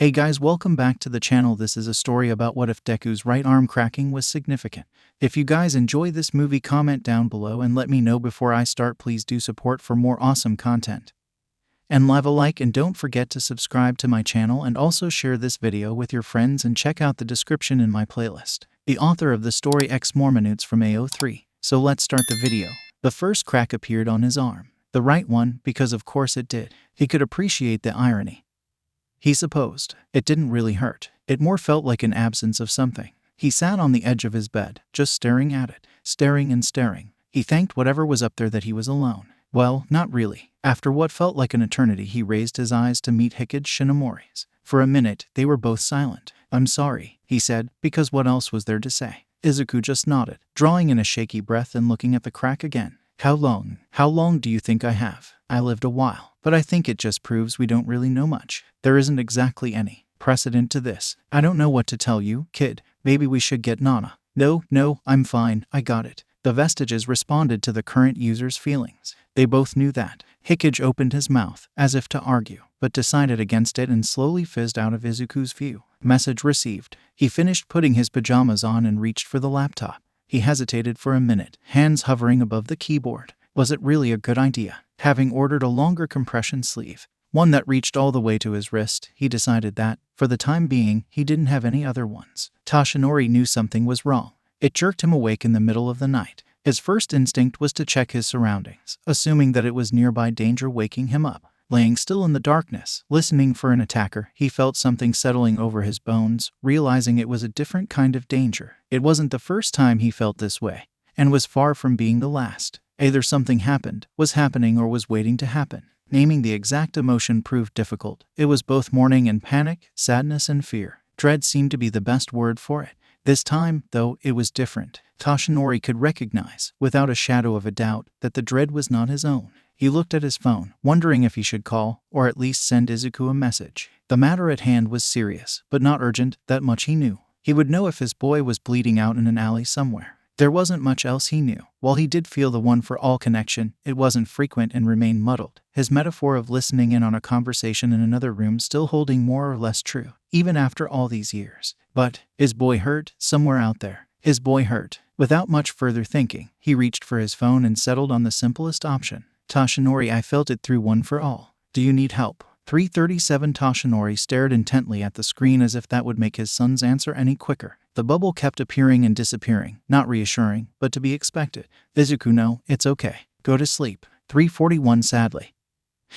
Hey guys, welcome back to the channel. This is a story about what if Deku's right arm cracking was significant. If you guys enjoy this movie, comment down below and let me know before I start. Please do support for more awesome content. And leave a like and don't forget to subscribe to my channel and also share this video with your friends and check out the description in my playlist. The author of the story 𝗧𝗵𝗲 from AO3. So let's start the video. The first crack appeared on his arm. The right one, because of course it did. He could appreciate the irony. He supposed it didn't really hurt. It more felt like an absence of something. He sat on the edge of his bed, just staring at it, staring and staring. He thanked whatever was up there that he was alone. Well, not really. After what felt like an eternity, he raised his eyes to meet 𝗧𝗵𝗲's. For a minute, they were both silent. "I'm sorry," he said, because what else was there to say? Izuku just nodded, drawing in a shaky breath and looking at the crack again. How long do you think I have? I lived a while, but I think it just proves we don't really know much. There isn't exactly any precedent to this. I don't know what to tell you, kid. Maybe we should get Nana. No, I'm fine, I got it. The vestiges responded to the current user's feelings. They both knew that. 𝐒𝐻 opened his mouth, as if to argue, but decided against it and slowly fizzed out of Izuku's view. Message received. He finished putting his pajamas on and reached for the laptop. He hesitated for a minute, hands hovering above the keyboard. Was it really a good idea? Having ordered a longer compression sleeve, one that reached all the way to his wrist, he decided that, for the time being, he didn't have any other ones. Toshinori knew something was wrong. It jerked him awake in the middle of the night. His first instinct was to check his surroundings, assuming that it was nearby danger waking him up. Laying still in the darkness, listening for an attacker, he felt something settling over his bones, realizing it was a different kind of danger. It wasn't the first time he felt this way, and was far from being the last. Either something happened, was happening, or was waiting to happen. Naming the exact emotion proved difficult. It was both mourning and panic, sadness and fear. Dread seemed to be the best word for it. This time, though, it was different. Toshinori could recognize, without a shadow of a doubt, that the dread was not his own. He looked at his phone, wondering if he should call, or at least send Izuku a message. The matter at hand was serious, but not urgent, that much he knew. He would know if his boy was bleeding out in an alley somewhere. There wasn't much else he knew. While he did feel the one-for-all connection, it wasn't frequent and remained muddled. His metaphor of listening in on a conversation in another room still holding more or less true, even after all these years. But, his boy hurt, somewhere out there. His boy hurt. Without much further thinking, he reached for his phone and settled on the simplest option. Toshinori, I felt it through one for all. Do you need help? 3:37. Toshinori stared intently at the screen as if that would make his son's answer any quicker. The bubble kept appearing and disappearing, not reassuring, but to be expected. Izuku, no, it's okay. Go to sleep. 3:41. Sadly,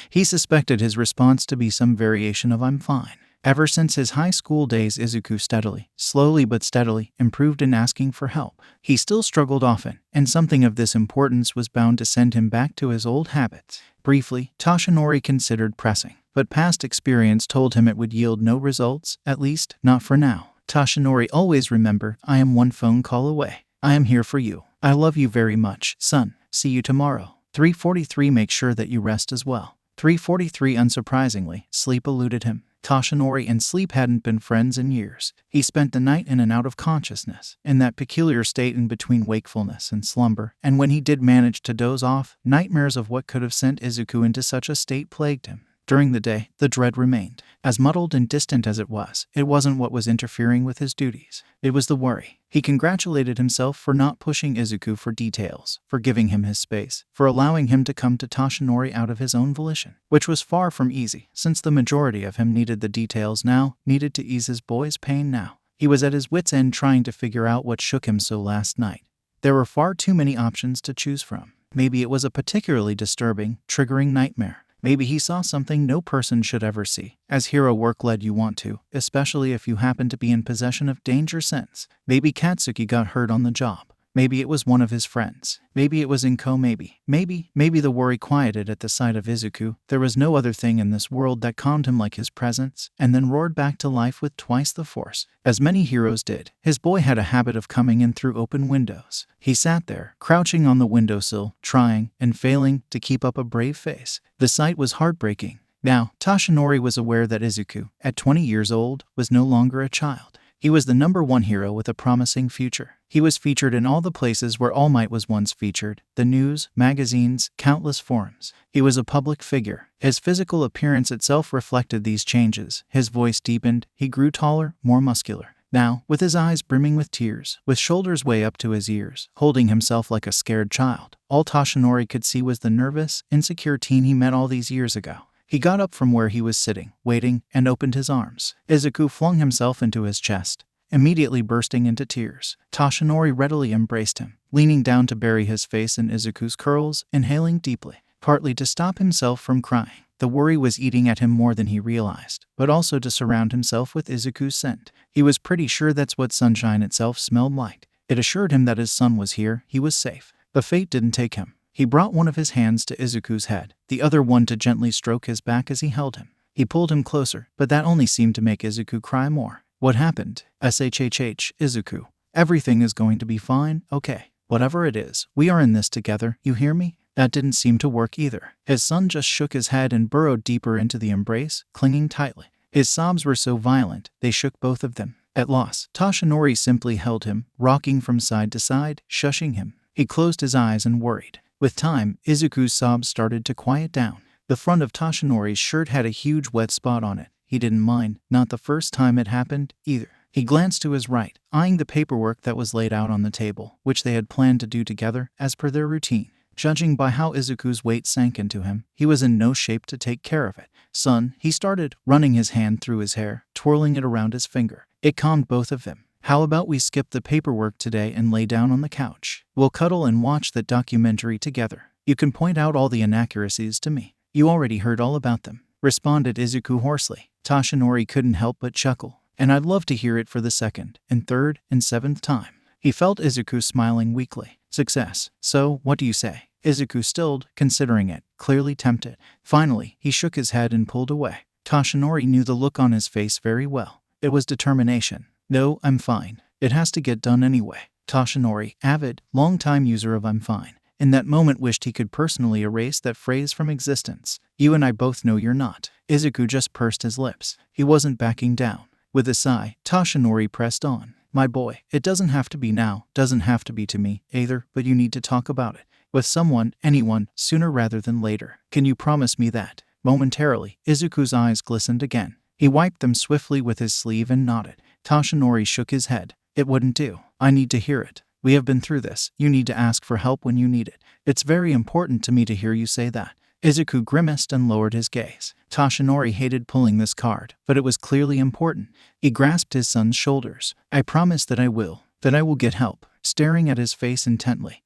he suspected his response to be some variation of I'm fine. Ever since his high school days, Izuku steadily, slowly but steadily, improved in asking for help. He still struggled often, and something of this importance was bound to send him back to his old habits. Briefly, Toshinori considered pressing, but past experience told him it would yield no results, at least, not for now. Toshinori, always remember, I am one phone call away. I am here for you. I love you very much, son. See you tomorrow. 3:43. Make sure that you rest as well. 3:43. Unsurprisingly, sleep eluded him. Toshinori and sleep hadn't been friends in years. He spent the night in and out of consciousness, in that peculiar state in between wakefulness and slumber, and when he did manage to doze off, nightmares of what could have sent Izuku into such a state plagued him. During the day, the dread remained. As muddled and distant as it wasn't what was interfering with his duties. It was the worry. He congratulated himself for not pushing Izuku for details, for giving him his space, for allowing him to come to Toshinori out of his own volition, which was far from easy, since the majority of him needed the details now, needed to ease his boy's pain now. He was at his wit's end trying to figure out what shook him so last night. There were far too many options to choose from. Maybe it was a particularly disturbing, triggering nightmare. Maybe he saw something no person should ever see, as hero work led you want to, especially if you happen to be in possession of danger sense. Maybe Katsuki got hurt on the job. Maybe it was one of his friends. Maybe it was 𝐒𝐭𝐚𝐲. Maybe the worry quieted at the sight of Izuku. There was no other thing in this world that calmed him like his presence, and then roared back to life with twice the force. As many heroes did, his boy had a habit of coming in through open windows. He sat there, crouching on the windowsill, trying, and failing, to keep up a brave face. The sight was heartbreaking. Now, Toshinori was aware that Izuku, at 20 years old, was no longer a child. He was the #1 hero with a promising future. He was featured in all the places where All Might was once featured: the news, magazines, countless forums. He was a public figure. His physical appearance itself reflected these changes. His voice deepened, he grew taller, more muscular. Now, with his eyes brimming with tears, with shoulders way up to his ears, holding himself like a scared child, all Toshinori could see was the nervous, insecure teen he met all these years ago. He got up from where he was sitting, waiting, and opened his arms. Izuku flung himself into his chest, immediately bursting into tears. Toshinori readily embraced him, leaning down to bury his face in Izuku's curls, inhaling deeply, partly to stop himself from crying. The worry was eating at him more than he realized, but also to surround himself with Izuku's scent. He was pretty sure that's what sunshine itself smelled like. It assured him that his son was here, he was safe. But fate didn't take him. He brought one of his hands to Izuku's head, the other one to gently stroke his back as he held him. He pulled him closer, but that only seemed to make Izuku cry more. What happened? SHHH, Izuku. Everything is going to be fine, okay. Whatever it is, we are in this together, you hear me? That didn't seem to work either. His son just shook his head and burrowed deeper into the embrace, clinging tightly. His sobs were so violent, they shook both of them. At loss, Toshinori simply held him, rocking from side to side, shushing him. He closed his eyes and worried. With time, Izuku's sobs started to quiet down. The front of Toshinori's shirt had a huge wet spot on it. He didn't mind, not the first time it happened, either. He glanced to his right, eyeing the paperwork that was laid out on the table, which they had planned to do together, as per their routine. Judging by how Izuku's weight sank into him, he was in no shape to take care of it. Son, he started, running his hand through his hair, twirling it around his finger. It calmed both of them. How about we skip the paperwork today and lay down on the couch? We'll cuddle and watch the documentary together. You can point out all the inaccuracies to me. You already heard all about them, responded Izuku hoarsely. Toshinori couldn't help but chuckle. And I'd love to hear it for the second, and third, and seventh time. He felt Izuku smiling weakly. Success. So, what do you say? Izuku stilled, considering it, clearly tempted. Finally, he shook his head and pulled away. Toshinori knew the look on his face very well. It was determination. No, I'm fine. It has to get done anyway. Toshinori, avid, long-time user of I'm fine, in that moment wished he could personally erase that phrase from existence. You and I both know you're not. Izuku just pursed his lips. He wasn't backing down. With a sigh, Toshinori pressed on. My boy, it doesn't have to be now, doesn't have to be to me, either, but you need to talk about it. With someone, anyone, sooner rather than later. Can you promise me that? Momentarily, Izuku's eyes glistened again. He wiped them swiftly with his sleeve and nodded. Toshinori shook his head. It wouldn't do. I need to hear it. We have been through this. You need to ask for help when you need it. It's very important to me to hear you say that. Izuku grimaced and lowered his gaze. Toshinori hated pulling this card, but it was clearly important. He grasped his son's shoulders. I promise that I will get help, staring at his face intently.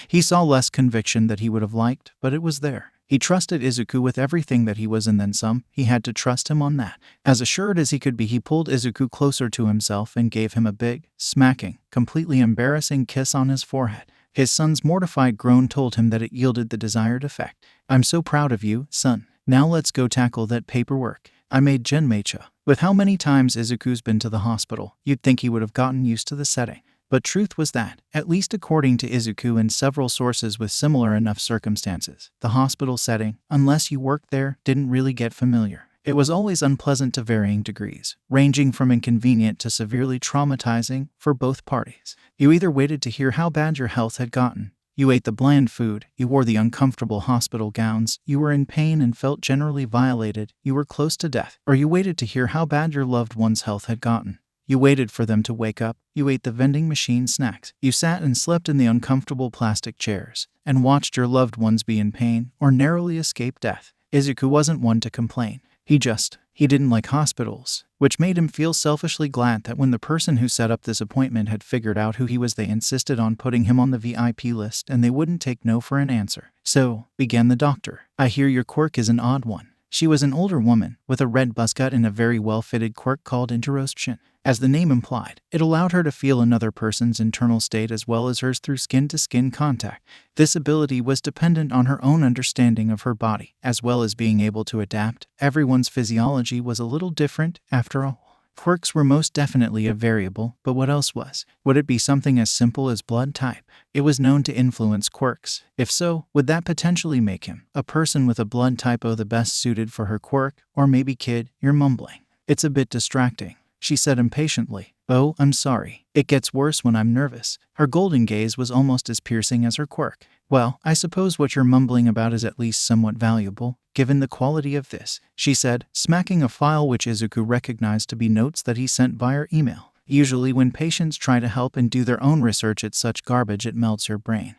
He saw less conviction that he would have liked, but it was there. He trusted Izuku with everything that he was and then some. He had to trust him on that. As assured as he could be, he pulled Izuku closer to himself and gave him a big, smacking, completely embarrassing kiss on his forehead. His son's mortified groan told him that it yielded the desired effect. I'm so proud of you, son. Now let's go tackle that paperwork. I made 𝗔𝗵𝗲. With how many times Izuku's been to the hospital, you'd think he would have gotten used to the setting. But truth was that, at least according to Izuku and several sources with similar enough circumstances, the hospital setting, unless you worked there, didn't really get familiar. It was always unpleasant to varying degrees, ranging from inconvenient to severely traumatizing for both parties. You either waited to hear how bad your health had gotten, you ate the bland food, you wore the uncomfortable hospital gowns, you were in pain and felt generally violated, you were close to death, or you waited to hear how bad your loved one's health had gotten. You waited for them to wake up, you ate the vending machine snacks, you sat and slept in the uncomfortable plastic chairs, and watched your loved ones be in pain or narrowly escape death. Izuku wasn't one to complain. He didn't like hospitals, which made him feel selfishly glad that when the person who set up this appointment had figured out who he was, they insisted on putting him on the VIP list and they wouldn't take no for an answer. So, began the doctor. I hear your quirk is an odd one. She was an older woman, with a red buzz cut and a very well-fitted quirk called interostion. As the name implied, it allowed her to feel another person's internal state as well as hers through skin-to-skin contact. This ability was dependent on her own understanding of her body, as well as being able to adapt. Everyone's physiology was a little different, after all. Quirks were most definitely a variable, but what else was? Would it be something as simple as blood type? It was known to influence quirks. If so, would that potentially make him, a person with a blood type O, the best suited for her quirk? Or maybe kid, you're mumbling. It's a bit distracting, she said impatiently. "Oh, I'm sorry. It gets worse when I'm nervous." Her golden gaze was almost as piercing as her quirk. "Well, I suppose what you're mumbling about is at least somewhat valuable, given the quality of this," she said, smacking a file which Izuku recognized to be notes that he sent via email. Usually when patients try to help and do their own research, it's such garbage it melts your brain.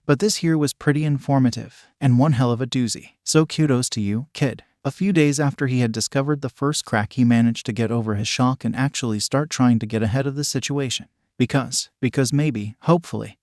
But this here was pretty informative, and one hell of a doozy. So kudos to you, kid. A few days after he had discovered the first crack, he managed to get over his shock and actually start trying to get ahead of the situation. Because maybe, hopefully,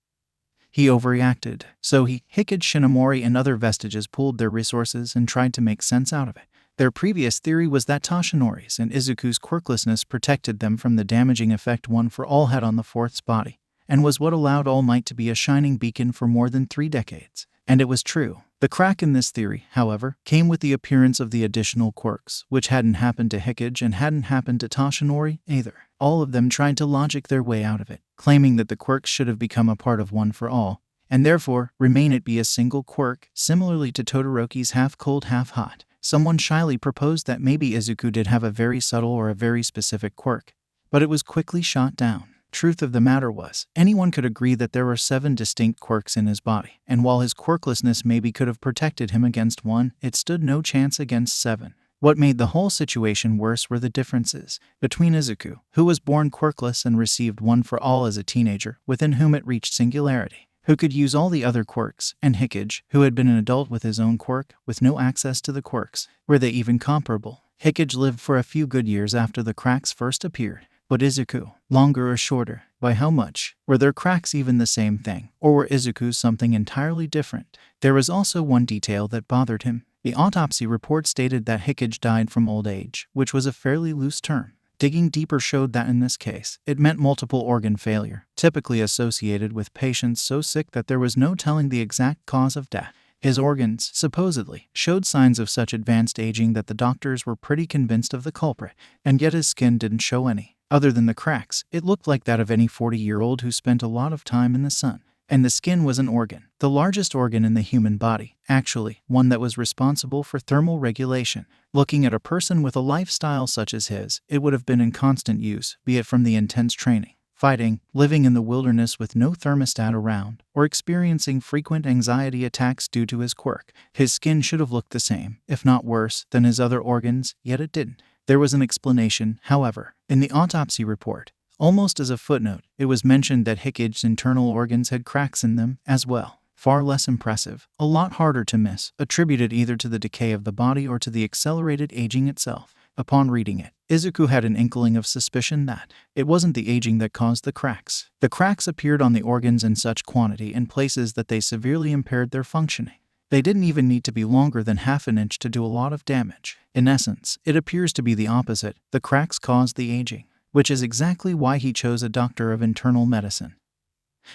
he overreacted. So Hikikomori and other vestiges pooled their resources and tried to make sense out of it. Their previous theory was that Toshinori's and Izuku's quirklessness protected them from the damaging effect One for All had on the Fourth's body, and was what allowed All Might to be a shining beacon for more than 3 decades. And it was true. The crack in this theory, however, came with the appearance of the additional quirks, which hadn't happened to 𝐒𝐽𝐻 and hadn't happened to Toshinori either. All of them tried to logic their way out of it, claiming that the quirks should have become a part of One for All, and therefore remain it be a single quirk, similarly to Todoroki's half-cold, half-hot. Someone shyly proposed that maybe Izuku did have a very subtle or a very specific quirk, but it was quickly shot down. Truth of the matter was, anyone could agree that there were 7 distinct quirks in his body, and while his quirklessness maybe could have protected him against one, it stood no chance against 7. What made the whole situation worse were the differences between Izuku, who was born quirkless and received One for All as a teenager, within whom it reached singularity, who could use all the other quirks, and 𝐒𝐽𝐻, who had been an adult with his own quirk, with no access to the quirks. Were they even comparable? 𝐒𝐽𝐻 lived for a few good years after the cracks first appeared. But Izuku, longer or shorter? By how much? Were their cracks even the same thing? Or were Izuku's something entirely different? There was also one detail that bothered him. The autopsy report stated that 𝐒𝐽𝐻 died from old age, which was a fairly loose term. Digging deeper showed that in this case, it meant multiple organ failure, typically associated with patients so sick that there was no telling the exact cause of death. His organs, supposedly, showed signs of such advanced aging that the doctors were pretty convinced of the culprit, and yet his skin didn't show any. Other than the cracks, it looked like that of any 40-year-old who spent a lot of time in the sun. And the skin was an organ, the largest organ in the human body, actually, one that was responsible for thermal regulation. Looking at a person with a lifestyle such as his, it would have been in constant use, be it from the intense training, fighting, living in the wilderness with no thermostat around, or experiencing frequent anxiety attacks due to his quirk. His skin should have looked the same, if not worse, than his other organs, yet it didn't. There was an explanation, however. In the autopsy report, almost as a footnote, it was mentioned that 𝐒𝐽𝐻's internal organs had cracks in them as well. Far less impressive, a lot harder to miss, attributed either to the decay of the body or to the accelerated aging itself. Upon reading it, Izuku had an inkling of suspicion that it wasn't the aging that caused the cracks. The cracks appeared on the organs in such quantity and places that they severely impaired their functioning. They didn't even need to be longer than half an inch to do a lot of damage. In essence, it appears to be the opposite. The cracks caused the aging, which is exactly why he chose a doctor of internal medicine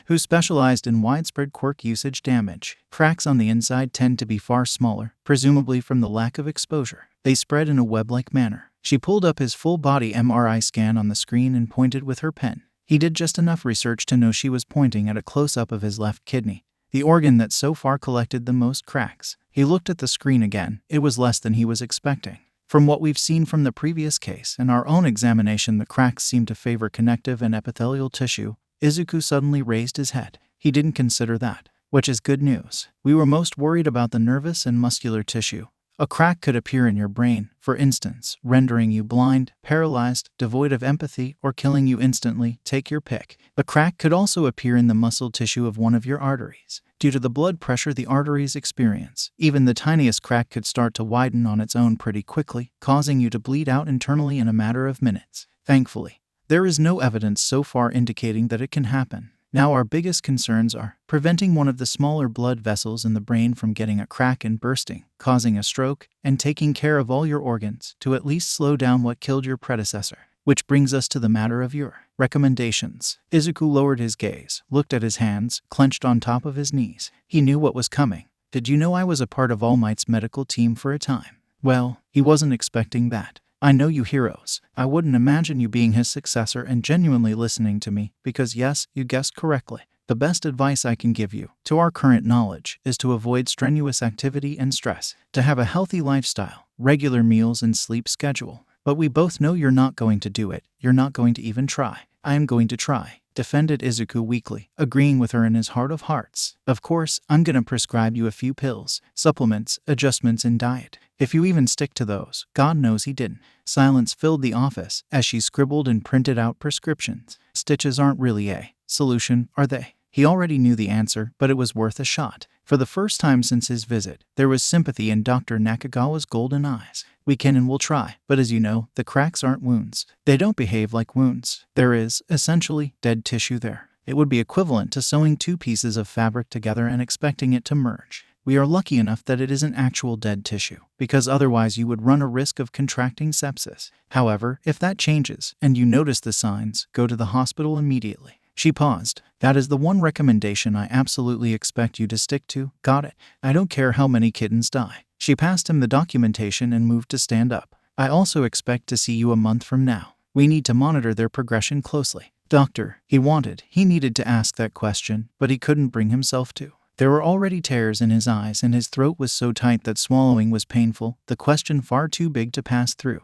who specialized in widespread quirk usage damage. Cracks on the inside tend to be far smaller, presumably from the lack of exposure. They spread in a web-like manner. She pulled up his full-body MRI scan on the screen and pointed with her pen. He did just enough research to know she was pointing at a close-up of his left kidney, the organ that so far collected the most cracks. He looked at the screen again. It was less than he was expecting. From what we've seen from the previous case and our own examination, the cracks seem to favor connective and epithelial tissue. Izuku suddenly raised his head. He didn't consider that, which is good news. We were most worried about the nervous and muscular tissue. A crack could appear in your brain, for instance, rendering you blind, paralyzed, devoid of empathy, or killing you instantly. Take your pick. A crack could also appear in the muscle tissue of one of your arteries. Due to the blood pressure the arteries experience, even the tiniest crack could start to widen on its own pretty quickly, causing you to bleed out internally in a matter of minutes. Thankfully, there is no evidence so far indicating that it can happen. Now our biggest concerns are preventing one of the smaller blood vessels in the brain from getting a crack and bursting, causing a stroke, and taking care of all your organs to at least slow down what killed your predecessor. Which brings us to the matter of your recommendations. Izuku lowered his gaze, looked at his hands, clenched on top of his knees. He knew what was coming. Did you know I was a part of All Might's medical team for a time? Well, he wasn't expecting that. I know you heroes. I wouldn't imagine you being his successor and genuinely listening to me, because yes, you guessed correctly. The best advice I can give you, to our current knowledge, is to avoid strenuous activity and stress, to have a healthy lifestyle, regular meals and sleep schedule. But we both know you're not going to do it. You're not going to even try. I am going to try, defended Izuku weakly, agreeing with her in his heart of hearts. Of course, I'm gonna prescribe you a few pills, supplements, adjustments in diet. If you even stick to those. God knows he didn't. Silence filled the office as she scribbled and printed out prescriptions. Stitches aren't really a solution, are they? He already knew the answer, but it was worth a shot. For the first time since his visit, there was sympathy in Dr. Nakagawa's golden eyes. We can and will try, but as you know, the cracks aren't wounds. They don't behave like wounds. There is, essentially, dead tissue there. It would be equivalent to sewing two pieces of fabric together and expecting it to merge. We are lucky enough that it isn't actual dead tissue, because otherwise you would run a risk of contracting sepsis. However, if that changes, and you notice the signs, go to the hospital immediately. She paused. That is the one recommendation I absolutely expect you to stick to. Got it. I don't care how many kittens die. She passed him the documentation and moved to stand up. I also expect to see you a month from now. We need to monitor their progression closely. Doctor, he needed to ask that question, but he couldn't bring himself to. There were already tears in his eyes and his throat was so tight that swallowing was painful, the question far too big to pass through.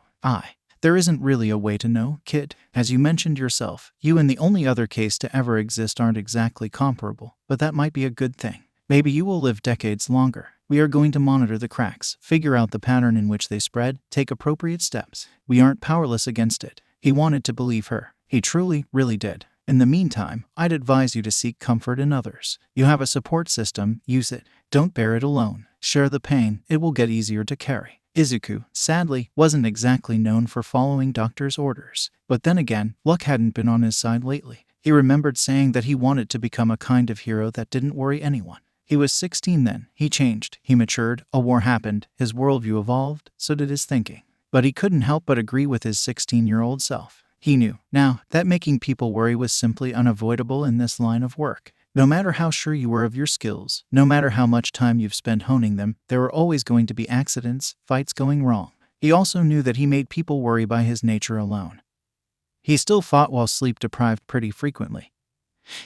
There isn't really a way to know, kid. As you mentioned yourself, you and the only other case to ever exist aren't exactly comparable, but that might be a good thing. Maybe you will live decades longer. We are going to monitor the cracks, figure out the pattern in which they spread, take appropriate steps. We aren't powerless against it. He wanted to believe her. He truly, really did. In the meantime, I'd advise you to seek comfort in others. You have a support system, use it. Don't bear it alone. Share the pain, it will get easier to carry. Izuku, sadly, wasn't exactly known for following doctor's orders. But then again, luck hadn't been on his side lately. He remembered saying that he wanted to become a kind of hero that didn't worry anyone. He was 16 then. He changed. He matured. A war happened. His worldview evolved. So did his thinking. But he couldn't help but agree with his 16-year-old self. He knew, now, that making people worry was simply unavoidable in this line of work. No matter how sure you were of your skills, no matter how much time you've spent honing them, there were always going to be accidents, fights going wrong. He also knew that he made people worry by his nature alone. He still fought while sleep-deprived pretty frequently.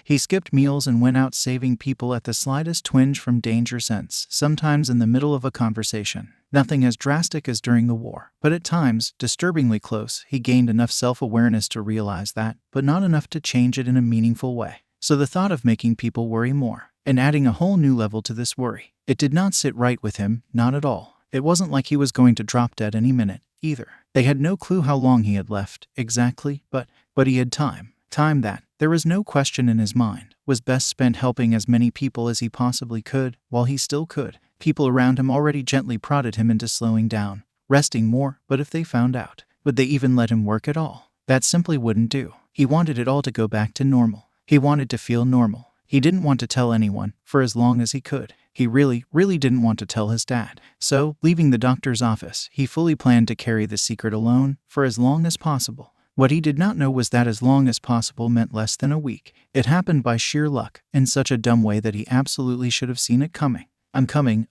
He skipped meals and went out saving people at the slightest twinge from danger sense, sometimes in the middle of a conversation. Nothing as drastic as during the war, but at times, disturbingly close, he gained enough self-awareness to realize that, but not enough to change it in a meaningful way. So the thought of making people worry more, and adding a whole new level to this worry, it did not sit right with him, not at all. It wasn't like he was going to drop dead any minute, either. They had no clue how long he had left, exactly, but he had time. Time that, there was no question in his mind, was best spent helping as many people as he possibly could, while he still could. People around him already gently prodded him into slowing down, resting more, but if they found out, would they even let him work at all? That simply wouldn't do. He wanted it all to go back to normal. He wanted to feel normal. He didn't want to tell anyone, for as long as he could. He really, really didn't want to tell his dad. So, leaving the doctor's office, he fully planned to carry the secret alone, for as long as possible. What he did not know was that as long as possible meant less than a week. It happened by sheer luck, in such a dumb way that he absolutely should have seen it coming. I'm coming.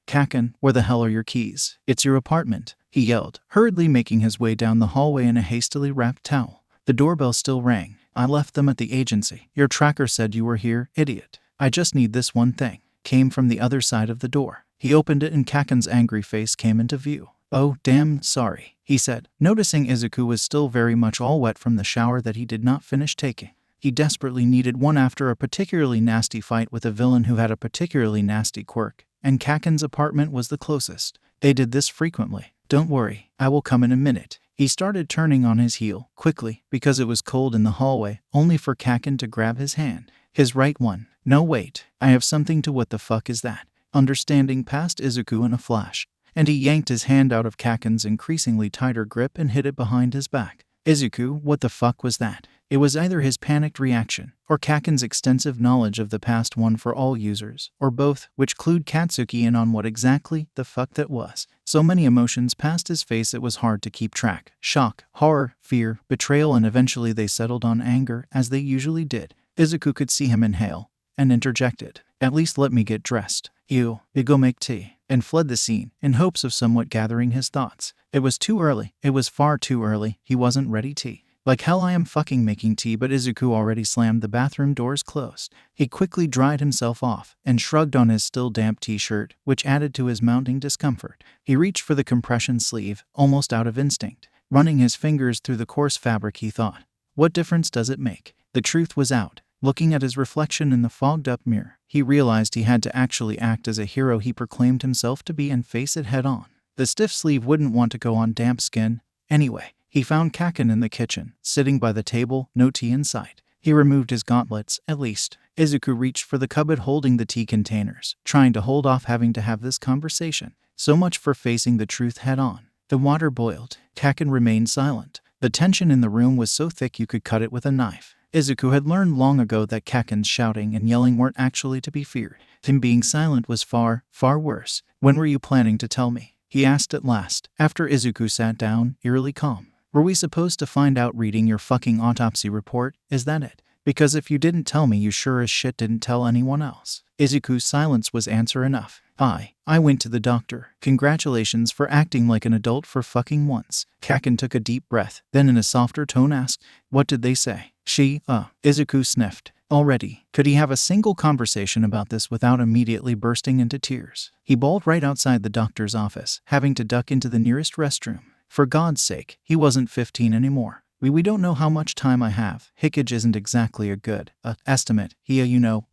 Kaken, where the hell are your keys? It's your apartment, he yelled, hurriedly making his way down the hallway in a hastily wrapped towel. The doorbell still rang. I left them at the agency. Your tracker said you were here, idiot. I just need this one thing. Came from the other side of the door. He opened it and Kaken's angry face came into view. Oh, damn, sorry, he said, noticing Izuku was still very much all wet from the shower that he did not finish taking. He desperately needed one after a particularly nasty fight with a villain who had a particularly nasty quirk, and Kaken's apartment was the closest. They did this frequently. Don't worry, I will come in a minute. He started turning on his heel, quickly, because it was cold in the hallway, only for Kaken to grab his hand. His right one. No wait, I have something to what the fuck is that? Understanding passed Izuku in a flash, and he yanked his hand out of Kaken's increasingly tighter grip and hid it behind his back. Izuku, what the fuck was that? It was either his panicked reaction, or Kaken's extensive knowledge of the past one for all users, or both, which clued Katsuki in on what exactly the fuck that was. So many emotions passed his face it was hard to keep track. Shock, horror, fear, betrayal, and eventually they settled on anger, as they usually did. Izuku could see him inhale, and interjected, at least let me get dressed. Go make tea, and fled the scene, in hopes of somewhat gathering his thoughts. It was too early. It was far too early. He wasn't ready tea. Like hell I am fucking making tea, but Izuku already slammed the bathroom doors closed. He quickly dried himself off, and shrugged on his still damp t-shirt, which added to his mounting discomfort. He reached for the compression sleeve, almost out of instinct. running his fingers through the coarse fabric. He thought, what difference does it make? The truth was out. Looking at his reflection in the fogged-up mirror, he realized he had to actually act as a hero he proclaimed himself to be and face it head-on. The stiff sleeve wouldn't want to go on damp skin. Anyway, he found 𝐭𝐽𝐻 in the kitchen, sitting by the table, no tea in sight. He removed his gauntlets, at least. Izuku reached for the cupboard holding the tea containers, trying to hold off having to have this conversation. So much for facing the truth head-on. The water boiled. 𝐭𝐽𝐻 remained silent. The tension in the room was so thick you could cut it with a knife. Izuku had learned long ago that 𝐭𝐽𝐻's shouting and yelling weren't actually to be feared. Him being silent was far, far worse. When were you planning to tell me? He asked at last, after Izuku sat down, eerily calm. Were we supposed to find out reading your fucking autopsy report? Is that it? Because if you didn't tell me, you sure as shit didn't tell anyone else. Izuku's silence was answer enough. I went to the doctor. Congratulations for acting like an adult for fucking once. 𝐭𝐽𝐻 took a deep breath, then in a softer tone asked, what did they say? Izuku sniffed. Already, could he have a single conversation about this without immediately bursting into tears? He bawled right outside the doctor's office, having to duck into the nearest restroom. For God's sake, he wasn't 15 anymore. We don't know how much time I have. 𝐒𝐻𝐽𝐻 isn't exactly a good estimate.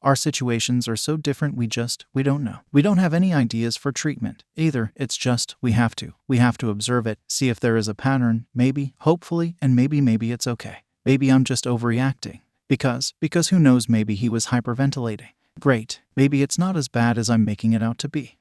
Our situations are so different we don't know. We don't have any ideas for treatment either. It's just, we have to observe it, see if there is a pattern, maybe, hopefully, and maybe it's okay. Maybe I'm just overreacting. Because who knows, maybe he was hyperventilating. Great. Maybe it's not as bad as I'm making it out to be.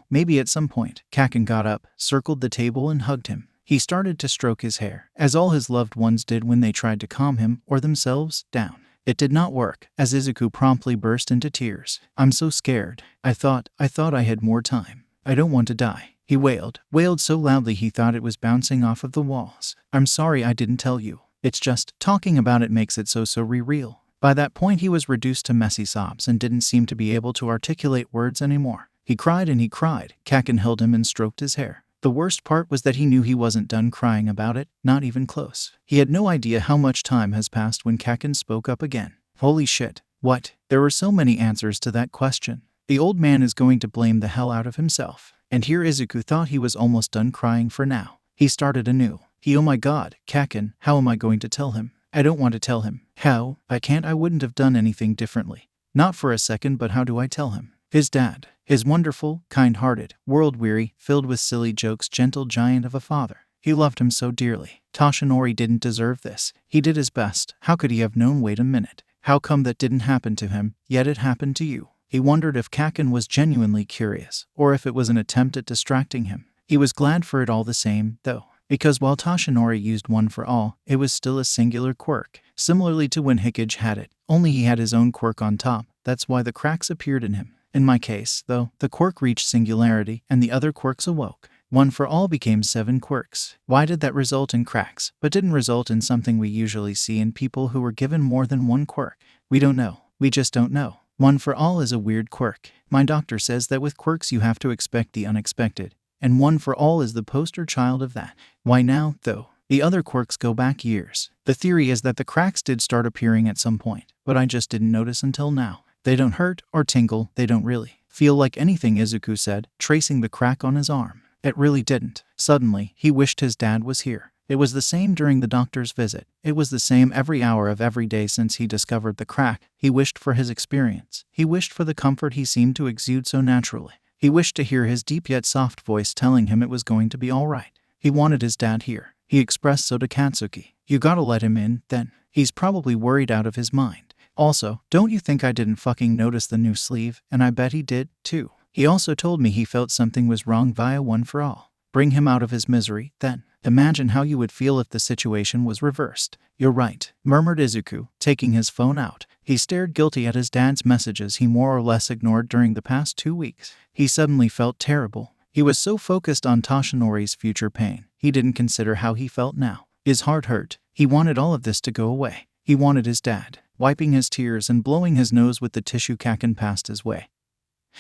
Maybe at some point. 𝐭𝐽𝐻 got up, circled the table and hugged him. He started to stroke his hair, as all his loved ones did when they tried to calm him or themselves down. It did not work, as Izuku promptly burst into tears. I'm so scared. I thought I had more time. I don't want to die. He wailed so loudly he thought it was bouncing off of the walls. I'm sorry I didn't tell you. It's just, talking about it makes it so real. By that point he was reduced to messy sobs and didn't seem to be able to articulate words anymore. He cried and he cried. 𝐭𝐽𝐻 held him and stroked his hair. The worst part was that he knew he wasn't done crying about it, not even close. He had no idea how much time has passed when 𝐭𝐽𝐻 spoke up again. Holy shit. What? There were so many answers to that question. The old man is going to blame the hell out of himself. And here Izuku thought he was almost done crying for now. He started anew. Oh my god, 𝐭𝐽𝐻, how am I going to tell him? I don't want to tell him. How? I can't. I wouldn't have done anything differently. Not for a second, but how do I tell him? His dad. His wonderful, kind-hearted, world-weary, filled with silly jokes, gentle giant of a father. He loved him so dearly. Toshinori didn't deserve this. He did his best. How could he have known? Wait a minute. How come that didn't happen to him, yet it happened to you? He wondered if 𝐭𝐽𝐻 was genuinely curious, or if it was an attempt at distracting him. He was glad for it all the same, though. Because while Toshinori used one for all, it was still a singular quirk. Similarly to when 𝐒𝐻𝐻 had it, only he had his own quirk on top. That's why the cracks appeared in him. In my case, though, the quirk reached singularity and the other quirks awoke. One for all became 7 quirks. Why did that result in cracks, but didn't result in something we usually see in people who were given more than one quirk? We don't know. We just don't know. One for all is a weird quirk. My doctor says that with quirks you have to expect the unexpected. And one for all is the poster child of that. Why now, though? The other quirks go back years. The theory is that the cracks did start appearing at some point, but I just didn't notice until now. They don't hurt or tingle, they don't really feel like anything, Izuku said, tracing the crack on his arm. It really didn't. Suddenly, he wished his dad was here. It was the same during the doctor's visit. It was the same every hour of every day since he discovered the crack. He wished for his experience. He wished for the comfort he seemed to exude so naturally. He wished to hear his deep yet soft voice telling him it was going to be all right. He wanted his dad here. He expressed so to Katsuki. You gotta let him in, then. He's probably worried out of his mind. Also, don't you think I didn't fucking notice the new sleeve? And I bet he did, too. He also told me he felt something was wrong via one for all. Bring him out of his misery, then. Imagine how you would feel if the situation was reversed. You're right, murmured Izuku, taking his phone out. He stared guilty at his dad's messages he more or less ignored during the past 2 weeks. He suddenly felt terrible. He was so focused on Toshinori's future pain, he didn't consider how he felt now. His heart hurt. He wanted all of this to go away. He wanted his dad. Wiping his tears and blowing his nose with the tissue, 𝐭𝐽𝐻 passed his way.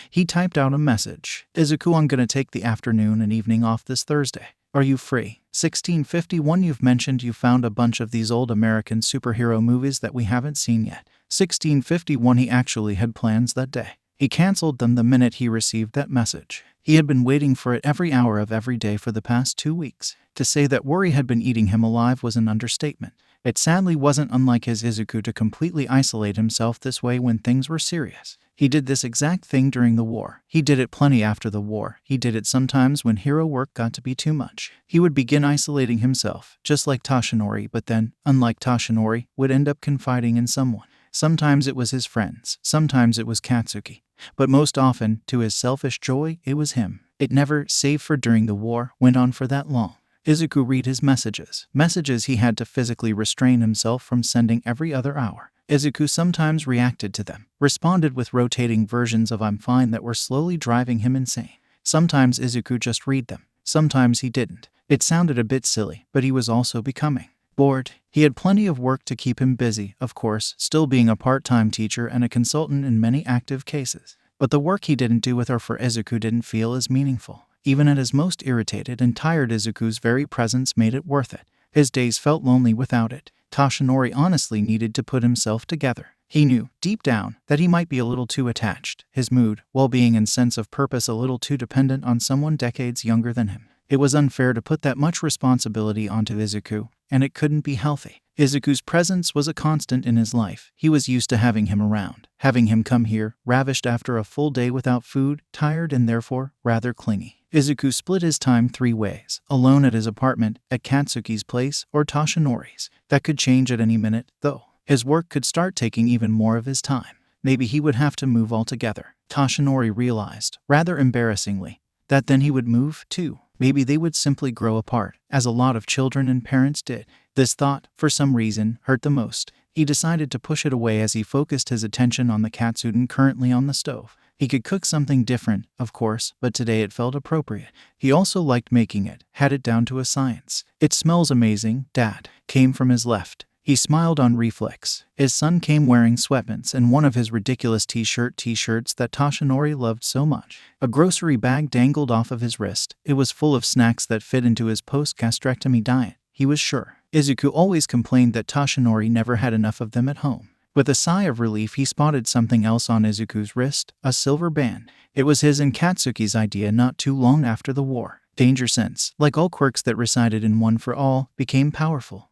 He typed out a message. Izuku, I'm gonna take the afternoon and evening off this Thursday. Are you free? 1651 You've mentioned you found a bunch of these old American superhero movies that we haven't seen yet. 1651 He actually had plans that day. He cancelled them the minute he received that message. He had been waiting for it every hour of every day for the past 2 weeks. To say that worry had been eating him alive was an understatement. It sadly wasn't unlike his Izuku to completely isolate himself this way when things were serious. He did this exact thing during the war. He did it plenty after the war. He did it sometimes when hero work got to be too much. He would begin isolating himself, just like Toshinori, but then, unlike Toshinori, would end up confiding in someone. Sometimes it was his friends, sometimes it was Katsuki, but most often, to his selfish joy, it was him. It never, save for during the war, went on for that long. Izuku read his messages he had to physically restrain himself from sending every other hour. Izuku sometimes reacted to them, responded with rotating versions of "I'm fine" that were slowly driving him insane. Sometimes Izuku just read them, sometimes he didn't. It sounded a bit silly, but he was also becoming bored. He had plenty of work to keep him busy, of course, still being a part-time teacher and a consultant in many active cases. But the work he didn't do with or for Izuku didn't feel as meaningful. Even at his most irritated and tired, Izuku's very presence made it worth it. His days felt lonely without it. Toshinori honestly needed to put himself together. He knew, deep down, that he might be a little too attached, his mood, well-being and sense of purpose a little too dependent on someone decades younger than him. It was unfair to put that much responsibility onto Izuku, and it couldn't be healthy. Izuku's presence was a constant in his life. He was used to having him around, having him come here, ravished after a full day without food, tired and therefore rather clingy. Izuku split his time 3 ways: alone at his apartment, at Katsuki's place, or Toshinori's. That could change at any minute, though. His work could start taking even more of his time. Maybe he would have to move altogether. Toshinori realized, rather embarrassingly, that then he would move, too. Maybe they would simply grow apart, as a lot of children and parents did. This thought, for some reason, hurt the most. He decided to push it away as he focused his attention on the katsudon currently on the stove. He could cook something different, of course, but today it felt appropriate. He also liked making it, had it down to a science. "It smells amazing, Dad," came from his left. He smiled on reflex. His son came wearing sweatpants and one of his ridiculous t-shirts that Toshinori loved so much. A grocery bag dangled off of his wrist. It was full of snacks that fit into his post-gastrectomy diet, he was sure. Izuku always complained that Toshinori never had enough of them at home. With a sigh of relief, he spotted something else on Izuku's wrist, a silver band. It was his and Katsuki's idea not too long after the war. Danger sense, like all quirks that resided in One for All, became powerful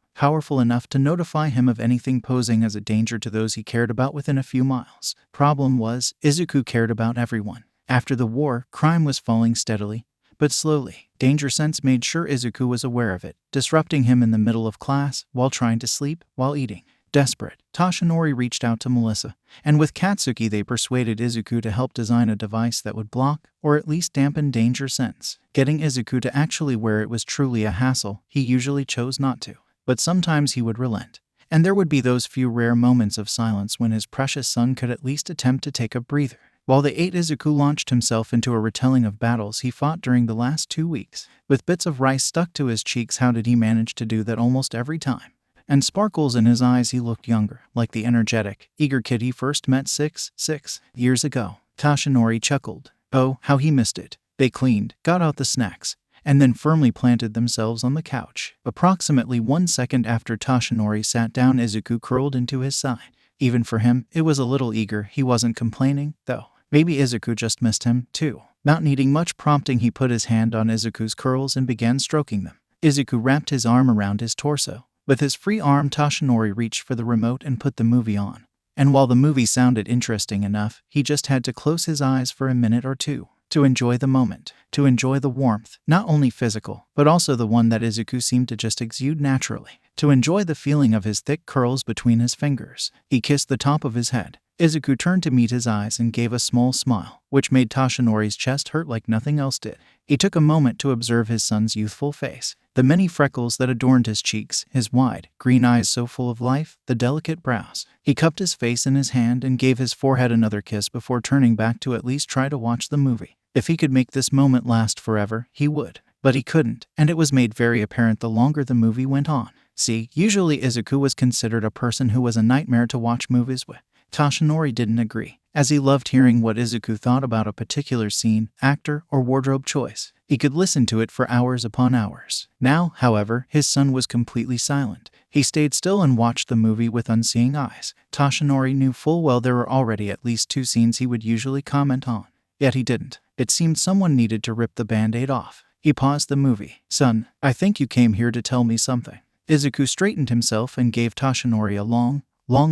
enough to notify him of anything posing as a danger to those he cared about within a few miles. Problem was, Izuku cared about everyone. After the war, crime was falling steadily, but slowly. Danger sense made sure Izuku was aware of it, disrupting him in the middle of class, while trying to sleep, while eating. Desperate, Toshinori reached out to Melissa, and with Katsuki they persuaded Izuku to help design a device that would block, or at least dampen danger sense. Getting Izuku to actually wear it was truly a hassle. He usually chose not to. But sometimes he would relent, and there would be those few rare moments of silence when his precious son could at least attempt to take a breather. While they ate, Izuku launched himself into a retelling of battles he fought during the last 2 weeks. With bits of rice stuck to his cheeks, how did he manage to do that almost every time? And sparkles in his eyes, he looked younger, like the energetic, eager kid he first met 6 years ago. Toshinori chuckled. Oh, how he missed it. They cleaned, got out the snacks, and then firmly planted themselves on the couch. Approximately 1 second after Toshinori sat down, Izuku curled into his side. Even for him, it was a little eager. He wasn't complaining, though. Maybe Izuku just missed him, too. Not needing much prompting, he put his hand on Izuku's curls and began stroking them. Izuku wrapped his arm around his torso. With his free arm, Toshinori reached for the remote and put the movie on. And while the movie sounded interesting enough, he just had to close his eyes for a minute or two. To enjoy the moment, to enjoy the warmth, not only physical, but also the one that Izuku seemed to just exude naturally. To enjoy the feeling of his thick curls between his fingers. He kissed the top of his head. Izuku turned to meet his eyes and gave a small smile, which made Toshinori's chest hurt like nothing else did. He took a moment to observe his son's youthful face, the many freckles that adorned his cheeks, his wide, green eyes so full of life, the delicate brows. He cupped his face in his hand and gave his forehead another kiss before turning back to at least try to watch the movie. If he could make this moment last forever, he would. But he couldn't, and it was made very apparent the longer the movie went on. See, usually Izuku was considered a person who was a nightmare to watch movies with. Toshinori didn't agree, as he loved hearing what Izuku thought about a particular scene, actor, or wardrobe choice. He could listen to it for hours upon hours. Now, however, his son was completely silent. He stayed still and watched the movie with unseeing eyes. Toshinori knew full well there were already at least 2 scenes he would usually comment on. Yet he didn't. It seemed someone needed to rip the band-aid off. He paused the movie. "Son, I think you came here to tell me something." Izuku straightened himself and gave Toshinori a long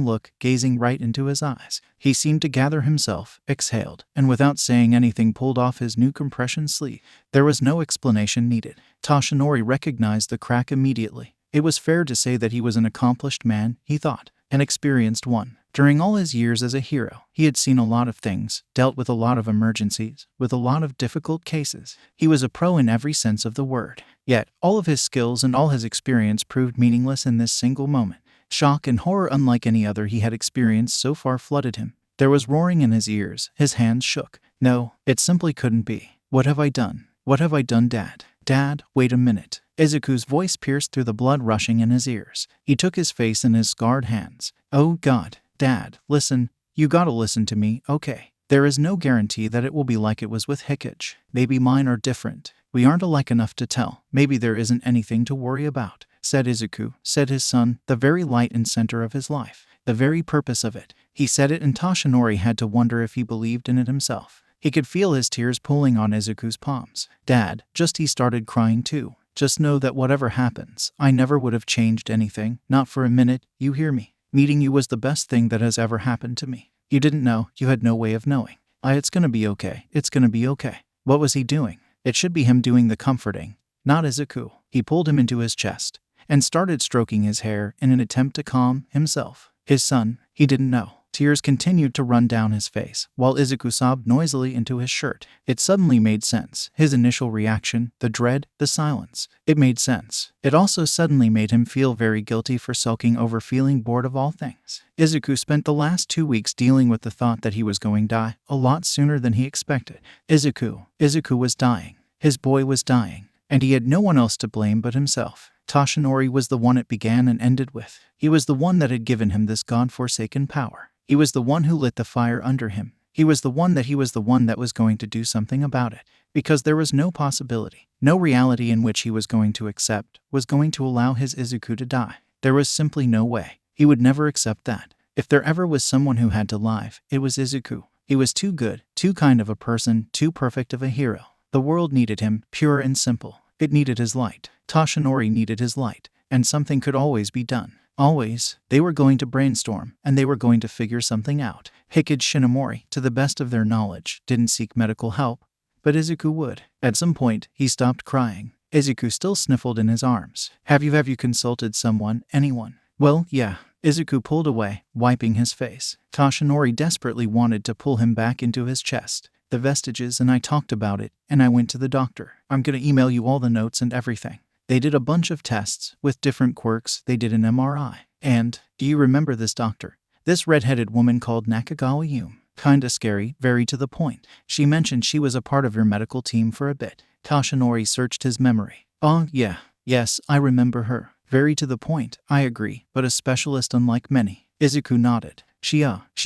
look, gazing right into his eyes. He seemed to gather himself, exhaled, and without saying anything pulled off his new compression sleeve. There was no explanation needed. Toshinori recognized the crack immediately. It was fair to say that he was an accomplished man, he thought, an experienced one. During all his years as a hero, he had seen a lot of things, dealt with a lot of emergencies, with a lot of difficult cases. He was a pro in every sense of the word. Yet, all of his skills and all his experience proved meaningless in this single moment. Shock and horror unlike any other he had experienced so far flooded him. There was roaring in his ears, his hands shook. No, it simply couldn't be. What have I done? What have I done, Dad? Dad, wait a minute. Izuku's voice pierced through the blood rushing in his ears. He took his face in his scarred hands. Oh God, Dad, listen. You gotta listen to me, okay? There is no guarantee that it will be like it was with 𝐒𝐻. Maybe mine are different. We aren't alike enough to tell. Maybe there isn't anything to worry about, said Izuku, said his son, the very light and center of his life, the very purpose of it. He said it and Toshinori had to wonder if he believed in it himself. He could feel his tears pooling on Izuku's palms. Dad, he started crying too. Just know that whatever happens, I never would have changed anything, not for a minute, you hear me? Meeting you was the best thing that has ever happened to me. You didn't know, you had no way of knowing. It's gonna be okay, it's gonna be okay. What was he doing? It should be him doing the comforting, not Izuku. He pulled him into his chest and started stroking his hair in an attempt to calm himself. His son, he didn't know. Tears continued to run down his face, while Izuku sobbed noisily into his shirt. It suddenly made sense. His initial reaction, the dread, the silence. It made sense. It also suddenly made him feel very guilty for sulking over feeling bored of all things. Izuku spent the last 2 weeks dealing with the thought that he was going to die, a lot sooner than he expected. Izuku was dying. His boy was dying. And he had no one else to blame but himself. Toshinori was the one it began and ended with. He was the one that had given him this god-forsaken power. He was the one who lit the fire under him. He was the one that was going to do something about it. Because there was no possibility, no reality in which he was going to accept, was going to allow his Izuku to die. There was simply no way. He would never accept that. If there ever was someone who had to live, it was Izuku. He was too good, too kind of a person, too perfect of a hero. The world needed him, pure and simple. It needed his light. Toshinori needed his light. And something could always be done. Always. They were going to brainstorm, and they were going to figure something out. 𝐒𝐻 Shinomori, to the best of their knowledge, didn't seek medical help, but Izuku would. At some point, he stopped crying. Izuku still sniffled in his arms. Have you consulted someone, anyone? Well, yeah. Izuku pulled away, wiping his face. Toshinori desperately wanted to pull him back into his chest. The vestiges and I talked about it, and I went to the doctor. I'm gonna email you all the notes and everything. They did a bunch of tests, with different quirks. They did an MRI. And, do you remember this doctor? This red-headed woman called Nakagawa-Yume. Kinda scary, very to the point. She mentioned she was a part of your medical team for a bit. Toshinori searched his memory. Oh, yeah. Yes, I remember her. Very to the point, I agree, but a specialist unlike many. Izuku nodded. She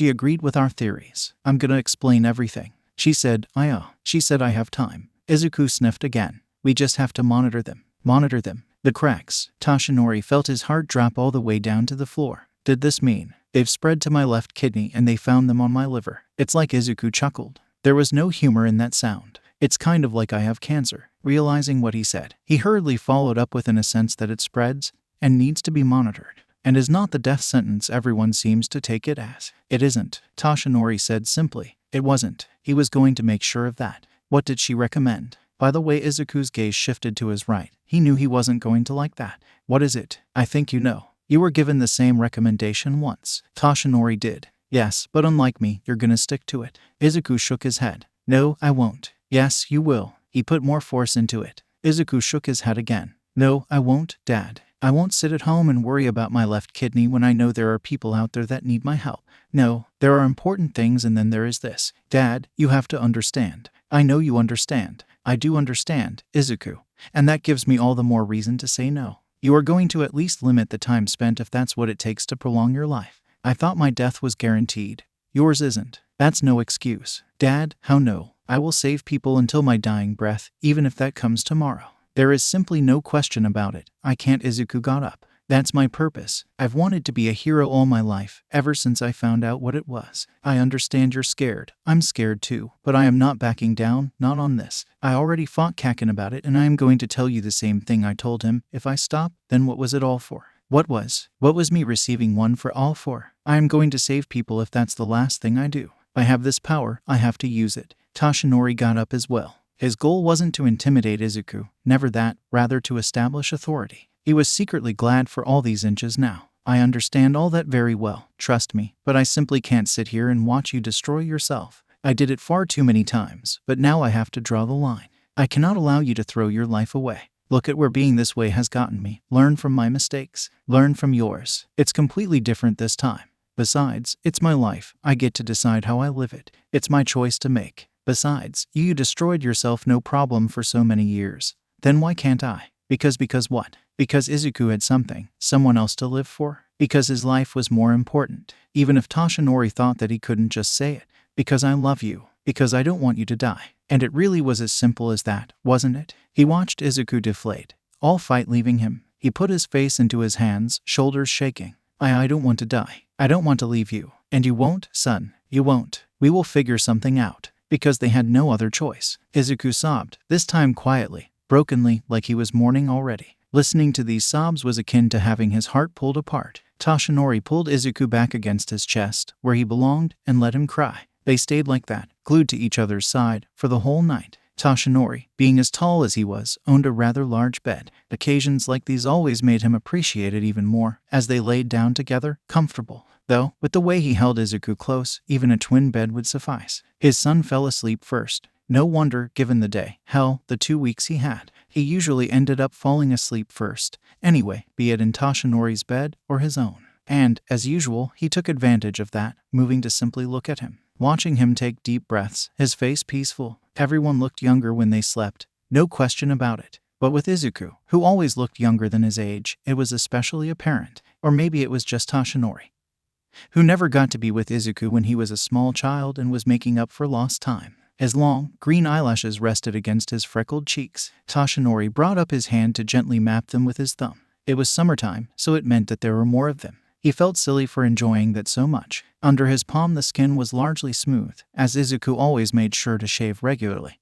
agreed with our theories. I'm gonna explain everything. She said, I have time. Izuku sniffed again. We just have to monitor them. Monitor them. The cracks. Toshinori felt his heart drop all the way down to the floor. Did this mean they've spread to my left kidney and they found them on my liver? It's like Izuku chuckled. There was no humor in that sound. It's kind of like I have cancer. Realizing what he said, he hurriedly followed up with in a sense that it spreads and needs to be monitored. And is not the death sentence everyone seems to take it as. It isn't. Toshinori said simply. It wasn't. He was going to make sure of that. What did she recommend? By the way, Izuku's gaze shifted to his right. He knew he wasn't going to like that. What is it? I think you know. You were given the same recommendation once. Toshinori did. Yes, but unlike me, you're gonna stick to it. Izuku shook his head. No, I won't. Yes, you will. He put more force into it. Izuku shook his head again. No, I won't, Dad. I won't sit at home and worry about my left kidney when I know there are people out there that need my help. No, there are important things and then there is this. Dad, you have to understand. I know you understand. I do understand, Izuku. And that gives me all the more reason to say no. You are going to at least limit the time spent if that's what it takes to prolong your life. I thought my death was guaranteed. Yours isn't. That's no excuse. Dad, how no? I will save people until my dying breath, even if that comes tomorrow. There is simply no question about it. I can't. Izuku got up. That's my purpose. I've wanted to be a hero all my life, ever since I found out what it was. I understand you're scared. I'm scared too. But I am not backing down, not on this. I already fought 𝐭𝐽𝐻 about it, and I am going to tell you the same thing I told him. If I stop, then what was it all for? What was me receiving one for all for? I am going to save people if that's the last thing I do. I have this power, I have to use it. Toshinori got up as well. His goal wasn't to intimidate Izuku, never that, rather to establish authority. He was secretly glad for all these inches now. I understand all that very well, trust me, but I simply can't sit here and watch you destroy yourself. I did it far too many times, but now I have to draw the line. I cannot allow you to throw your life away. Look at where being this way has gotten me. Learn from my mistakes. Learn from yours. It's completely different this time. Besides, it's my life. I get to decide how I live it. It's my choice to make. Besides, you destroyed yourself no problem for so many years. Then why can't I? Because what? Because Izuku had someone else to live for? Because his life was more important. Even if Toshinori thought that he couldn't just say it. Because I love you. Because I don't want you to die. And it really was as simple as that, wasn't it? He watched Izuku deflate, all fight leaving him. He put his face into his hands, shoulders shaking. I don't want to die. I don't want to leave you. And you won't, son. You won't. We will figure something out. Because they had no other choice. Izuku sobbed, this time quietly, brokenly, like he was mourning already. Listening to these sobs was akin to having his heart pulled apart. Toshinori pulled Izuku back against his chest, where he belonged, and let him cry. They stayed like that, glued to each other's side, for the whole night. Toshinori, being as tall as he was, owned a rather large bed. Occasions like these always made him appreciate it even more, as they laid down together, comfortable. Though, with the way he held Izuku close, even a twin bed would suffice. His son fell asleep first. No wonder, given the day, hell, the 2 weeks he had. He usually ended up falling asleep first. Anyway, be it in Toshinori's bed or his own. And, as usual, he took advantage of that, moving to simply look at him. Watching him take deep breaths, his face peaceful. Everyone looked younger when they slept. No question about it. But with Izuku, who always looked younger than his age, it was especially apparent. Or maybe it was just Toshinori, who never got to be with Izuku when he was a small child and was making up for lost time. His long, green eyelashes rested against his freckled cheeks. Toshinori brought up his hand to gently map them with his thumb. It was summertime, so it meant that there were more of them. He felt silly for enjoying that so much. Under his palm the skin was largely smooth, as Izuku always made sure to shave regularly.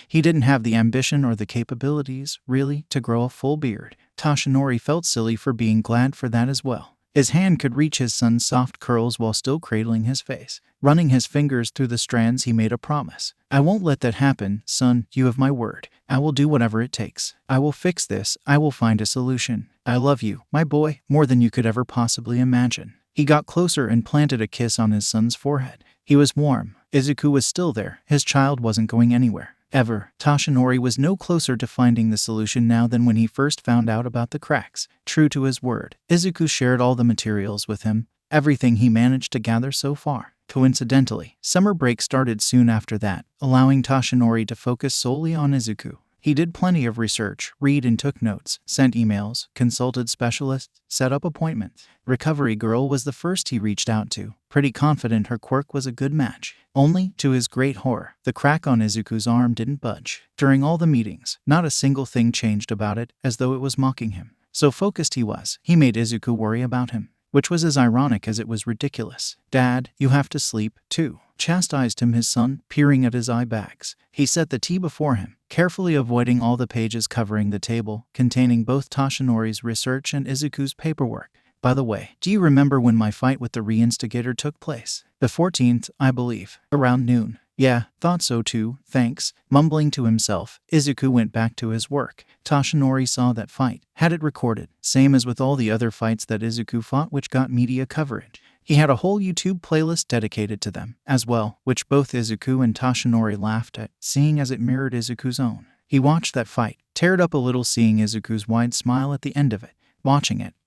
He didn't have the ambition or the capabilities, really, to grow a full beard. Toshinori felt silly for being glad for that as well. His hand could reach his son's soft curls while still cradling his face. Running his fingers through the strands, he made a promise. I won't let that happen, son, you have my word. I will do whatever it takes. I will fix this. I will find a solution. I love you, my boy, more than you could ever possibly imagine. He got closer and planted a kiss on his son's forehead. He was warm. Izuku was still there. His child wasn't going anywhere. Ever. Toshinori was no closer to finding the solution now than when he first found out about the cracks. True to his word, Izuku shared all the materials with him, everything he managed to gather so far. Coincidentally, summer break started soon after that, allowing Toshinori to focus solely on Izuku. He did plenty of research, read and took notes, sent emails, consulted specialists, set up appointments. Recovery Girl was the first he reached out to, pretty confident her quirk was a good match. Only, to his great horror, the crack on Izuku's arm didn't budge. During all the meetings, not a single thing changed about it, as though it was mocking him. So focused he was, he made Izuku worry about him, which was as ironic as it was ridiculous. Dad, you have to sleep, too, chastised him his son, peering at his eye bags. He set the tea before him, carefully avoiding all the pages covering the table, containing both Toshinori's research and Izuku's paperwork. By the way, do you remember when my fight with the re-instigator took place? The 14th, I believe. Around noon. Yeah, thought so too, thanks. Mumbling to himself, Izuku went back to his work. Toshinori saw that fight, had it recorded, same as with all the other fights that Izuku fought which got media coverage. He had a whole YouTube playlist dedicated to them, as well, which both Izuku and Toshinori laughed at, seeing as it mirrored Izuku's own. He watched that fight, teared up a little seeing Izuku's wide smile at the end of it.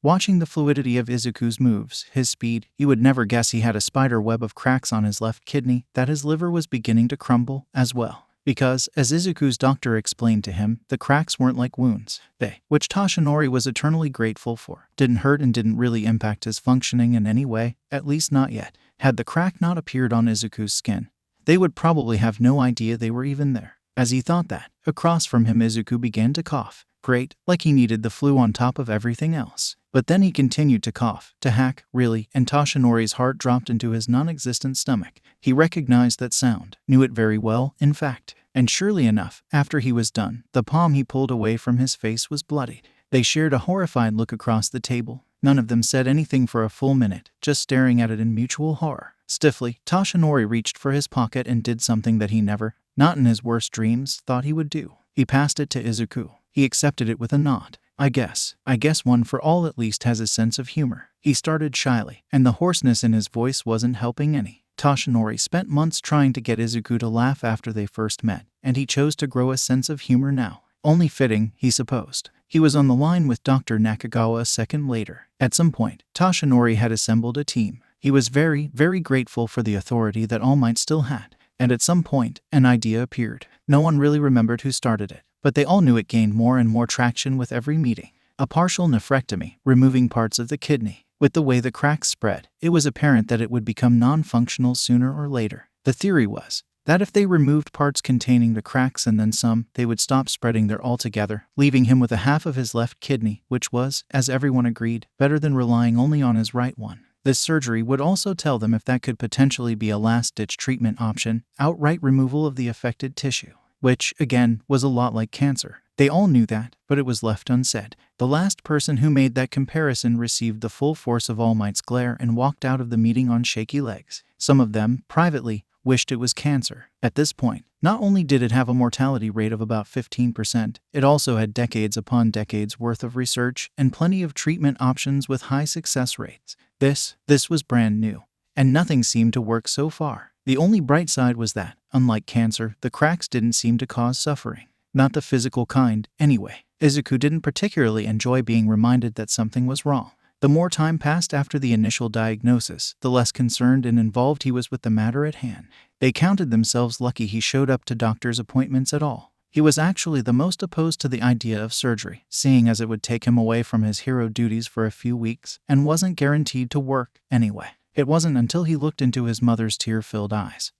Watching the fluidity of Izuku's moves, his speed, you would never guess he had a spider web of cracks on his left kidney, that his liver was beginning to crumble, as well. Because, as Izuku's doctor explained to him, the cracks weren't like wounds. They, which Toshinori was eternally grateful for, didn't hurt and didn't really impact his functioning in any way, at least not yet. Had the crack not appeared on Izuku's skin, they would probably have no idea they were even there. As he thought that, across from him Izuku began to cough. Great, like he needed the flu on top of everything else. But then he continued to cough, to hack, really, and Toshinori's heart dropped into his non-existent stomach. He recognized that sound, knew it very well, in fact. And surely enough, after he was done, the palm he pulled away from his face was bloodied. They shared a horrified look across the table. None of them said anything for a full minute, just staring at it in mutual horror. Stiffly, Toshinori reached for his pocket and did something that he never, not in his worst dreams, thought he would do. He passed it to Izuku. He accepted it with a nod. I guess one for all at least has a sense of humor. He started shyly, and the hoarseness in his voice wasn't helping any. Toshinori spent months trying to get Izuku to laugh after they first met, and he chose to grow a sense of humor now. Only fitting, he supposed. He was on the line with Dr. Nakagawa a second later. At some point, Toshinori had assembled a team. He was very, very grateful for the authority that All Might still had. And at some point, an idea appeared. No one really remembered who started it, but they all knew it gained more and more traction with every meeting. A partial nephrectomy, removing parts of the kidney. With the way the cracks spread, it was apparent that it would become non-functional sooner or later. The theory was that if they removed parts containing the cracks and then some, they would stop spreading there altogether, leaving him with a half of his left kidney, which was, as everyone agreed, better than relying only on his right one. This surgery would also tell them if that could potentially be a last-ditch treatment option, outright removal of the affected tissue, which, again, was a lot like cancer. They all knew that, but it was left unsaid. The last person who made that comparison received the full force of All Might's glare and walked out of the meeting on shaky legs. Some of them, privately, wished it was cancer. At this point, not only did it have a mortality rate of about 15%, it also had decades upon decades worth of research and plenty of treatment options with high success rates. This was brand new, and nothing seemed to work so far. The only bright side was that, unlike cancer, the cracks didn't seem to cause suffering. Not the physical kind, anyway. Izuku didn't particularly enjoy being reminded that something was wrong. The more time passed after the initial diagnosis, the less concerned and involved he was with the matter at hand. They counted themselves lucky he showed up to doctor's appointments at all. He was actually the most opposed to the idea of surgery, seeing as it would take him away from his hero duties for a few weeks, and wasn't guaranteed to work, anyway. It wasn't until he looked into his mother's tear-filled eyes,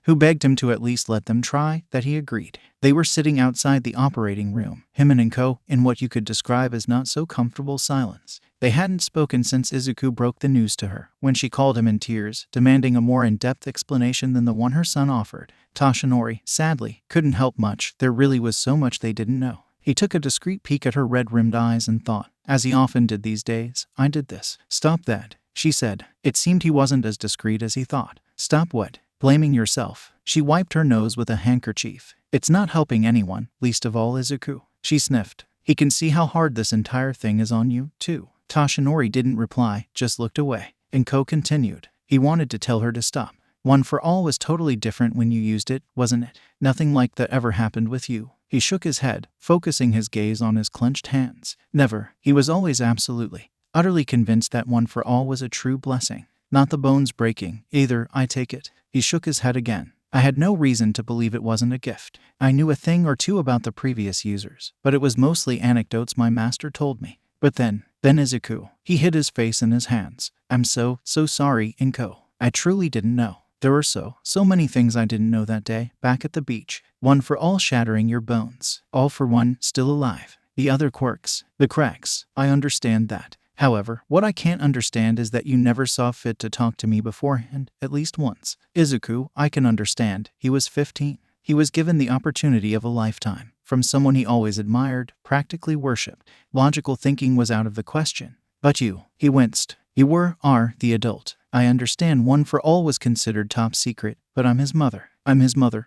who begged him to at least let them try, that he agreed. They were sitting outside the operating room, him and 𝐭, in what you could describe as not so comfortable silence. They hadn't spoken since Izuku broke the news to her, when she called him in tears, demanding a more in-depth explanation than the one her son offered. Toshinori, sadly, couldn't help much. There really was so much they didn't know. He took a discreet peek at her red-rimmed eyes and thought, as he often did these days, I did this. Stop that, she said. It seemed he wasn't as discreet as he thought. Stop what? Blaming yourself. She wiped her nose with a handkerchief. It's not helping anyone, least of all Izuku. She sniffed. He can see how hard this entire thing is on you, too. Toshinori didn't reply, just looked away. 𝐭 continued. He wanted to tell her to stop. One for all was totally different when you used it, wasn't it? Nothing like that ever happened with you. He shook his head, focusing his gaze on his clenched hands. Never. He was always absolutely, utterly convinced that one for all was a true blessing. Not the bones breaking, either, I take it. He shook his head again. I had no reason to believe it wasn't a gift. I knew a thing or two about the previous users, but it was mostly anecdotes my master told me. But then Izuku. He hid his face in his hands. I'm so sorry, 𝐭. I truly didn't know. There were so many things I didn't know that day, back at the beach. One for all shattering your bones. All for one, still alive. The other quirks, the cracks, I understand that. However, what I can't understand is that you never saw fit to talk to me beforehand, at least once. Izuku, I can understand. He was 15. He was given the opportunity of a lifetime, from someone he always admired, practically worshipped. Logical thinking was out of the question. But you, he winced. You are the adult. I understand one for all was considered top secret, but I'm his mother.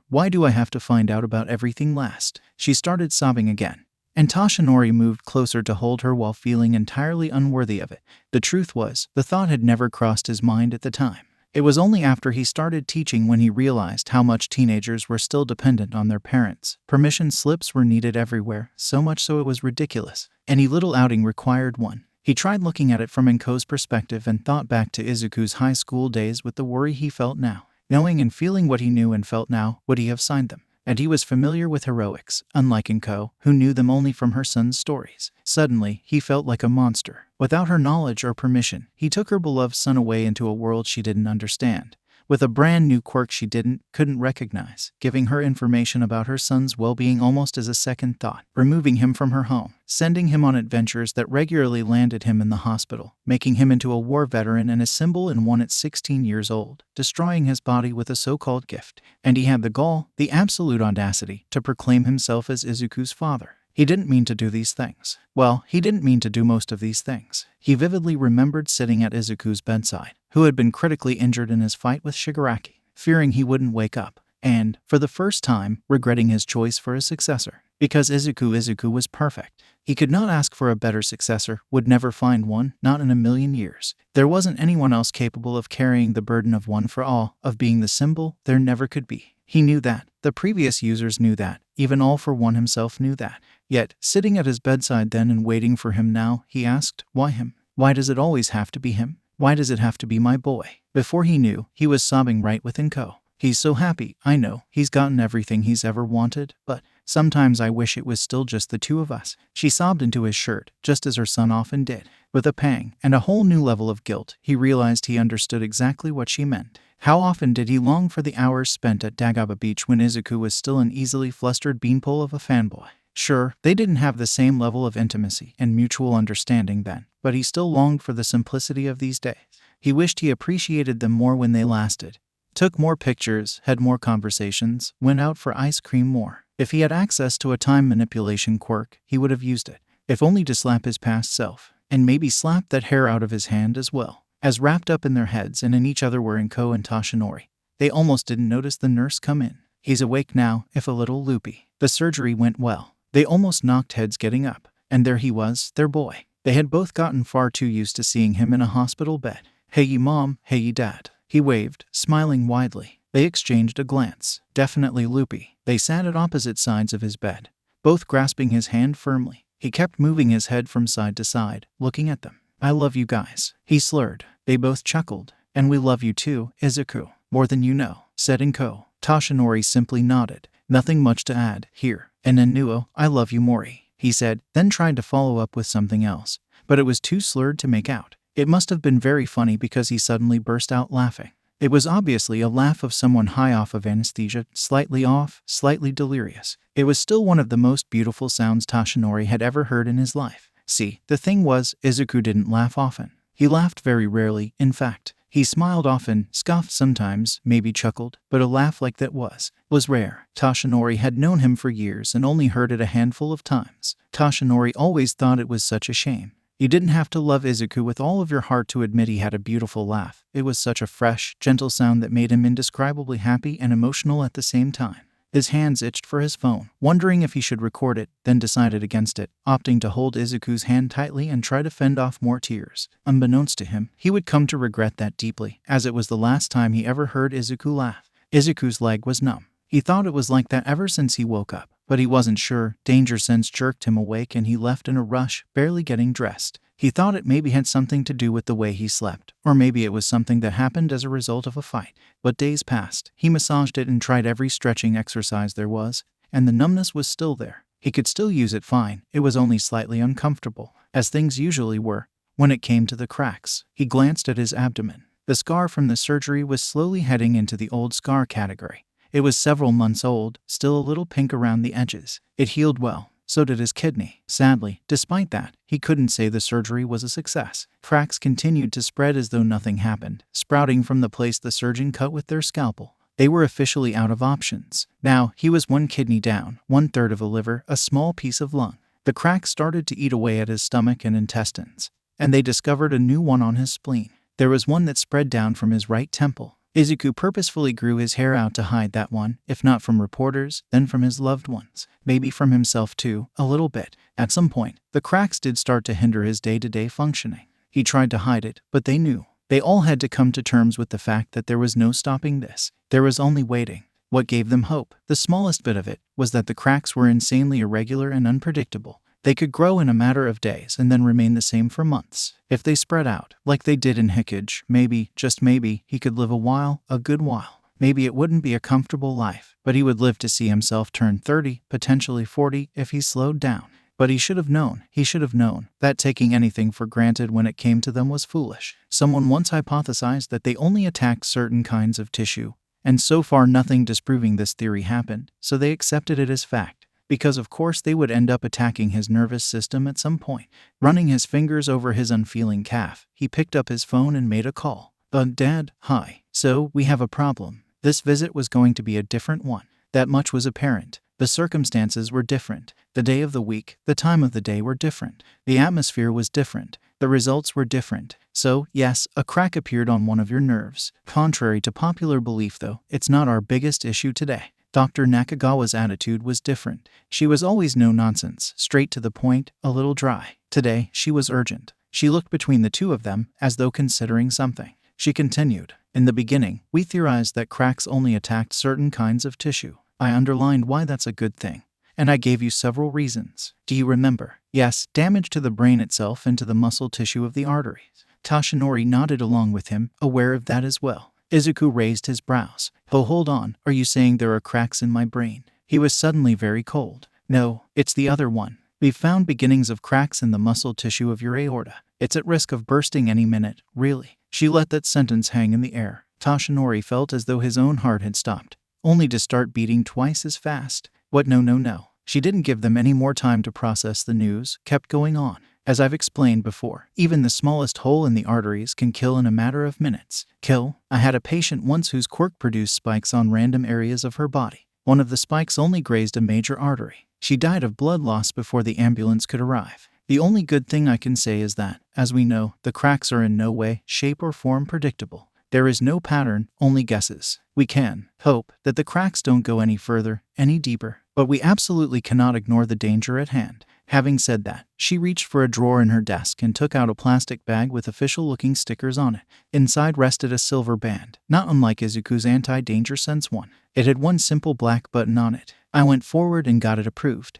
Why do I have to find out about everything last? She started sobbing again. And Toshinori moved closer to hold her while feeling entirely unworthy of it. The truth was, the thought had never crossed his mind at the time. It was only after he started teaching when he realized how much teenagers were still dependent on their parents. Permission slips were needed everywhere, so much so it was ridiculous. Any little outing required one. He tried looking at it from 𝐭's perspective and thought back to Izuku's high school days with the worry he felt now. Knowing and feeling what he knew and felt now, would he have signed them? And he was familiar with heroics, unlike 𝐭, who knew them only from her son's stories. Suddenly, he felt like a monster. Without her knowledge or permission, he took her beloved son away into a world she didn't understand. with a brand new quirk she couldn't recognize, giving her information about her son's well-being almost as a second thought, removing him from her home, sending him on adventures that regularly landed him in the hospital, making him into a war veteran and a symbol in one at 16 years old, destroying his body with a so-called gift. And he had the gall, the absolute audacity, to proclaim himself as Izuku's father. He didn't mean to do these things. Well, he didn't mean to do most of these things. He vividly remembered sitting at Izuku's bedside, who had been critically injured in his fight with Shigaraki, fearing he wouldn't wake up, and, for the first time, regretting his choice for his successor. Because Izuku was perfect. He could not ask for a better successor, would never find one, not in a million years. There wasn't anyone else capable of carrying the burden of one for all, of being the symbol, there never could be. He knew that. The previous users knew that. Even All For One himself knew that. Yet, sitting at his bedside then and waiting for him now, he asked, why him? Why does it always have to be him? Why does it have to be my boy? Before he knew, he was sobbing right within Ko. He's so happy, I know, he's gotten everything he's ever wanted, but sometimes I wish it was still just the two of us. She sobbed into his shirt, just as her son often did. With a pang, and a whole new level of guilt, he realized he understood exactly what she meant. How often did he long for the hours spent at Dagaba Beach when Izuku was still an easily flustered beanpole of a fanboy. Sure, they didn't have the same level of intimacy and mutual understanding then, but he still longed for the simplicity of these days. He wished he appreciated them more when they lasted. Took more pictures, had more conversations, went out for ice cream more. If he had access to a time manipulation quirk, he would have used it. If only to slap his past self, and maybe slap that hair out of his hand as well. As wrapped up in their heads and in each other were Ko and Toshinori, they almost didn't notice the nurse come in. He's awake now, if a little loopy. The surgery went well. They almost knocked heads getting up. And there he was, their boy. They had both gotten far too used to seeing him in a hospital bed. Hey mom, hey dad. He waved, smiling widely. They exchanged a glance. Definitely loopy. They sat at opposite sides of his bed, both grasping his hand firmly. He kept moving his head from side to side, looking at them. I love you guys, he slurred. They both chuckled. And we love you too, Izuku. More than you know, said Ko. Toshinori simply nodded. Nothing much to add, here. And Nuo, I love you Mori, he said, then tried to follow up with something else. But it was too slurred to make out. It must have been very funny because he suddenly burst out laughing. It was obviously a laugh of someone high off of anesthesia, slightly off, slightly delirious. It was still one of the most beautiful sounds Toshinori had ever heard in his life. See, the thing was, Izuku didn't laugh often. He laughed very rarely, in fact. He smiled often, scoffed sometimes, maybe chuckled, but a laugh like that was rare. Toshinori had known him for years and only heard it a handful of times. Toshinori always thought it was such a shame. You didn't have to love Izuku with all of your heart to admit he had a beautiful laugh. It was such a fresh, gentle sound that made him indescribably happy and emotional at the same time. His hands itched for his phone, wondering if he should record it, then decided against it, opting to hold Izuku's hand tightly and try to fend off more tears. Unbeknownst to him, he would come to regret that deeply, as it was the last time he ever heard Izuku laugh. Izuku's leg was numb. He thought it was like that ever since he woke up, but he wasn't sure. Danger sense jerked him awake and he left in a rush, barely getting dressed. He thought it maybe had something to do with the way he slept, or maybe it was something that happened as a result of a fight. But days passed. He massaged it and tried every stretching exercise there was, and the numbness was still there. He could still use it fine. It was only slightly uncomfortable, as things usually were. When it came to the cracks, he glanced at his abdomen. The scar from the surgery was slowly heading into the old scar category. It was several months old, still a little pink around the edges. It healed well. So did his kidney. Sadly, despite that, he couldn't say the surgery was a success. Cracks continued to spread as though nothing happened, sprouting from the place the surgeon cut with their scalpel. They were officially out of options. Now, he was one kidney down, 1/3 of a liver, a small piece of lung. The cracks started to eat away at his stomach and intestines, and they discovered a new one on his spleen. There was one that spread down from his right temple. Izuku purposefully grew his hair out to hide that one, if not from reporters, then from his loved ones. Maybe from himself too, a little bit. At some point, the cracks did start to hinder his day-to-day functioning. He tried to hide it, but they knew. They all had to come to terms with the fact that there was no stopping this. There was only waiting. What gave them hope, the smallest bit of it, was that the cracks were insanely irregular and unpredictable. They could grow in a matter of days and then remain the same for months. If they spread out, like they did in 𝐒𝐭𝐲, maybe, just maybe, he could live a while, a good while. Maybe it wouldn't be a comfortable life, but he would live to see himself turn 30, potentially 40, if he slowed down. But he should have known that taking anything for granted when it came to them was foolish. Someone once hypothesized that they only attacked certain kinds of tissue, and so far nothing disproving this theory happened, so they accepted it as fact. Because of course they would end up attacking his nervous system at some point. Running his fingers over his unfeeling calf, he picked up his phone and made a call. Dad, hi. So, we have a problem. This visit was going to be a different one. That much was apparent. The circumstances were different. The day of the week, the time of the day were different. The atmosphere was different. The results were different. So, yes, a crack appeared on one of your nerves. Contrary to popular belief though, it's not our biggest issue today. Dr. Nakagawa's attitude was different. She was always no nonsense, straight to the point, a little dry. Today, she was urgent. She looked between the two of them, as though considering something. She continued, in the beginning, we theorized that cracks only attacked certain kinds of tissue. I underlined why that's a good thing. And I gave you several reasons. Do you remember? Yes, damage to the brain itself and to the muscle tissue of the arteries. Toshinori nodded along with him, aware of that as well. Izuku raised his brows. Oh, hold on, are you saying there are cracks in my brain? He was suddenly very cold. No, it's the other one. We've found beginnings of cracks in the muscle tissue of your aorta. It's at risk of bursting any minute, really. She let that sentence hang in the air. Toshinori felt as though his own heart had stopped, only to start beating twice as fast. What? No. She didn't give them any more time to process the news, kept going on. As I've explained before, even the smallest hole in the arteries can kill in a matter of minutes. Kill? I had a patient once whose quirk produced spikes on random areas of her body. One of the spikes only grazed a major artery. She died of blood loss before the ambulance could arrive. The only good thing I can say is that, as we know, the cracks are in no way, shape or form predictable. There is no pattern, only guesses. We can hope that the cracks don't go any further, any deeper, but we absolutely cannot ignore the danger at hand. Having said that, she reached for a drawer in her desk and took out a plastic bag with official-looking stickers on it. Inside rested a silver band, not unlike Izuku's anti-danger sense one. It had one simple black button on it. I went forward and got it approved.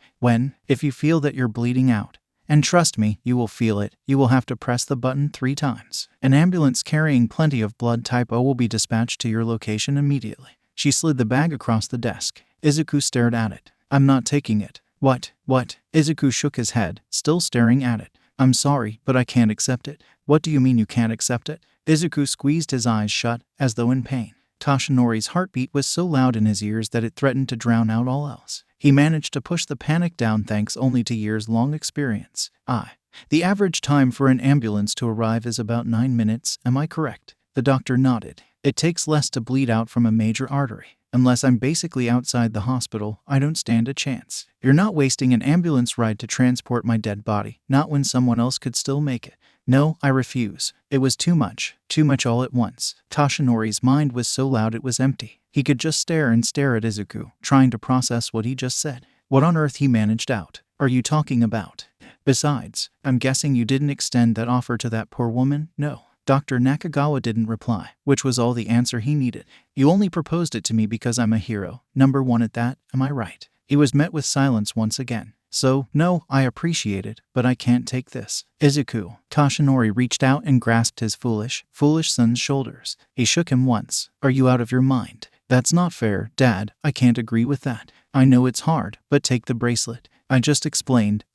If you feel that you're bleeding out, and trust me, you will feel it, you will have to press the button 3 times. An ambulance carrying plenty of blood type O will be dispatched to your location immediately. She slid the bag across the desk. Izuku stared at it. I'm not taking it. What? Izuku shook his head, still staring at it. I'm sorry, but I can't accept it. What do you mean you can't accept it? Izuku squeezed his eyes shut, as though in pain. Toshinori's heartbeat was so loud in his ears that it threatened to drown out all else. He managed to push the panic down thanks only to years-long experience. The average time for an ambulance to arrive is about 9 minutes, am I correct? The doctor nodded. It takes less to bleed out from a major artery. Unless I'm basically outside the hospital, I don't stand a chance. You're not wasting an ambulance ride to transport my dead body, not when someone else could still make it. No, I refuse. It was too much all at once. Toshinori's mind was so loud it was empty. He could just stare at Izuku, trying to process what he just said. What on earth, he managed out. Are you talking about? Besides, I'm guessing you didn't extend that offer to that poor woman? No. Dr. Nakagawa didn't reply, which was all the answer he needed. You only proposed it to me because I'm a hero. Number 1 at that, am I right? He was met with silence once again. So, no, I appreciate it, but I can't take this. Izuku. Toshinori reached out and grasped his foolish son's shoulders. He shook him once. Are you out of your mind? That's not fair, Dad. I can't agree with that. I know it's hard, but take the bracelet. I just explained.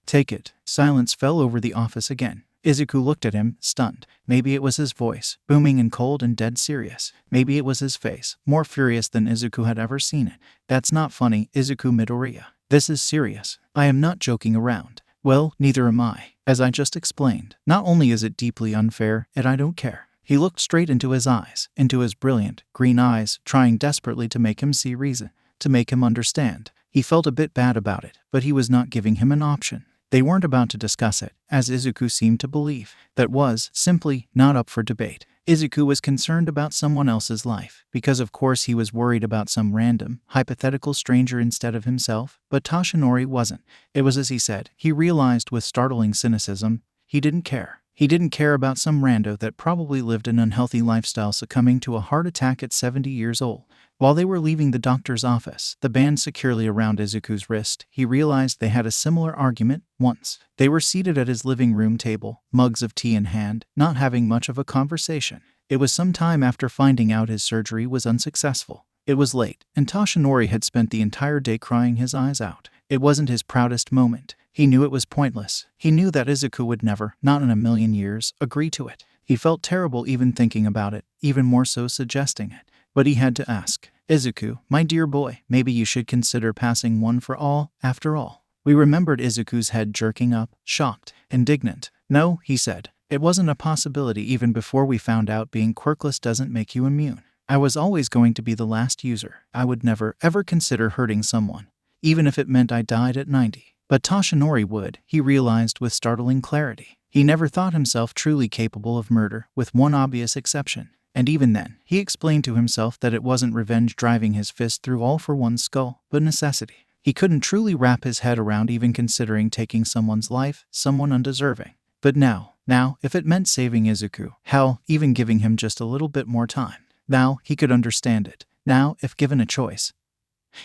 Take it. Silence fell over the office again. Izuku looked at him, stunned. Maybe it was his voice, booming and cold and dead serious. Maybe it was his face, more furious than Izuku had ever seen it. That's not funny, Izuku Midoriya. This is serious. I am not joking around. Well, neither am I. As I just explained, not only is it deeply unfair, and I don't care. He looked straight into his eyes, into his brilliant, green eyes, trying desperately to make him see reason, to make him understand. He felt a bit bad about it, but he was not giving him an option. They weren't about to discuss it, as Izuku seemed to believe. That was, simply, not up for debate. Izuku was concerned about someone else's life, because of course he was worried about some random, hypothetical stranger instead of himself, but Toshinori wasn't. It was as he said. He realized with startling cynicism, he didn't care. He didn't care about some rando that probably lived an unhealthy lifestyle succumbing to a heart attack at 70 years old. While they were leaving the doctor's office, the band securely around Izuku's wrist, he realized they had a similar argument once. They were seated at his living room table, mugs of tea in hand, not having much of a conversation. It was some time after finding out his surgery was unsuccessful. It was late, and Toshinori had spent the entire day crying his eyes out. It wasn't his proudest moment. He knew it was pointless. He knew that Izuku would never, not in a million years, agree to it. He felt terrible even thinking about it, even more so suggesting it. But he had to ask, "Izuku, my dear boy, maybe you should consider passing one for all, after all." We remembered Izuku's head jerking up, shocked, indignant. "No," he said. "It wasn't a possibility even before we found out being quirkless doesn't make you immune. I was always going to be the last user. I would never, ever consider hurting someone, even if it meant I died at 90. But Toshinori would," he realized with startling clarity. He never thought himself truly capable of murder, with one obvious exception. And even then, he explained to himself that it wasn't revenge driving his fist through all for one's skull, but necessity. He couldn't truly wrap his head around even considering taking someone's life, someone undeserving. But now, if it meant saving Izuku, hell, even giving him just a little bit more time, now he could understand it. Now, if given a choice,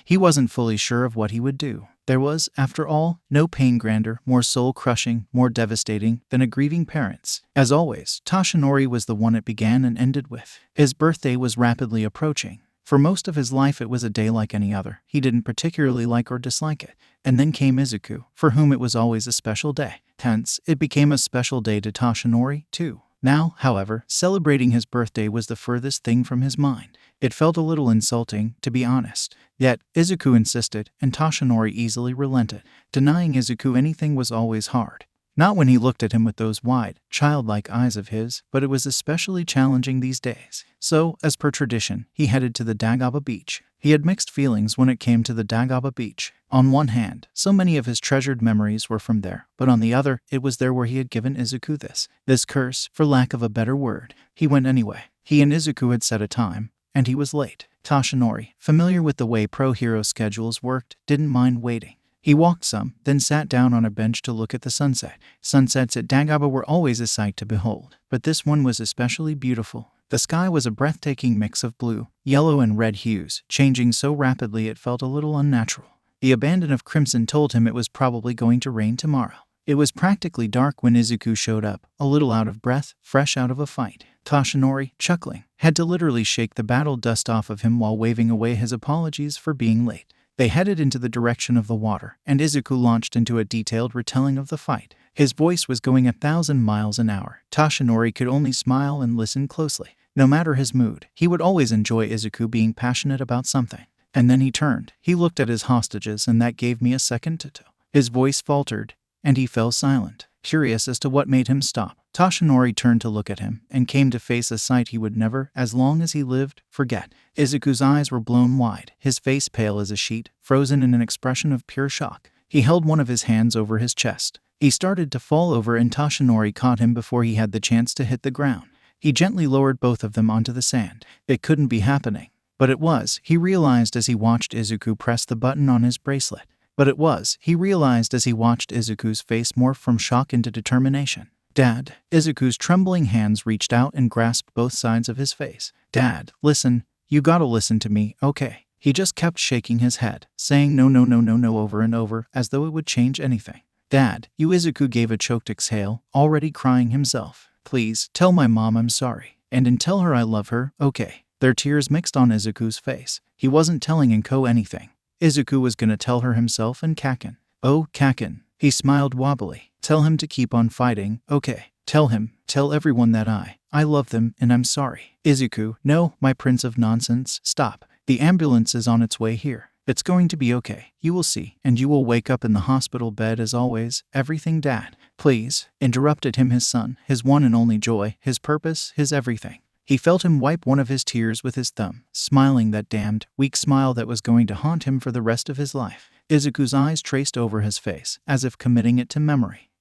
he wasn't fully sure of what he would do. There was, after all, no pain grander, more soul-crushing, more devastating than a grieving parent's. As always, Toshinori was the one it began and ended with. His birthday was rapidly approaching. For most of his life it was a day like any other. He didn't particularly like or dislike it. And then came Izuku, for whom it was always a special day. Hence, it became a special day to Toshinori, too. Now, however, celebrating his birthday was the furthest thing from his mind. It felt a little insulting, to be honest. Yet, Izuku insisted, and Toshinori easily relented. Denying Izuku anything was always hard. Not when he looked at him with those wide, childlike eyes of his, but it was especially challenging these days. So, as per tradition, he headed to the 𝗳𝗏𝗄 beach. He had mixed feelings when it came to the 𝗳𝗏𝗄 beach. On one hand, so many of his treasured memories were from there, but on the other, it was there where he had given Izuku this curse, for lack of a better word. He went anyway. He and Izuku had set a time, and he was late. Toshinori, familiar with the way pro-hero schedules worked, didn't mind waiting. He walked some, then sat down on a bench to look at the sunset. Sunsets at 𝗳𝗏𝗄 were always a sight to behold, but this one was especially beautiful. The sky was a breathtaking mix of blue, yellow and red hues, changing so rapidly it felt a little unnatural. The abandon of crimson told him it was probably going to rain tomorrow. It was practically dark when Izuku showed up, a little out of breath, fresh out of a fight. Toshinori, chuckling, had to literally shake the battle dust off of him while waving away his apologies for being late. They headed into the direction of the water, and Izuku launched into a detailed retelling of the fight. His voice was going 1,000 miles an hour. Toshinori could only smile and listen closely. No matter his mood, he would always enjoy Izuku being passionate about something. And then he turned. He looked at his hostages, and that gave me a second to tell. His voice faltered, and he fell silent, curious as to what made him stop. Toshinori turned to look at him, and came to face a sight he would never, as long as he lived, forget. Izuku's eyes were blown wide, his face pale as a sheet, frozen in an expression of pure shock. He held one of his hands over his chest. He started to fall over, and Toshinori caught him before he had the chance to hit the ground. He gently lowered both of them onto the sand. It couldn't be happening. But it was, he realized as he watched Izuku press the button on his bracelet. But it was, he realized as he watched Izuku's face morph from shock into determination. "Dad." Izuku's trembling hands reached out and grasped both sides of his face. "Dad, listen. You gotta listen to me, okay?" He just kept shaking his head, saying no over and over, as though it would change anything. "Dad, you." Izuku gave a choked exhale, already crying himself. "Please, tell my mom I'm sorry. And tell her I love her, okay?" Their tears mixed on Izuku's face. He wasn't telling 𝐭𝐞 Izuku Izuku was gonna tell her himself and 𝐭𝐵𝐾. "Oh, 𝐭𝐵𝐾." He smiled wobbly. "Tell him to keep on fighting, okay? Tell everyone that I love them and I'm sorry." "Izuku, no, my prince of nonsense, stop. The ambulance is on its way here. It's going to be okay. You will see, and you will wake up in the hospital bed as always. Everything." "Dad, please," interrupted him his son, his one and only joy, his purpose, his everything. He felt him wipe one of his tears with his thumb, smiling that damned, weak smile that was going to haunt him for the rest of his life. Izuku's eyes traced over his face, as if committing it to memory.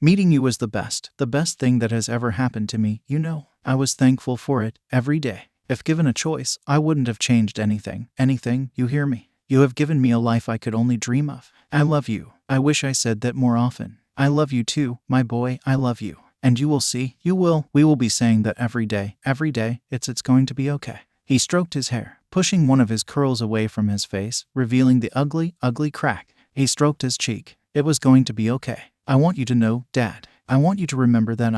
Meeting you was the best thing that has ever happened to me, you know. I was thankful for it, every day. If given a choice, I wouldn't have changed anything, you hear me? You have given me a life I could only dream of. I love you. I wish I said that more often. I love you too, my boy, I love you. And you will see, we will be saying that every day, it's going to be okay." He stroked his hair, pushing one of his curls away from his face, revealing the ugly crack. He stroked his cheek. "It was going to be okay. I want you to know, Dad. I want you to remember that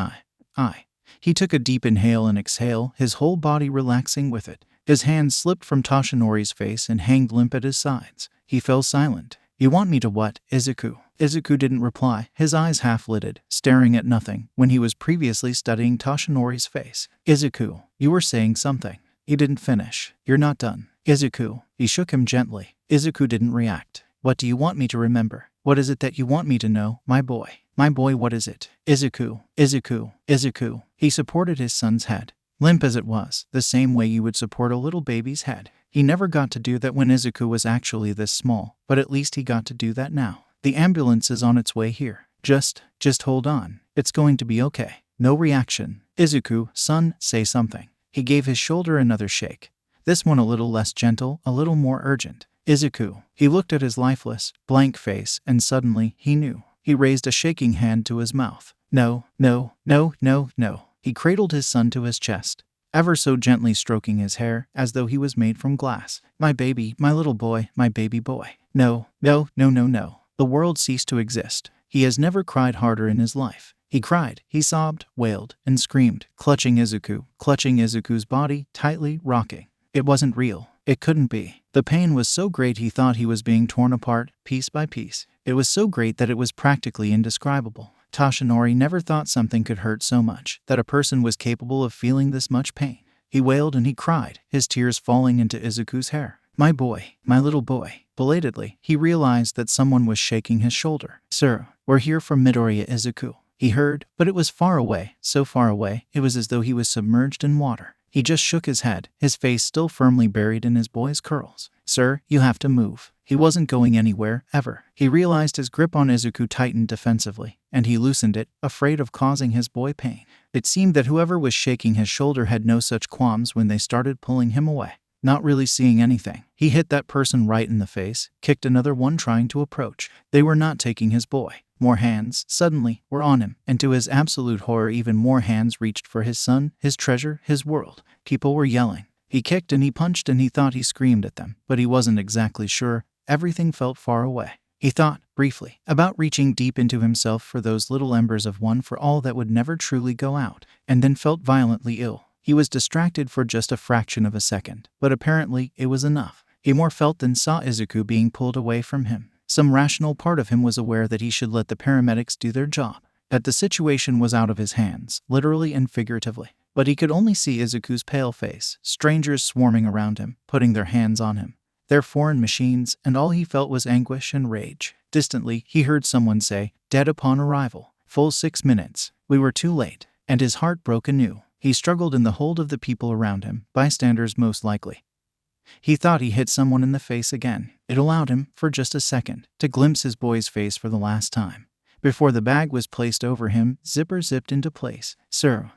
I." He took a deep inhale and exhale, his whole body relaxing with it. His hands slipped from Toshinori's face and hanged limp at his sides. He fell silent. You want me to what, Izuku? Izuku didn't reply, his eyes half-lidded, staring at nothing, when he was previously studying Toshinori's face. Izuku, you were saying something. He didn't finish. You're not done. Izuku. He shook him gently. Izuku didn't react. What do you want me to remember? What is it that you want me to know, my boy? My boy, what is it? Izuku. Izuku. Izuku. He supported his son's head, limp as it was, the same way you would support a little baby's head. He never got to do that when Izuku was actually this small, but at least he got to do that now. The ambulance is on its way here. Just hold on. It's going to be okay. No reaction. Izuku, son, say something. He gave his shoulder another shake. This one a little less gentle, a little more urgent. Izuku. He looked at his lifeless, blank face, and suddenly, he knew. He raised a shaking hand to his mouth. No, no, no, no, no. He cradled his son to his chest, ever so gently stroking his hair, as though he was made from glass. My baby, my little boy, my baby boy. No, no, no, no, no. The world ceased to exist. He has never cried harder in his life. He cried, he sobbed, wailed, and screamed, clutching Izuku's body, tightly, rocking. It wasn't real. It couldn't be. The pain was so great he thought he was being torn apart, piece by piece. It was so great that it was practically indescribable. Toshinori never thought something could hurt so much, that a person was capable of feeling this much pain. He wailed and he cried, his tears falling into Izuku's hair. My boy, my little boy. Belatedly, he realized that someone was shaking his shoulder. Sir, we're here from Midoriya, Izuku. He heard, but it was far away, so far away, it was as though he was submerged in water. He just shook his head, his face still firmly buried in his boy's curls. Sir, you have to move. He wasn't going anywhere, ever. He realized his grip on Izuku tightened defensively, and he loosened it, afraid of causing his boy pain. It seemed that whoever was shaking his shoulder had no such qualms when they started pulling him away. Not really seeing anything, he hit that person right in the face, kicked another one trying to approach. They were not taking his boy. More hands, suddenly, were on him, and to his absolute horror even more hands reached for his son, his treasure, his world. People were yelling. He kicked and he punched and he thought he screamed at them, but he wasn't exactly sure. Everything felt far away. He thought, briefly, about reaching deep into himself for those little embers of one for all that would never truly go out, and then felt violently ill. He was distracted for just a fraction of a second, but apparently it was enough. He more felt than saw Izuku being pulled away from him. Some rational part of him was aware that he should let the paramedics do their job, that the situation was out of his hands, literally and figuratively. But he could only see Izuku's pale face, strangers swarming around him, putting their hands on him, their foreign machines, and all he felt was anguish and rage. Distantly, he heard someone say, dead upon arrival. Full 6 minutes. We were too late. And his heart broke anew. He struggled in the hold of the people around him, bystanders most likely. He thought he hit someone in the face again. It allowed him, for just a second, to glimpse his boy's face for the last time. Before the bag was placed over him, zipper zipped into place. Sir,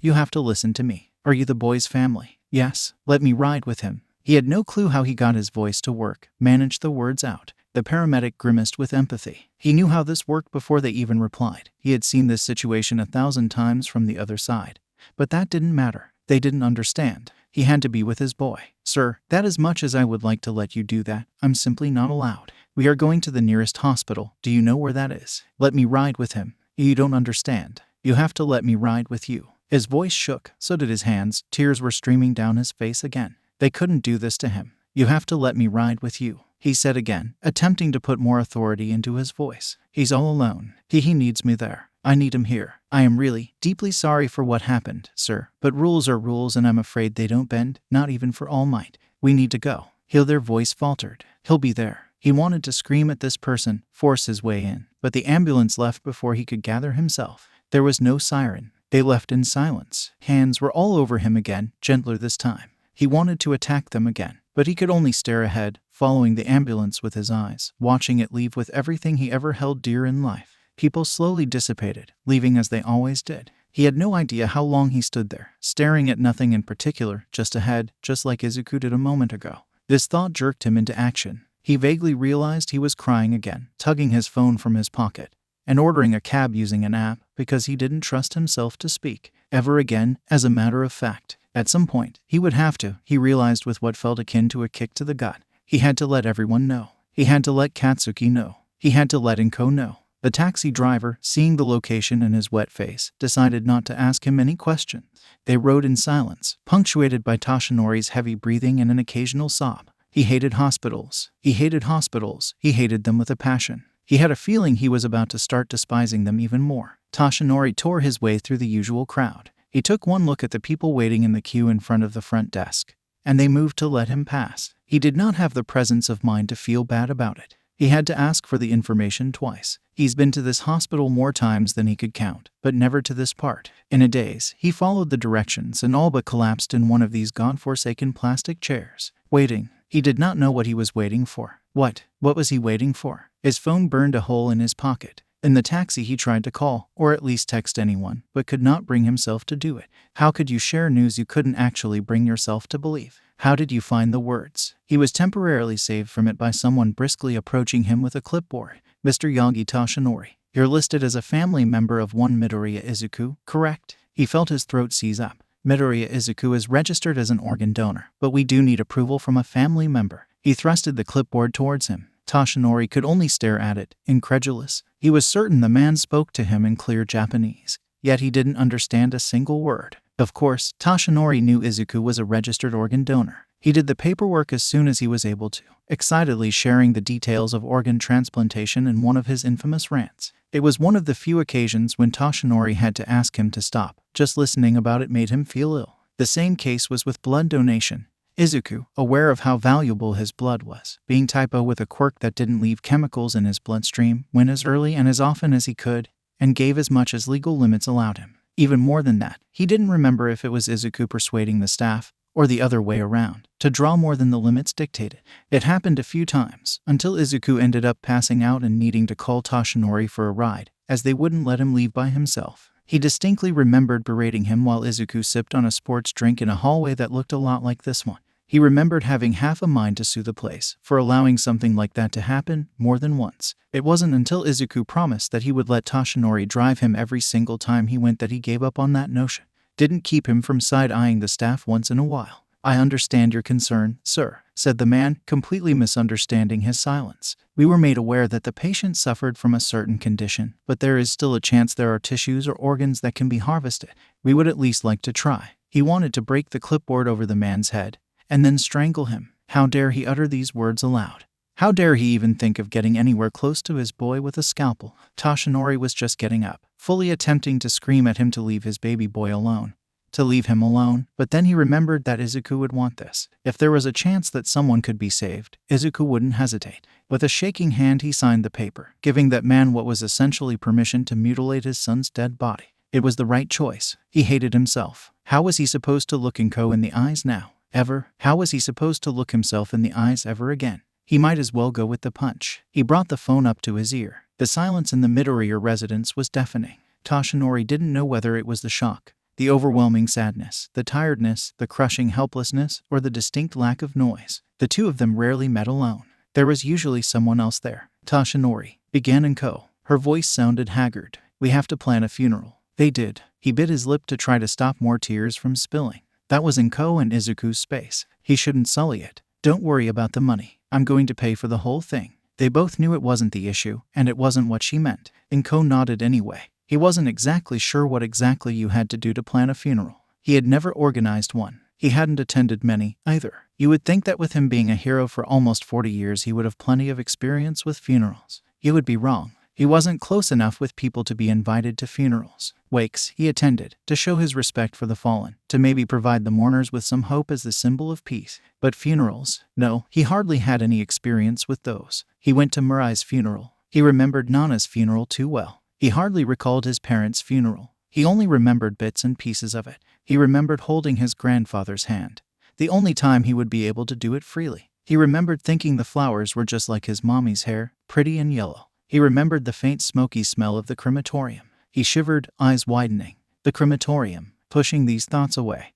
you have to listen to me. Are you the boy's family? Yes, let me ride with him. He had no clue how he got his voice to work, managed the words out. The paramedic grimaced with empathy. He knew how this worked before they even replied. He had seen this situation 1,000 times from the other side. But that didn't matter. They didn't understand. He had to be with his boy. Sir, that as much as I would like to let you do that, I'm simply not allowed. We are going to the nearest hospital. Do you know where that is? Let me ride with him. You don't understand. You have to let me ride with you. His voice shook, so did his hands. Tears were streaming down his face again. They couldn't do this to him. You have to let me ride with you, he said again, attempting to put more authority into his voice. He's all alone. He needs me there. I need him here. I am really, deeply sorry for what happened, sir. But rules are rules and I'm afraid they don't bend, not even for All Might. We need to go. Their voice faltered. He'll be there. He wanted to scream at this person, force his way in, but the ambulance left before he could gather himself. There was no siren. They left in silence. Hands were all over him again, gentler this time. He wanted to attack them again, but he could only stare ahead, following the ambulance with his eyes, watching it leave with everything he ever held dear in life. People slowly dissipated, leaving as they always did. He had no idea how long he stood there, staring at nothing in particular, just ahead, just like Izuku did a moment ago. This thought jerked him into action. He vaguely realized he was crying again, tugging his phone from his pocket, and ordering a cab using an app because he didn't trust himself to speak ever again, as a matter of fact. At some point, he would have to, he realized with what felt akin to a kick to the gut. He had to let everyone know. He had to let Katsuki know. He had to let 𝐭𝐸 know. The taxi driver, seeing the location and his wet face, decided not to ask him any questions. They rode in silence, punctuated by Toshinori's heavy breathing and an occasional sob. He hated hospitals. He hated hospitals. He hated them with a passion. He had a feeling he was about to start despising them even more. Toshinori tore his way through the usual crowd. He took one look at the people waiting in the queue in front of the front desk, and they moved to let him pass. He did not have the presence of mind to feel bad about it. He had to ask for the information twice. He's been to this hospital more times than he could count, but never to this part. In a daze, he followed the directions and all but collapsed in one of these godforsaken plastic chairs. Waiting. He did not know what he was waiting for. What was he waiting for? His phone burned a hole in his pocket. In the taxi he tried to call, or at least text anyone, but could not bring himself to do it. How could you share news you couldn't actually bring yourself to believe? How did you find the words? He was temporarily saved from it by someone briskly approaching him with a clipboard. Mr. Yagi Toshinori, you're listed as a family member of one Midoriya Izuku, correct? He felt his throat seize up. Midoriya Izuku is registered as an organ donor, but we do need approval from a family member. He thrusted the clipboard towards him. Toshinori could only stare at it, incredulous. He was certain the man spoke to him in clear Japanese, yet he didn't understand a single word. Of course, Toshinori knew Izuku was a registered organ donor. He did the paperwork as soon as he was able to, excitedly sharing the details of organ transplantation in one of his infamous rants. It was one of the few occasions when Toshinori had to ask him to stop. Just listening about it made him feel ill. The same case was with blood donation. Izuku, aware of how valuable his blood was, being typo with a quirk that didn't leave chemicals in his bloodstream, went as early and as often as he could, and gave as much as legal limits allowed him. Even more than that, he didn't remember if it was Izuku persuading the staff, or the other way around, to draw more than the limits dictated. It happened a few times, until Izuku ended up passing out and needing to call Toshinori for a ride, as they wouldn't let him leave by himself. He distinctly remembered berating him while Izuku sipped on a sports drink in a hallway that looked a lot like this one. He remembered having half a mind to sue the place for allowing something like that to happen more than once. It wasn't until Izuku promised that he would let Toshinori drive him every single time he went that he gave up on that notion. Didn't keep him from side-eyeing the staff once in a while. I understand your concern, sir, said the man, completely misunderstanding his silence. We were made aware that the patient suffered from a certain condition, but there is still a chance there are tissues or organs that can be harvested. We would at least like to try. He wanted to break the clipboard over the man's head, and then strangle him. How dare he utter these words aloud? How dare he even think of getting anywhere close to his boy with a scalpel? Toshinori was just getting up, fully attempting to scream at him to leave his baby boy alone. To leave him alone, but then he remembered that Izuku would want this. If there was a chance that someone could be saved, Izuku wouldn't hesitate. With a shaking hand he signed the paper, giving that man what was essentially permission to mutilate his son's dead body. It was the right choice. He hated himself. How was he supposed to look 𝐭 in the eyes now? Ever? How was he supposed to look himself in the eyes ever again? He might as well go with the punch. He brought the phone up to his ear. The silence in the Midoriya residence was deafening. Toshinori didn't know whether it was the shock, the overwhelming sadness, the tiredness, the crushing helplessness, or the distinct lack of noise. The two of them rarely met alone. There was usually someone else there. Toshinori, began 𝐭. Her voice sounded haggard. We have to plan a funeral. They did. He bit his lip to try to stop more tears from spilling. That was 𝐭 and Izuku's space. He shouldn't sully it. Don't worry about the money. I'm going to pay for the whole thing. They both knew it wasn't the issue, and it wasn't what she meant. 𝐭 nodded anyway. He wasn't exactly sure what exactly you had to do to plan a funeral. He had never organized one. He hadn't attended many, either. You would think that with him being a hero for almost 40 years he would have plenty of experience with funerals. You would be wrong. He wasn't close enough with people to be invited to funerals. Wakes, he attended, to show his respect for the fallen, to maybe provide the mourners with some hope as the symbol of peace. But funerals? No, he hardly had any experience with those. He went to Mirai's funeral. He remembered Nana's funeral too well. He hardly recalled his parents' funeral. He only remembered bits and pieces of it. He remembered holding his grandfather's hand, the only time he would be able to do it freely. He remembered thinking the flowers were just like his mommy's hair, pretty and yellow. He remembered the faint smoky smell of the crematorium. He shivered, eyes widening. The crematorium, pushing these thoughts away.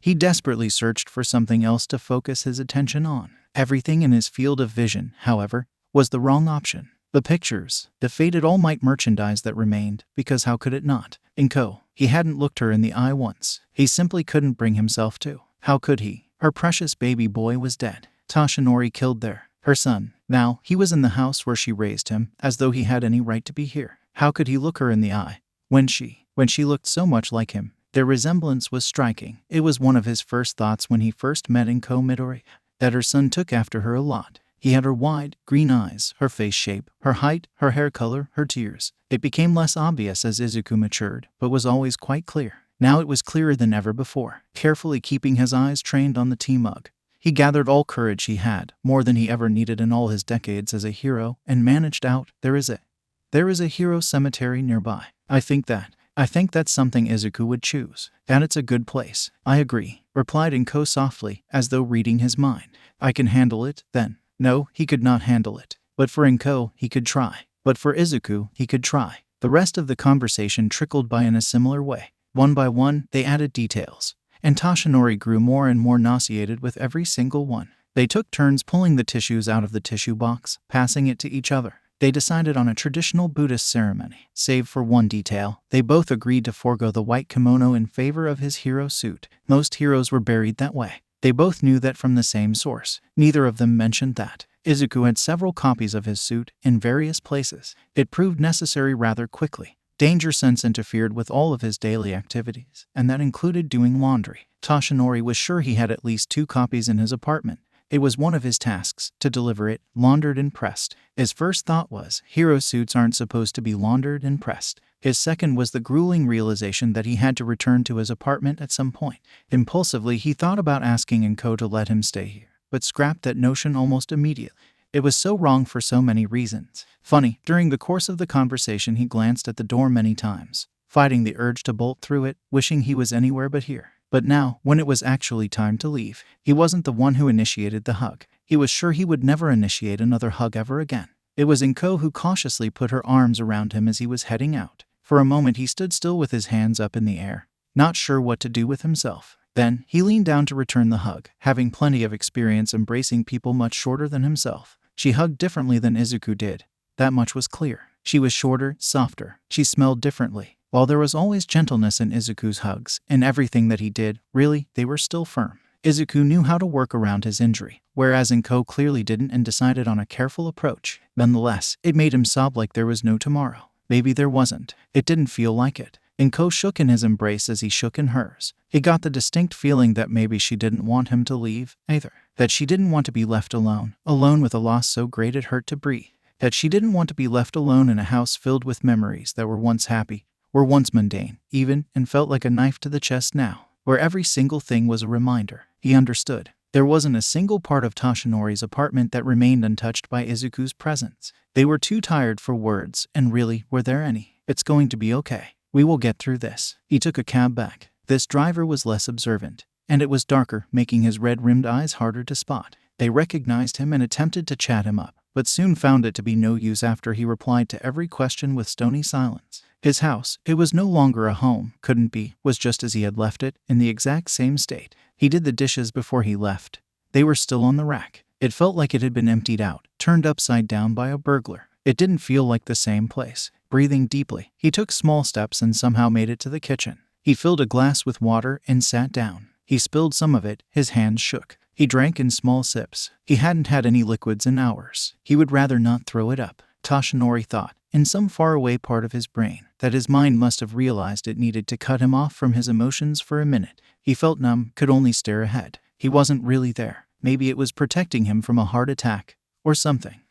He desperately searched for something else to focus his attention on. Everything in his field of vision, however, was the wrong option. The pictures, the faded All Might merchandise that remained, because how could it not? 𝐭. He hadn't looked her in the eye once. He simply couldn't bring himself to. How could he? Her precious baby boy was dead. Toshinori killed there. Her son. Now, he was in the house where she raised him, as though he had any right to be here. How could he look her in the eye? When she looked so much like him. Their resemblance was striking. It was one of his first thoughts when he first met 𝐭 Midori. that her son took after her a lot. He had her wide, green eyes, her face shape, her height, her hair color, her tears. It became less obvious as Izuku matured, but was always quite clear. Now it was clearer than ever before. Carefully keeping his eyes trained on the 𝗵𝗃, he gathered all courage he had, more than he ever needed in all his decades as a hero, and managed out, There is a hero cemetery nearby. I think that's something Izuku would choose. And it's a good place. I agree, replied 𝗏𝐽 softly, as though reading his mind. I can handle it, then. No, he could not handle it. But for 𝗏𝗏, he could try. But for Izuku, he could try. The rest of the conversation trickled by in a similar way. One by one, they added details. And Toshinori grew more and more nauseated with every single one. They took turns pulling the tissues out of the tissue box, passing it to each other. They decided on a traditional Buddhist ceremony. Save for one detail, they both agreed to forego the white kimono in favor of his hero suit. Most heroes were buried that way. They both knew that from the same source. Neither of them mentioned that. Izuku had several copies of his suit in various places. It proved necessary rather quickly. Danger sense interfered with all of his daily activities, and that included doing laundry. Toshinori was sure he had at least 2 copies in his apartment. It was one of his tasks to deliver it, laundered and pressed. His first thought was, hero suits aren't supposed to be laundered and pressed. His second was the grueling realization that he had to return to his apartment at some point. Impulsively, he thought about asking 𝗏𝗏 to let him stay here, but scrapped that notion almost immediately. It was so wrong for so many reasons. Funny, during the course of the conversation he glanced at the door many times, fighting the urge to bolt through it, wishing he was anywhere but here. But now, when it was actually time to leave, he wasn't the one who initiated the hug. He was sure he would never initiate another hug ever again. It was 𝗏𝗏 who cautiously put her arms around him as he was heading out. For a moment he stood still with his hands up in the air, not sure what to do with himself. Then, he leaned down to return the hug, having plenty of experience embracing people much shorter than himself. She hugged differently than Izuku did. That much was clear. She was shorter, softer. She smelled differently. While there was always gentleness in Izuku's hugs, in everything that he did, really, they were still firm. Izuku knew how to work around his injury, whereas 𝗏𝗏 clearly didn't and decided on a careful approach. Nonetheless, it made him sob like there was no tomorrow. Maybe there wasn't. It didn't feel like it. 𝗏𝗏 shook in his embrace as he shook in hers. He got the distinct feeling that maybe she didn't want him to leave, either. That she didn't want to be left alone with a loss so great it hurt to breathe. That she didn't want to be left alone in a house filled with memories that were once happy, were once mundane, even, and felt like a knife to the chest now, where every single thing was a reminder. He understood. There wasn't a single part of Toshinori's apartment that remained untouched by Izuku's presence. They were too tired for words, and really, were there any? It's going to be okay. We will get through this. He took a cab back. This driver was less observant, and it was darker, making his red-rimmed eyes harder to spot. They recognized him and attempted to chat him up, but soon found it to be no use after he replied to every question with stony silence. His house, it was no longer a home, couldn't be, was just as he had left it, in the exact same state. He did the dishes before he left. They were still on the rack. It felt like it had been emptied out, turned upside down by a burglar. It didn't feel like the same place. Breathing deeply, he took small steps and somehow made it to the kitchen. He filled a glass with water and sat down. He spilled some of it, his hands shook. He drank in small sips. He hadn't had any liquids in hours. He would rather not throw it up. Toshinori thought, in some faraway part of his brain, that his mind must have realized it needed to cut him off from his emotions for a minute. He felt numb, could only stare ahead. He wasn't really there. Maybe it was protecting him from a heart attack, or something.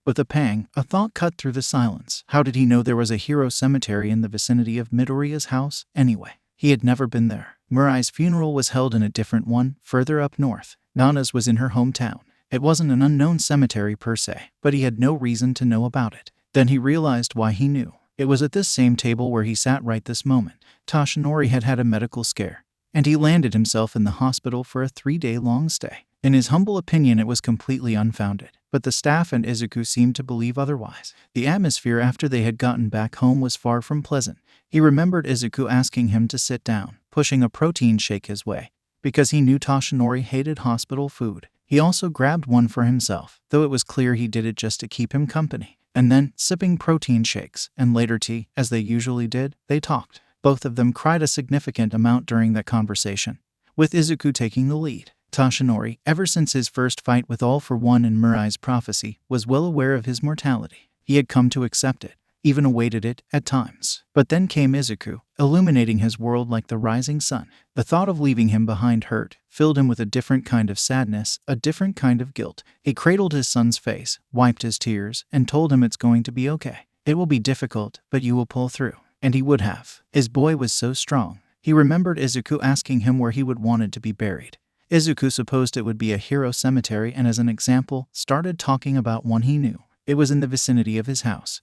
With a pang, a thought cut through the silence. How did he know there was a hero cemetery in the vicinity of Midoriya's house, anyway? He had never been there. Mirai's funeral was held in a different one, further up north. Nana's was in her hometown. It wasn't an unknown cemetery per se, but he had no reason to know about it. Then he realized why he knew. It was at this same table where he sat right this moment. Toshinori had had a medical scare, and he landed himself in the hospital for a 3-day-long stay. In his humble opinion, it was completely unfounded, but the staff and Izuku seemed to believe otherwise. The atmosphere after they had gotten back home was far from pleasant. He remembered Izuku asking him to sit down, pushing a protein shake his way, because he knew Toshinori hated hospital food. He also grabbed one for himself, though it was clear he did it just to keep him company. And then, sipping protein shakes, and later tea, as they usually did, they talked. Both of them cried a significant amount during that conversation, with Izuku taking the lead. Toshinori, ever since his first fight with All for One and Mirai's prophecy, was well aware of his mortality. He had come to accept it. even awaited it at times. But then came Izuku, illuminating his world like the rising sun. The thought of leaving him behind hurt, filled him with a different kind of sadness, a different kind of guilt. He cradled his son's face, wiped his tears, and told him it's going to be okay. It will be difficult, but you will pull through. And he would have. His boy was so strong. He remembered Izuku asking him where he would wanted to be buried. Izuku supposed it would be a hero cemetery and as an example, started talking about one he knew. It was in the vicinity of his house.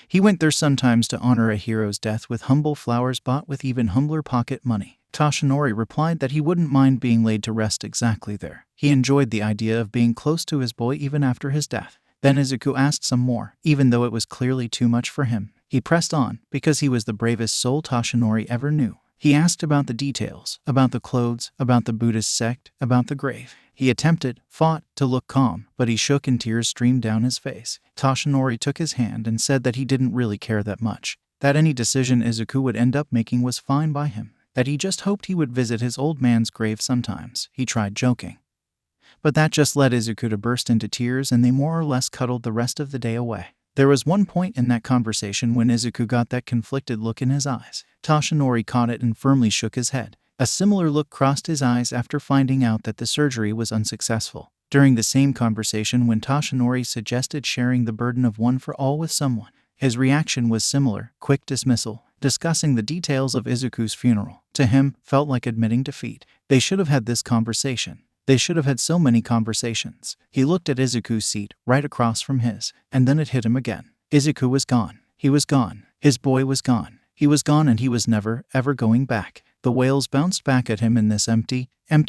He went there sometimes to honor a hero's death with humble flowers bought with even humbler pocket money. Toshinori replied that he wouldn't mind being laid to rest exactly there. He enjoyed the idea of being close to his boy even after his death. Then Izuku asked some more, even though it was clearly too much for him. He pressed on, because he was the bravest soul Toshinori ever knew. He asked about the details, about the clothes, about the Buddhist sect, about the grave. He fought to look calm, but he shook and tears streamed down his face. Toshinori took his hand and said that he didn't really care that much, that any decision Izuku would end up making was fine by him, that he just hoped he would visit his old man's grave sometimes. He tried joking, but that just led Izuku to burst into tears and they more or less cuddled the rest of the day away. There was one point in that conversation when Izuku got that conflicted look in his eyes. Toshinori caught it and firmly shook his head. A similar look crossed his eyes after finding out that the surgery was unsuccessful. During the same conversation when Toshinori suggested sharing the burden of one for all with someone, his reaction was similar, quick dismissal. Discussing the details of Izuku's funeral, to him, felt like admitting defeat. They should have had this conversation. They should have had so many conversations. He looked at Izuku's seat, right across from his, and then it hit him again. Izuku was gone. He was gone. His boy was gone. He was gone and he was never, ever going back. The wails bounced back at him in this empty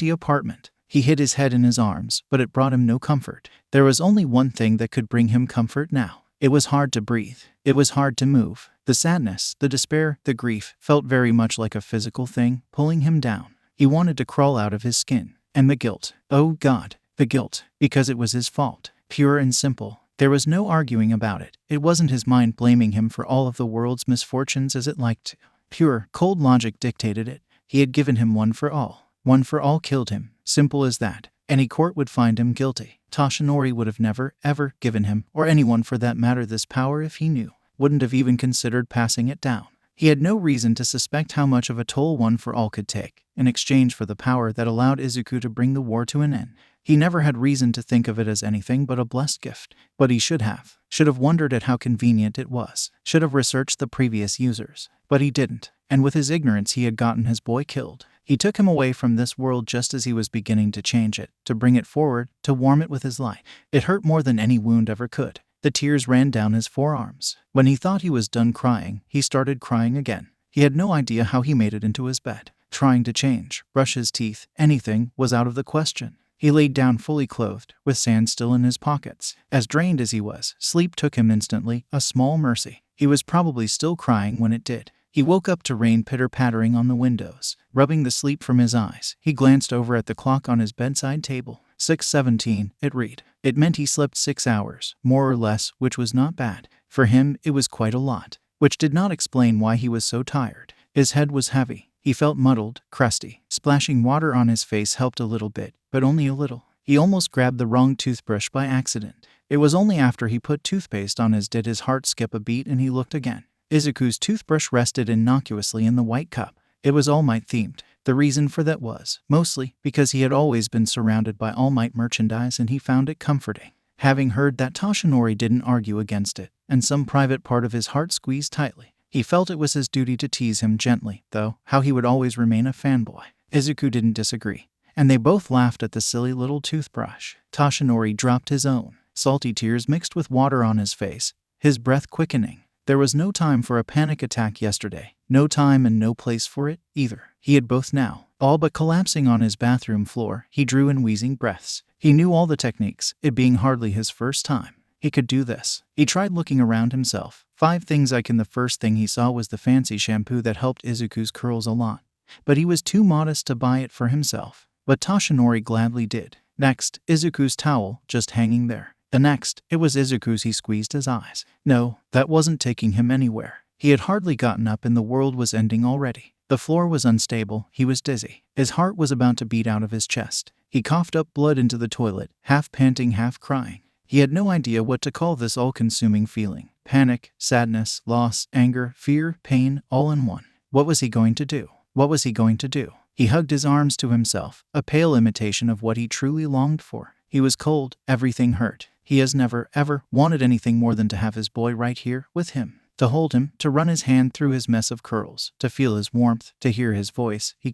apartment. He hid his head in his arms, but it brought him no comfort. There was only one thing that could bring him comfort now. It was hard to breathe. It was hard to move. The sadness, the despair, the grief felt very much like a physical thing, pulling him down. He wanted to crawl out of his skin. And the guilt. Oh God, the guilt. Because it was his fault. Pure and simple. There was no arguing about it. It wasn't his mind blaming him for all of the world's misfortunes as it liked to. Pure, cold logic dictated it. He had given him one for all. One for all killed him. Simple as that. Any court would find him guilty. Toshinori would have never, ever given him, or anyone for that matter, this power if he knew. Wouldn't have even considered passing it down. He had no reason to suspect how much of a toll one for all could take, in exchange for the power that allowed Izuku to bring the war to an end. He never had reason to think of it as anything but a blessed gift. But he should have wondered at how convenient it was, should have researched the previous users. But he didn't, and with his ignorance he had gotten his boy killed. He took him away from this world just as he was beginning to change it, to bring it forward, to warm it with his light. It hurt more than any wound ever could. The tears ran down his forearms. When he thought he was done crying, he started crying again. He had no idea how he made it into his bed. Trying to change, brush his teeth, anything was out of the question. He laid down fully clothed, with sand still in his pockets. As drained as he was, sleep took him instantly, a small mercy. He was probably still crying when it did. He woke up to rain pitter-pattering on the windows. Rubbing the sleep from his eyes, he glanced over at the clock on his bedside table. 6:17, it read. It meant he slept 6 hours, more or less, which was not bad. For him, it was quite a lot, which did not explain why he was so tired. His head was heavy. He felt muddled, crusty. Splashing water on his face helped a little bit, but only a little. He almost grabbed the wrong toothbrush by accident. It was only after he put toothpaste on his did his heart skip a beat and he looked again. Izuku's toothbrush rested innocuously in the white cup. It was All Might themed. The reason for that was, mostly, because he had always been surrounded by All Might merchandise and he found it comforting. Having heard that Toshinori didn't argue against it, and some private part of his heart squeezed tightly, he felt it was his duty to tease him gently, though, how he would always remain a fanboy. Izuku didn't disagree, and they both laughed at the silly little toothbrush. Toshinori dropped his own. Salty tears mixed with water on his face, his breath quickening. There was no time for a panic attack yesterday. No time and no place for it, either. He had both now. All but collapsing on his bathroom floor, he drew in wheezing breaths. He knew all the techniques, it being hardly his first time. He could do this. He tried looking around himself. 5 things I can. The first thing he saw was the fancy shampoo that helped Izuku's curls a lot. But he was too modest to buy it for himself. But Toshinori gladly did. Next, Izuku's towel, just hanging there. The next, it was Izuku's. He squeezed his eyes. No, that wasn't taking him anywhere. He had hardly gotten up and the world was ending already. The floor was unstable, he was dizzy. His heart was about to beat out of his chest. He coughed up blood into the toilet, half panting, half crying. He had no idea what to call this all-consuming feeling. Panic, sadness, loss, anger, fear, pain, all in one. What was he going to do? What was he going to do? He hugged his arms to himself, a pale imitation of what he truly longed for. He was cold, everything hurt. He has never, ever wanted anything more than to have his boy right here with him. To hold him, to run his hand through his mess of curls, to feel his warmth, to hear his voice. He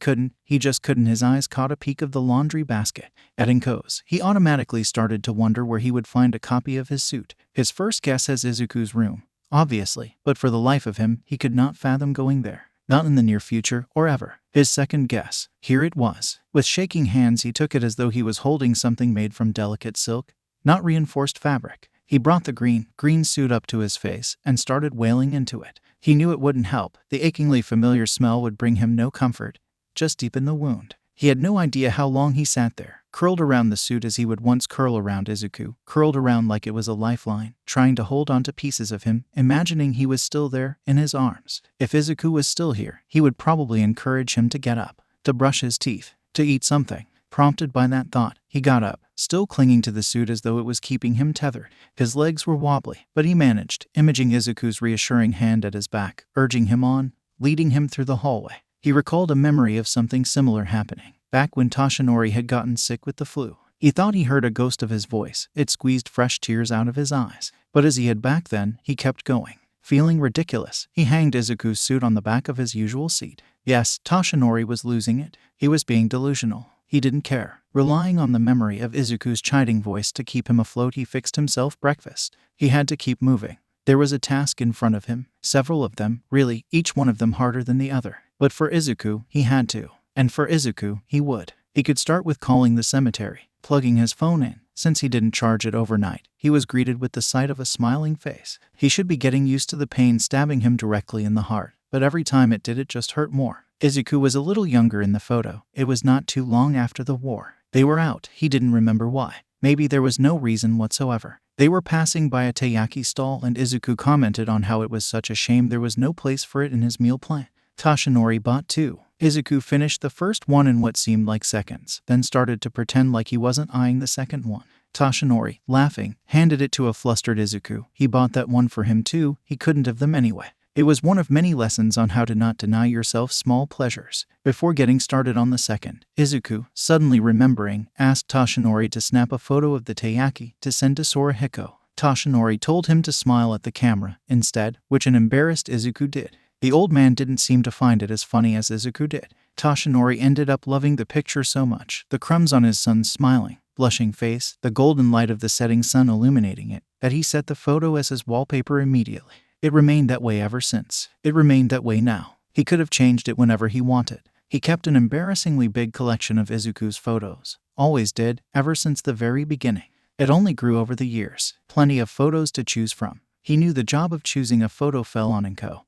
just couldn't. His eyes caught a peek of the laundry basket at 𝐒𝐭𝐲. He automatically started to wonder where he would find a copy of his suit. His first guess has Izuku's room, obviously, but for the life of him, he could not fathom going there. Not in the near future, or ever. His second guess. Here it was. With shaking hands, he took it as though he was holding something made from delicate silk, not reinforced fabric. He brought the green suit up to his face and started wailing into it. He knew it wouldn't help. The achingly familiar smell would bring him no comfort, just deepen the wound. He had no idea how long he sat there, curled around the suit as he would once curl around Izuku, curled around like it was a lifeline, trying to hold on to pieces of him, imagining he was still there in his arms. If Izuku was still here, he would probably encourage him to get up, to brush his teeth, to eat something. Prompted by that thought, he got up, still clinging to the suit as though it was keeping him tethered. His legs were wobbly, but he managed, imaging Izuku's reassuring hand at his back, urging him on, leading him through the hallway. He recalled a memory of something similar happening, back when Toshinori had gotten sick with the flu. He thought he heard a ghost of his voice. It squeezed fresh tears out of his eyes. But as he had back then, he kept going. Feeling ridiculous, he hanged Izuku's suit on the back of his usual seat. Yes, Toshinori was losing it. He was being delusional. He didn't care. Relying on the memory of Izuku's chiding voice to keep him afloat, he fixed himself breakfast. He had to keep moving. There was a task in front of him, several of them, really, each one of them harder than the other. But for Izuku, he had to. And for Izuku, he would. He could start with calling the cemetery, plugging his phone in. Since he didn't charge it overnight, he was greeted with the sight of a smiling face. He should be getting used to the pain stabbing him directly in the heart, but every time it did, it just hurt more. Izuku was a little younger in the photo. It was not too long after the war. They were out. He didn't remember why. Maybe there was no reason whatsoever. They were passing by a taiyaki stall and Izuku commented on how it was such a shame there was no place for it in his meal plan. Toshinori bought two. Izuku finished the first one in what seemed like seconds, then started to pretend like he wasn't eyeing the second one. Toshinori, laughing, handed it to a flustered Izuku. He bought that one for him too. He couldn't have them anyway. It was one of many lessons on how to not deny yourself small pleasures. Before getting started on the second, Izuku, suddenly remembering, asked Toshinori to snap a photo of the taiyaki to send to 𝗧𝗪𝗔𝗪. Toshinori told him to smile at the camera instead, which an embarrassed Izuku did. The old man didn't seem to find it as funny as Izuku did. Toshinori ended up loving the picture so much, the crumbs on his son's smiling, blushing face, the golden light of the setting sun illuminating it, that he set the photo as his wallpaper immediately. It remained that way ever since. It remained that way now. He could have changed it whenever he wanted. He kept an embarrassingly big collection of Izuku's photos. Always did, ever since the very beginning. It only grew over the years. Plenty of photos to choose from. He knew the job of choosing a photo fell on 𝐒𝐭𝐲,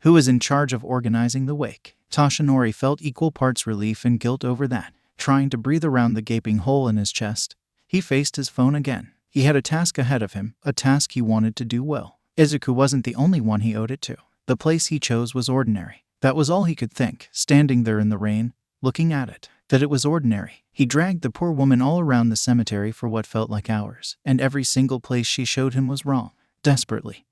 who was in charge of organizing the wake. Toshinori felt equal parts relief and guilt over that. Trying to breathe around the gaping hole in his chest, he faced his phone again. He had a task ahead of him, a task he wanted to do well. Izuku wasn't the only one he owed it to. The place he chose was ordinary. That was all he could think, standing there in the rain, looking at it. That it was ordinary. He dragged the poor woman all around the cemetery for what felt like hours, and every single place she showed him was wrong. Desperately.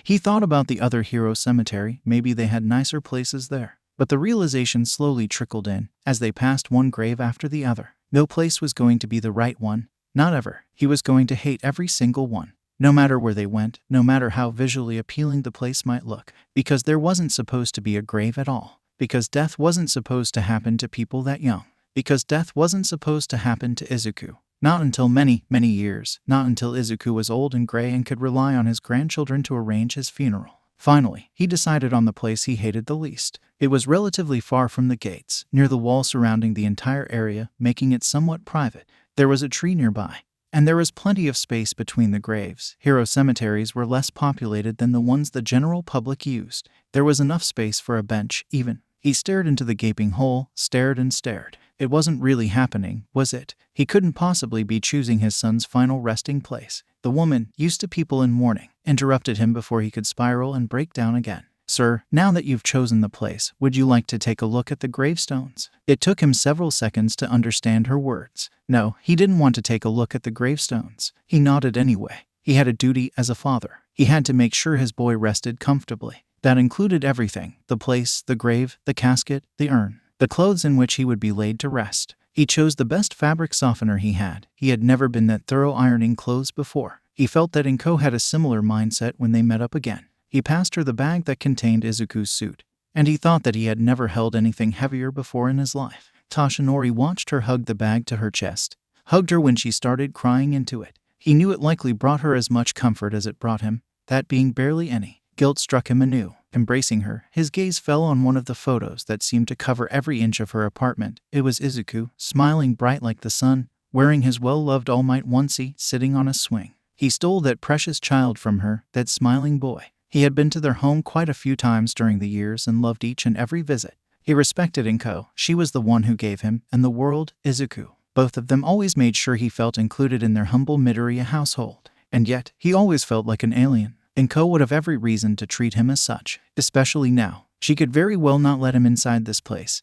He thought about the other hero cemetery. Maybe they had nicer places there. But the realization slowly trickled in, as they passed one grave after the other. No place was going to be the right one. Not ever. He was going to hate every single one. No matter where they went, no matter how visually appealing the place might look. Because there wasn't supposed to be a grave at all. Because death wasn't supposed to happen to people that young. Because death wasn't supposed to happen to Izuku. Not until many, many years. Not until Izuku was old and gray and could rely on his grandchildren to arrange his funeral. Finally, he decided on the place he hated the least. It was relatively far from the gates, near the wall surrounding the entire area, making it somewhat private. There was a tree nearby. And there was plenty of space between the graves. Hero cemeteries were less populated than the ones the general public used. There was enough space for a bench, even. He stared into the gaping hole, stared and stared. It wasn't really happening, was it? He couldn't possibly be choosing his son's final resting place. The woman, used to people in mourning, interrupted him before he could spiral and break down again. "Sir, now that you've chosen the place, would you like to take a look at the gravestones?" It took him several seconds to understand her words. No, he didn't want to take a look at the gravestones. He nodded anyway. He had a duty as a father. He had to make sure his boy rested comfortably. That included everything: the place, the grave, the casket, the urn, the clothes in which he would be laid to rest. He chose the best fabric softener he had. He had never been that thorough ironing clothes before. He felt that 𝐻𝐭 had a similar mindset when they met up again. He passed her the bag that contained Izuku's suit, and he thought that he had never held anything heavier before in his life. Toshinori watched her hug the bag to her chest, hugged her when she started crying into it. He knew it likely brought her as much comfort as it brought him, that being barely any. Guilt struck him anew. Embracing her, his gaze fell on one of the photos that seemed to cover every inch of her apartment. It was Izuku, smiling bright like the sun, wearing his well-loved all-might onesie, sitting on a swing. He stole that precious child from her, that smiling boy. He had been to their home quite a few times during the years and loved each and every visit. He respected 𝐻𝐭. She was the one who gave him, and the world, Izuku. Both of them always made sure he felt included in their humble Midoriya household. And yet, he always felt like an alien. 𝐻𝐭 would have every reason to treat him as such, especially now. She could very well not let him inside this place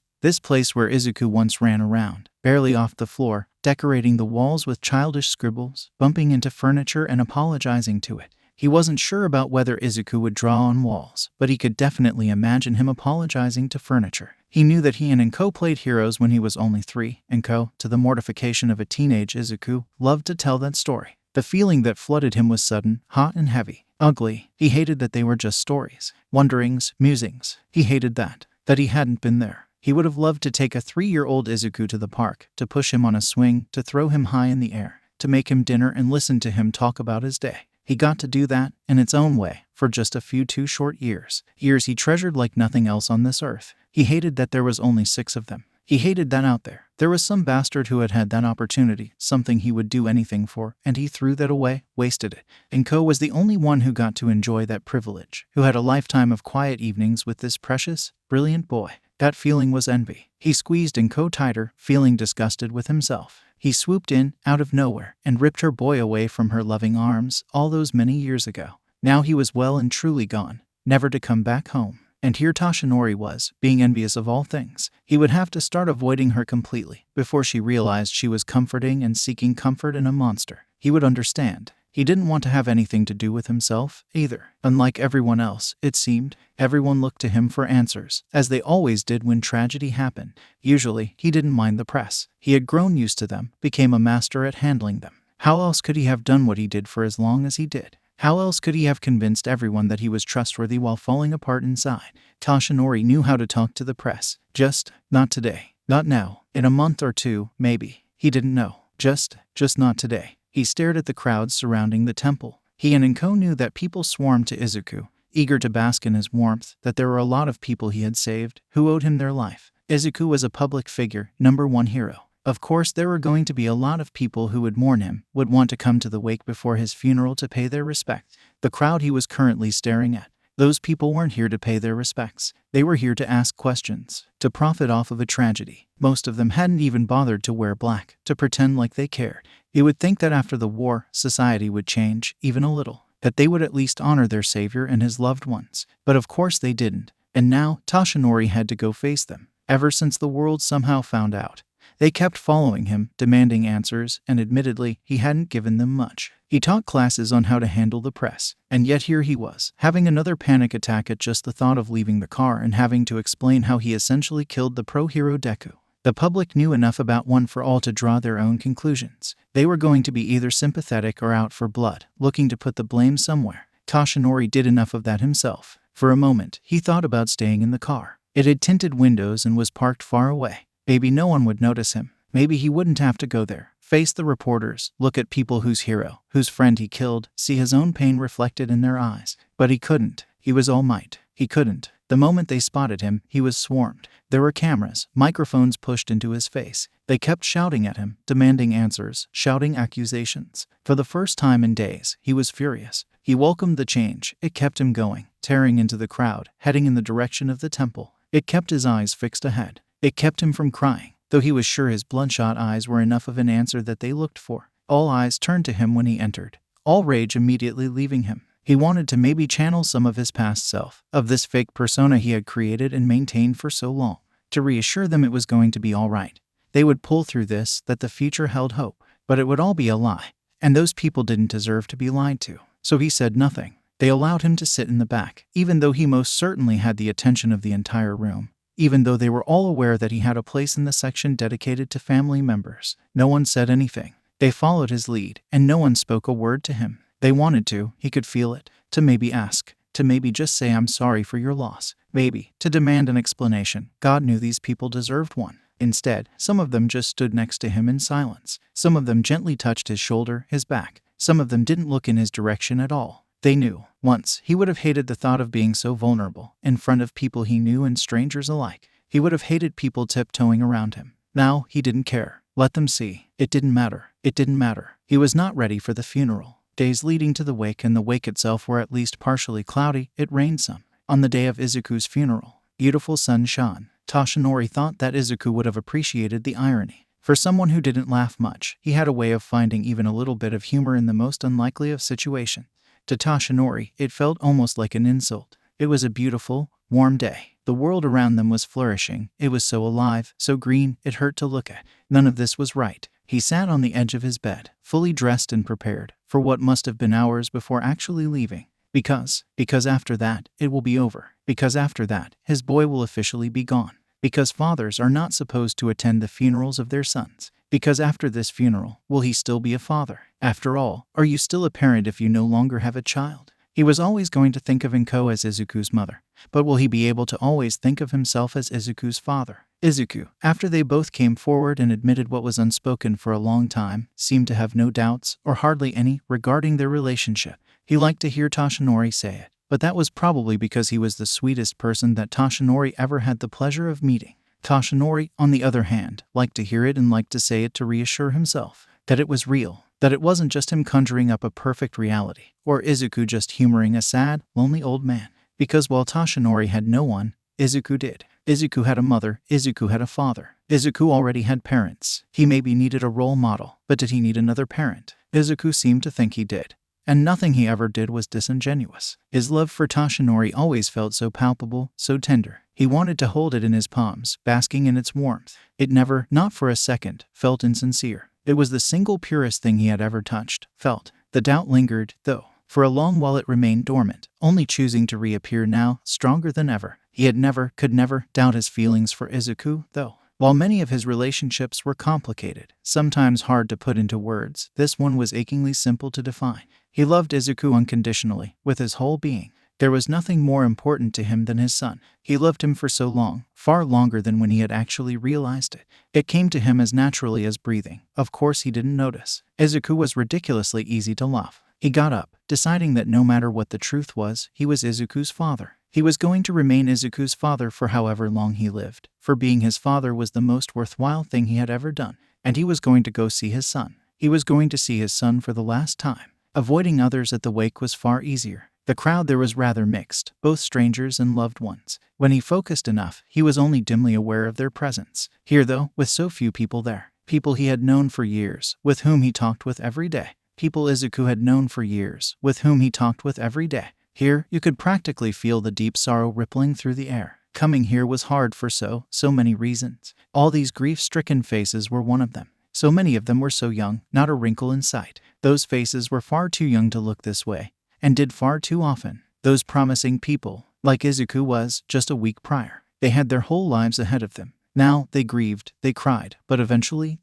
where Izuku once ran around, barely off the floor, decorating the walls with childish scribbles, bumping into furniture and apologizing to it. He wasn't sure about whether Izuku would draw on walls, but he could definitely imagine him apologizing to furniture. He knew that he and 𝐻𝐭 played heroes when he was only 3. 𝐻𝐭, to the mortification of a teenage Izuku, loved to tell that story. The feeling that flooded him was sudden, hot and heavy. Ugly. He hated that they were just stories, wonderings, musings. He hated that he hadn't been there. He would have loved to take a 3-year-old Izuku to the park, to push him on a swing, to throw him high in the air, to make him dinner and listen to him talk about his day. He got to do that, in its own way, for just a few too short years. Years he treasured like nothing else on this earth. He hated that there was only 6 of them. He hated that out there was some bastard who had had that opportunity, something he would do anything for, and he threw that away, wasted it. 𝐻𝐭 was the only one who got to enjoy that privilege, who had a lifetime of quiet evenings with this precious, brilliant boy. That feeling was envy. He squeezed 𝐻𝐭 tighter, feeling disgusted with himself. He swooped in, out of nowhere, and ripped her boy away from her loving arms all those many years ago. Now he was well and truly gone, never to come back home. And here Toshinori was, being envious of all things. He would have to start avoiding her completely before she realized she was comforting and seeking comfort in a monster. He would understand. He didn't want to have anything to do with himself, either. Unlike everyone else, it seemed, everyone looked to him for answers, as they always did when tragedy happened. Usually, he didn't mind the press. He had grown used to them, became a master at handling them. How else could he have done what he did for as long as he did? How else could he have convinced everyone that he was trustworthy while falling apart inside? Toshinori knew how to talk to the press. Just, not today. Not now. In a month or 2, maybe. He didn't know. Just not today. He stared at the crowds surrounding the temple. He and 𝐻𝐭 knew that people swarmed to Izuku, eager to bask in his warmth, that there were a lot of people he had saved, who owed him their life. Izuku was a public figure, #1 hero. Of course, there were going to be a lot of people who would mourn him, would want to come to the wake before his funeral to pay their respect. The crowd he was currently staring at, those people weren't here to pay their respects. They were here to ask questions, to profit off of a tragedy. Most of them hadn't even bothered to wear black, to pretend like they cared. You would think that after the war, society would change, even a little, that they would at least honor their savior and his loved ones. But of course they didn't. And now, Toshinori had to go face them. Ever since the world somehow found out, they kept following him, demanding answers, and admittedly, he hadn't given them much. He taught classes on how to handle the press, and yet here he was, having another panic attack at just the thought of leaving the car and having to explain how he essentially killed the pro-hero Deku. The public knew enough about One for All to draw their own conclusions. They were going to be either sympathetic or out for blood, looking to put the blame somewhere. Toshinori did enough of that himself. For a moment, he thought about staying in the car. It had tinted windows and was parked far away. Maybe no one would notice him. Maybe he wouldn't have to go there, face the reporters, look at people whose hero, whose friend he killed, see his own pain reflected in their eyes. But he couldn't. He was All Might. He couldn't. The moment they spotted him, he was swarmed. There were cameras, microphones pushed into his face. They kept shouting at him, demanding answers, shouting accusations. For the first time in days, he was furious. He welcomed the change. It kept him going, tearing into the crowd, heading in the direction of the temple. It kept his eyes fixed ahead. It kept him from crying, though he was sure his bloodshot eyes were enough of an answer that they looked for. All eyes turned to him when he entered, all rage immediately leaving him. He wanted to maybe channel some of his past self, of this fake persona he had created and maintained for so long, to reassure them it was going to be all right. They would pull through this, that the future held hope, but it would all be a lie, and those people didn't deserve to be lied to. So he said nothing. They allowed him to sit in the back, even though he most certainly had the attention of the entire room. Even though they were all aware that he had a place in the section dedicated to family members, no one said anything. They followed his lead, and no one spoke a word to him. They wanted to, he could feel it, to maybe ask, to maybe just say I'm sorry for your loss, maybe, to demand an explanation. God knew these people deserved one. Instead, some of them just stood next to him in silence. Some of them gently touched his shoulder, his back. Some of them didn't look in his direction at all. They knew. Once, he would have hated the thought of being so vulnerable, in front of people he knew and strangers alike. He would have hated people tiptoeing around him. Now, he didn't care. Let them see. It didn't matter. It didn't matter. He was not ready for the funeral. Days leading to the wake and the wake itself were at least partially cloudy. It rained some. On the day of Izuku's funeral, beautiful sun shone. Toshinori thought that Izuku would have appreciated the irony. For someone who didn't laugh much, he had a way of finding even a little bit of humor in the most unlikely of situations. To Toshinori, it felt almost like an insult. It was a beautiful, warm day. The world around them was flourishing. It was so alive, so green, it hurt to look at. None of this was right. He sat on the edge of his bed, fully dressed and prepared, for what must have been hours before actually leaving. Because after that, it will be over. Because after that, his boy will officially be gone. Because fathers are not supposed to attend the funerals of their sons. Because after this funeral, will he still be a father? After all, are you still a parent if you no longer have a child? He was always going to think of 𝐭 as Izuku's mother, but will he be able to always think of himself as Izuku's father? Izuku, after they both came forward and admitted what was unspoken for a long time, seemed to have no doubts, or hardly any, regarding their relationship. He liked to hear Toshinori say it, but that was probably because he was the sweetest person that Toshinori ever had the pleasure of meeting. Toshinori, on the other hand, liked to hear it and liked to say it to reassure himself that it was real, that it wasn't just him conjuring up a perfect reality, or Izuku just humoring a sad, lonely old man. Because while Toshinori had no one, Izuku did. Izuku had a mother, Izuku had a father. Izuku already had parents. He maybe needed a role model, but did he need another parent? Izuku seemed to think he did. And nothing he ever did was disingenuous. His love for Toshinori always felt so palpable, so tender. He wanted to hold it in his palms, basking in its warmth. It never, not for a second, felt insincere. It was the single purest thing he had ever touched, felt. The doubt lingered, though. For a long while it remained dormant, only choosing to reappear now, stronger than ever. He had never, could never, doubt his feelings for Izuku, though. While many of his relationships were complicated, sometimes hard to put into words, this one was achingly simple to define. He loved Izuku unconditionally, with his whole being. There was nothing more important to him than his son. He loved him for so long, far longer than when he had actually realized it. It came to him as naturally as breathing. Of course he didn't notice. Izuku was ridiculously easy to love. He got up, deciding that no matter what the truth was, he was Izuku's father. He was going to remain Izuku's father for however long he lived, for being his father was the most worthwhile thing he had ever done. And he was going to go see his son. He was going to see his son for the last time. Avoiding others at the wake was far easier. The crowd there was rather mixed, both strangers and loved ones. When he focused enough, he was only dimly aware of their presence. Here though, with so few people there, people he had known for years, with whom he talked with every day. People Izuku had known for years, with whom he talked with every day. Here, you could practically feel the deep sorrow rippling through the air. Coming here was hard for so many reasons. All these grief-stricken faces were one of them. So many of them were so young, not a wrinkle in sight. Those faces were far too young to look this way, and did far too often. Those promising people, like Izuku was, just a week prior. They had their whole lives ahead of them. Now, they grieved, they cried, but eventually,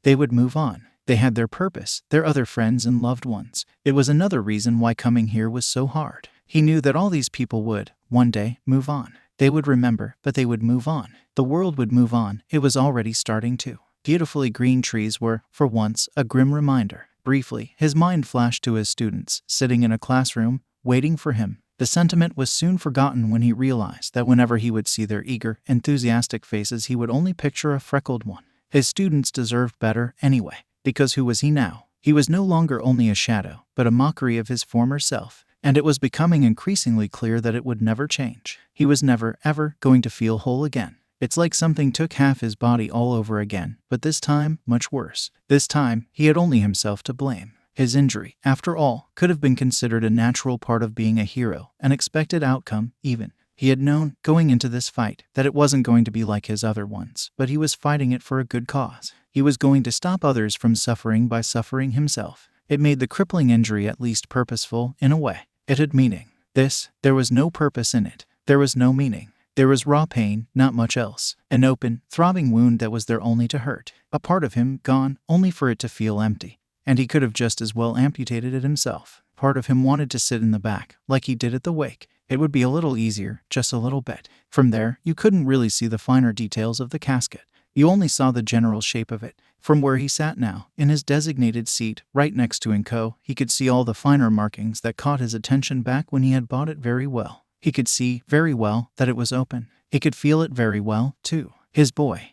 they would move on. They had their purpose, their other friends and loved ones. It was another reason why coming here was so hard. He knew that all these people would, one day, move on. They would remember, but they would move on. The world would move on. It was already starting to. Beautifully green trees were, for once, a grim reminder. Briefly, his mind flashed to his students, sitting in a classroom, waiting for him. The sentiment was soon forgotten when he realized that whenever he would see their eager, enthusiastic faces he would only picture a freckled one. His students deserved better anyway, because who was he now? He was no longer only a shadow, but a mockery of his former self. And it was becoming increasingly clear that it would never change. He was never, ever going to feel whole again. It's like something took half his body all over again, but this time, much worse. This time, he had only himself to blame. His injury, after all, could have been considered a natural part of being a hero, an expected outcome, even. He had known, going into this fight, that it wasn't going to be like his other ones, but he was fighting it for a good cause. He was going to stop others from suffering by suffering himself. It made the crippling injury at least purposeful, in a way. It had meaning. There was no purpose in it. There was no meaning. There was raw pain, not much else. An open, throbbing wound that was there only to hurt. A part of him gone, only for it to feel empty. And he could have just as well amputated it himself. Part of him wanted to sit in the back, like he did at the wake. It would be a little easier, just a little bit. From there, you couldn't really see the finer details of the casket. You only saw the general shape of it. From where he sat now, in his designated seat, right next to 𝐭𝐽, he could see all the finer markings that caught his attention back when he had bought it very well. He could see, very well, that it was open. He could feel it very well, too. His boy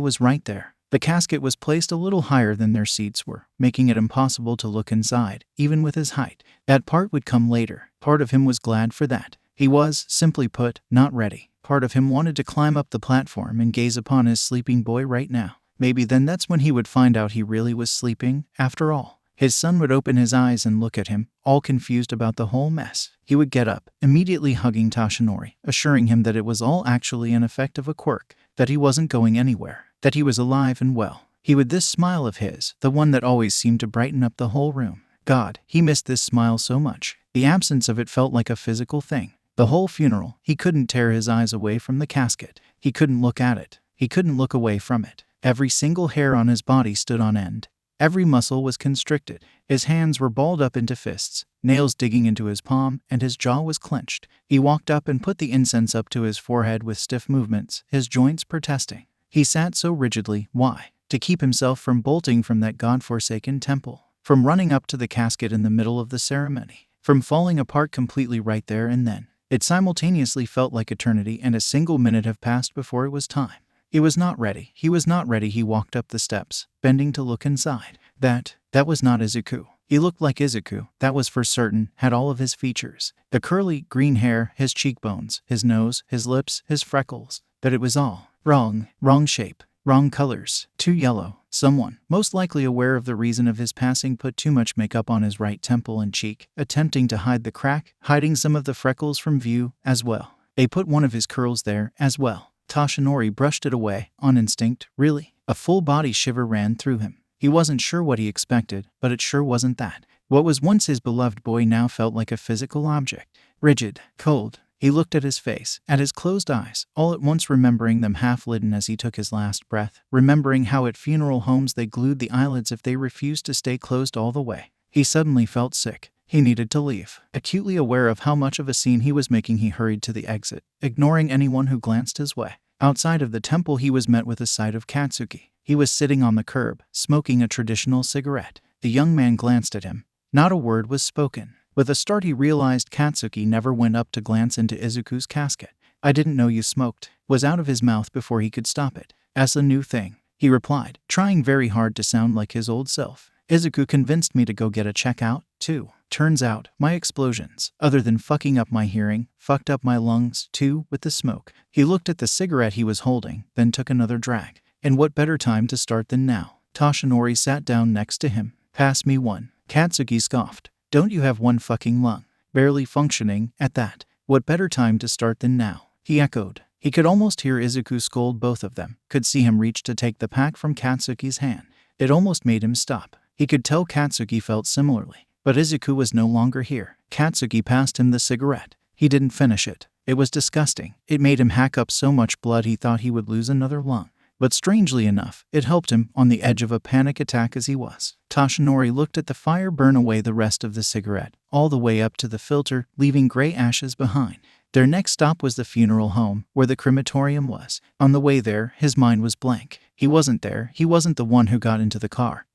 was right there. The casket was placed a little higher than their seats were, making it impossible to look inside, even with his height. That part would come later. Part of him was glad for that. He was, simply put, not ready. Part of him wanted to climb up the platform and gaze upon his sleeping boy right now. Maybe then that's when he would find out he really was sleeping, after all. His son would open his eyes and look at him, all confused about the whole mess. He would get up, immediately hugging Toshinori, assuring him that it was all actually an effect of a quirk, that he wasn't going anywhere, that he was alive and well. He would this smile of his, the one that always seemed to brighten up the whole room. God, he missed this smile so much. The absence of it felt like a physical thing. The whole funeral, he couldn't tear his eyes away from the casket. He couldn't look at it. He couldn't look away from it. Every single hair on his body stood on end. Every muscle was constricted. His hands were balled up into fists, nails digging into his palm, and his jaw was clenched. He walked up and put the incense up to his forehead with stiff movements, his joints protesting. He sat so rigidly. Why? To keep himself from bolting from that god-forsaken temple, from running up to the casket in the middle of the ceremony, from falling apart completely right there and then. It simultaneously felt like eternity, and a single minute have passed before it was time. He was not ready. He was not ready. He walked up the steps, bending to look inside. That was not Izuku. He looked like Izuku, that was for certain, had all of his features. The curly, green hair, his cheekbones, his nose, his lips, his freckles. But it was all wrong. Wrong shape. Wrong colors. Too yellow. Someone, most likely aware of the reason of his passing, put too much makeup on his right temple and cheek, attempting to hide the crack, hiding some of the freckles from view, as well. They put one of his curls there, as well. Toshinori brushed it away, on instinct. Really? A full body shiver ran through him. He wasn't sure what he expected, but it sure wasn't that. What was once his beloved boy now felt like a physical object. Rigid, cold. He looked at his face, at his closed eyes, all at once remembering them half-lidden as he took his last breath, remembering how at funeral homes they glued the eyelids if they refused to stay closed all the way. He suddenly felt sick. He needed to leave. Acutely aware of how much of a scene he was making, he hurried to the exit, ignoring anyone who glanced his way. Outside of the temple, he was met with the sight of Katsuki. He was sitting on the curb, smoking a traditional cigarette. The young man glanced at him. Not a word was spoken. With a start, he realized Katsuki never went up to glance into Izuku's casket. "I didn't know you smoked," was out of his mouth before he could stop it. "As a new thing," he replied, trying very hard to sound like his old self. "Izuku convinced me to go get a checkout, too. Turns out, my explosions, other than fucking up my hearing, fucked up my lungs, too, with the smoke." He looked at the cigarette he was holding, then took another drag. And what better time to start than now? Toshinori sat down next to him. "Pass me one." Katsuki scoffed. "Don't you have one fucking lung? Barely functioning, at that. What better time to start than now?" He echoed. He could almost hear Izuku scold both of them, could see him reach to take the pack from Katsuki's hand. It almost made him stop. He could tell Katsuki felt similarly. But Izuku was no longer here. Katsuki passed him the cigarette. He didn't finish it. It was disgusting. It made him hack up so much blood he thought he would lose another lung. But strangely enough, it helped him, on the edge of a panic attack as he was. Toshinori looked at the fire burn away the rest of the cigarette, all the way up to the filter, leaving gray ashes behind. Their next stop was the funeral home, where the crematorium was. On the way there, his mind was blank. He wasn't there. He wasn't the one who got into the car,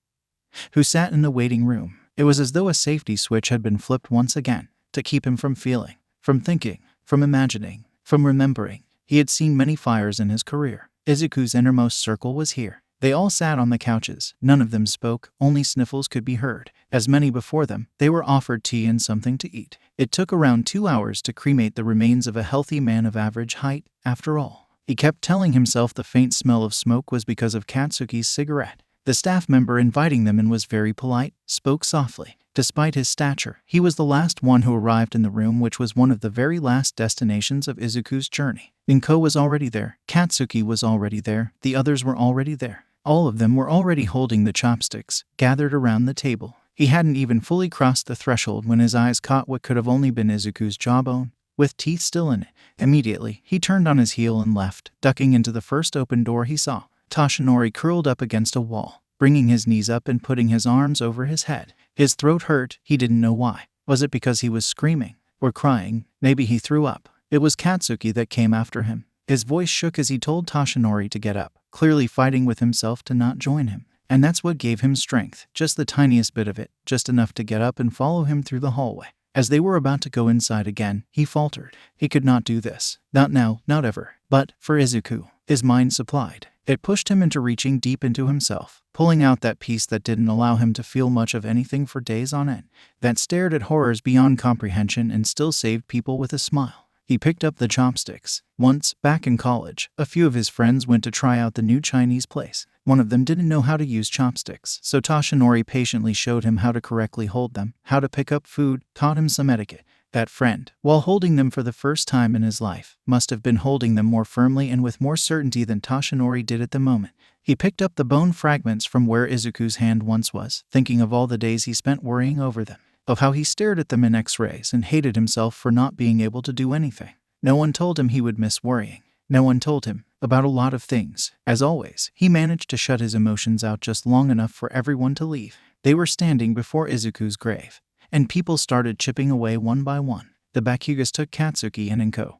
who sat in the waiting room. It was as though a safety switch had been flipped once again, to keep him from feeling, from thinking, from imagining, from remembering. He had seen many fires in his career. Izuku's innermost circle was here. They all sat on the couches. None of them spoke, only sniffles could be heard. As many before them, they were offered tea and something to eat. It took around 2 hours to cremate the remains of a healthy man of average height, after all. He kept telling himself the faint smell of smoke was because of Katsuki's cigarette. The staff member inviting them in was very polite, spoke softly. Despite his stature, he was the last one who arrived in the room, which was one of the very last destinations of Izuku's journey. 𝗏𝗏 was already there, Katsuki was already there, the others were already there. All of them were already holding the chopsticks, gathered around the table. He hadn't even fully crossed the threshold when his eyes caught what could have only been Izuku's jawbone, with teeth still in it. Immediately, he turned on his heel and left, ducking into the first open door he saw. Toshinori curled up against a wall, bringing his knees up and putting his arms over his head. His throat hurt, he didn't know why. Was it because he was screaming? Or crying? Maybe he threw up. It was Katsuki that came after him. His voice shook as he told Toshinori to get up, clearly fighting with himself to not join him. And that's what gave him strength, just the tiniest bit of it, just enough to get up and follow him through the hallway. As they were about to go inside again, he faltered. He could not do this. Not now, not ever. But, for Izuku, his mind supplied. It pushed him into reaching deep into himself, pulling out that piece that didn't allow him to feel much of anything for days on end, that stared at horrors beyond comprehension and still saved people with a smile. He picked up the chopsticks. Once, back in college, a few of his friends went to try out the new Chinese place. One of them didn't know how to use chopsticks, so Toshinori patiently showed him how to correctly hold them, how to pick up food, taught him some etiquette. That friend, while holding them for the first time in his life, must have been holding them more firmly and with more certainty than Toshinori did at the moment. He picked up the bone fragments from where Izuku's hand once was, thinking of all the days he spent worrying over them, of how he stared at them in X-rays and hated himself for not being able to do anything. No one told him he would miss worrying. No one told him about a lot of things. As always, he managed to shut his emotions out just long enough for everyone to leave. They were standing before Izuku's grave, and people started chipping away one by one. The Bakugas took Katsuki and 𝗏𝗏,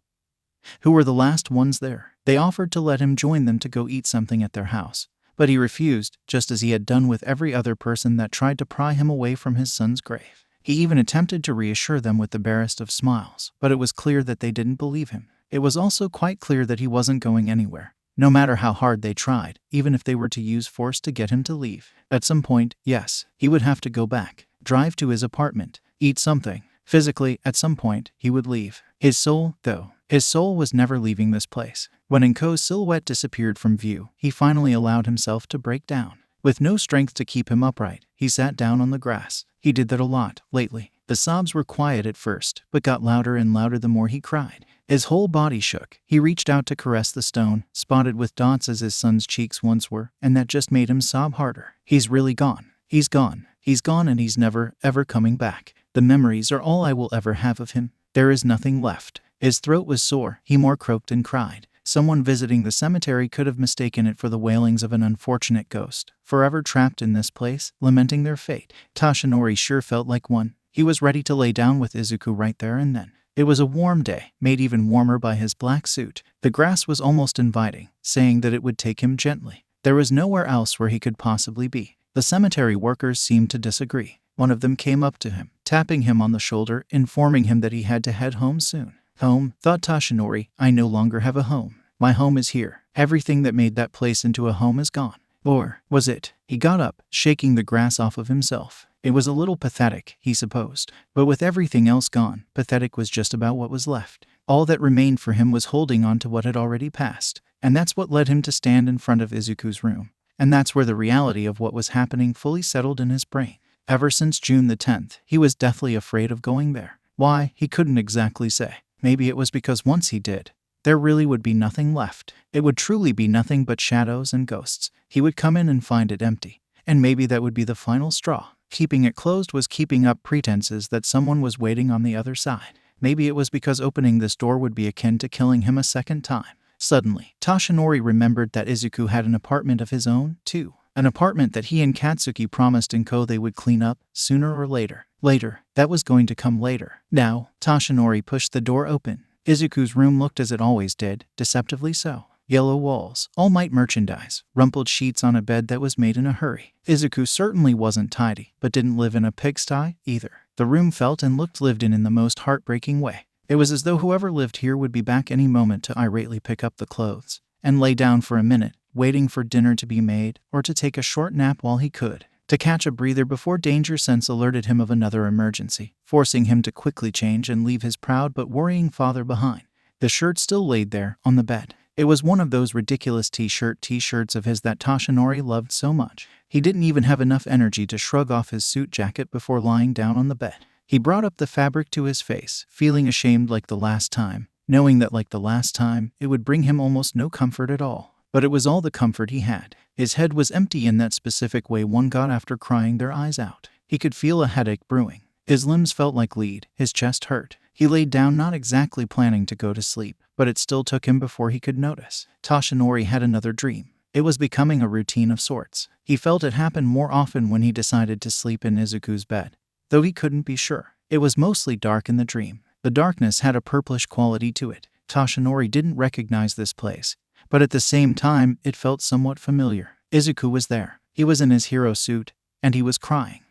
who were the last ones there. They offered to let him join them to go eat something at their house, but he refused, just as he had done with every other person that tried to pry him away from his son's grave. He even attempted to reassure them with the barest of smiles, but it was clear that they didn't believe him. It was also quite clear that he wasn't going anywhere, no matter how hard they tried, even if they were to use force to get him to leave. At some point, yes, he would have to go back, drive to his apartment, eat something. Physically, at some point, he would leave. His soul, though, his soul was never leaving this place. When 𝗏𝗏's silhouette disappeared from view, he finally allowed himself to break down. With no strength to keep him upright, he sat down on the grass. He did that a lot, lately. The sobs were quiet at first, but got louder and louder the more he cried. His whole body shook. He reached out to caress the stone, spotted with dots as his son's cheeks once were, and that just made him sob harder. He's really gone. He's gone. He's gone, and he's never, ever coming back. The memories are all I will ever have of him. There is nothing left. His throat was sore. He more croaked and cried. Someone visiting the cemetery could have mistaken it for the wailings of an unfortunate ghost, forever trapped in this place, lamenting their fate. Toshinori sure felt like one. He was ready to lay down with Izuku right there and then. It was a warm day, made even warmer by his black suit. The grass was almost inviting, saying that it would take him gently. There was nowhere else where he could possibly be. The cemetery workers seemed to disagree. One of them came up to him, tapping him on the shoulder, informing him that he had to head home soon. Home, thought Toshinori, I no longer have a home. My home is here. Everything that made that place into a home is gone. Or was it? He got up, shaking the grass off of himself. It was a little pathetic, he supposed. But with everything else gone, pathetic was just about what was left. All that remained for him was holding on to what had already passed. And that's what led him to stand in front of Izuku's room. And that's where the reality of what was happening fully settled in his brain. Ever since June the 10th, he was deathly afraid of going there. Why, he couldn't exactly say. Maybe it was because once he did, there really would be nothing left. It would truly be nothing but shadows and ghosts. He would come in and find it empty. And maybe that would be the final straw. Keeping it closed was keeping up pretenses that someone was waiting on the other side. Maybe it was because opening this door would be akin to killing him a second time. Suddenly, Toshinori remembered that Izuku had an apartment of his own, too. An apartment that he and Katsuki promised 𝗏𝗏 they would clean up, sooner or later. Later. That was going to come later. Now, Toshinori pushed the door open. Izuku's room looked as it always did, deceptively so. Yellow walls, all might merchandise, rumpled sheets on a bed that was made in a hurry. Izuku certainly wasn't tidy, but didn't live in a pigsty, either. The room felt and looked lived in the most heartbreaking way. It was as though whoever lived here would be back any moment to irately pick up the clothes and lay down for a minute, waiting for dinner to be made, or to take a short nap while he could, to catch a breather before danger sense alerted him of another emergency, forcing him to quickly change and leave his proud but worrying father behind. The shirt still laid there, on the bed. It was one of those ridiculous t-shirts of his that Toshinori loved so much. He didn't even have enough energy to shrug off his suit jacket before lying down on the bed. He brought up the fabric to his face, feeling ashamed like the last time, knowing that like the last time, it would bring him almost no comfort at all. But it was all the comfort he had. His head was empty in that specific way one got after crying their eyes out. He could feel a headache brewing. His limbs felt like lead, his chest hurt. He laid down not exactly planning to go to sleep, but it still took him before he could notice. Toshinori had another dream. It was becoming a routine of sorts. He felt it happen more often when he decided to sleep in Izuku's bed, though he couldn't be sure. It was mostly dark in the dream. The darkness had a purplish quality to it. Toshinori didn't recognize this place, but at the same time, it felt somewhat familiar. Izuku was there. He was in his hero suit, and he was crying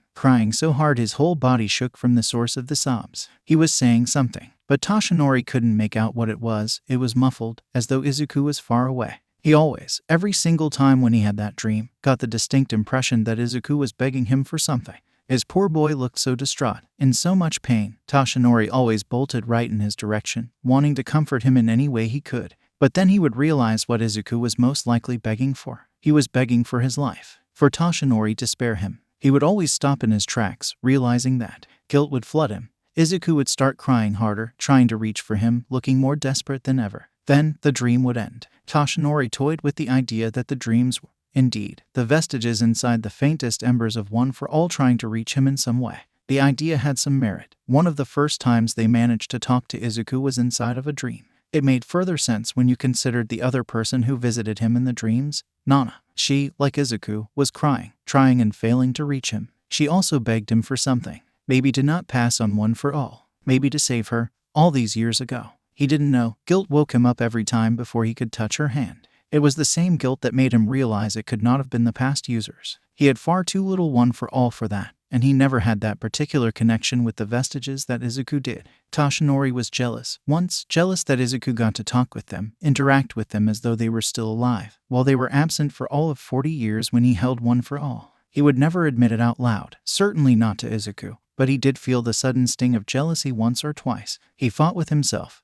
so hard his whole body shook from the source of the sobs. He was saying something, but Toshinori couldn't make out what it was. It was muffled, as though Izuku was far away. He always, every single time when he had that dream, got the distinct impression that Izuku was begging him for something. His poor boy looked so distraught, in so much pain. Toshinori always bolted right in his direction, wanting to comfort him in any way he could. But then he would realize what Izuku was most likely begging for. He was begging for his life, for Toshinori to spare him. He would always stop in his tracks, realizing that guilt would flood him. Izuku would start crying harder, trying to reach for him, looking more desperate than ever. Then, the dream would end. Toshinori toyed with the idea that the dreams were, indeed, the vestiges inside the faintest embers of one for all trying to reach him in some way. The idea had some merit. One of the first times they managed to talk to Izuku was inside of a dream. It made further sense when you considered the other person who visited him in the dreams, Nana. She, like Izuku, was crying, trying and failing to reach him. She also begged him for something. Maybe to not pass on one for all. Maybe to save her, all these years ago. He didn't know. Guilt woke him up every time before he could touch her hand. It was the same guilt that made him realize it could not have been the past users. He had far too little one for all for that, and he never had that particular connection with the vestiges that Izuku did. Toshinori was jealous. Once, jealous that Izuku got to talk with them, interact with them as though they were still alive, while they were absent for all of 40 years when he held one for all. He would never admit it out loud, certainly not to Izuku, but he did feel the sudden sting of jealousy once or twice. He fought with himself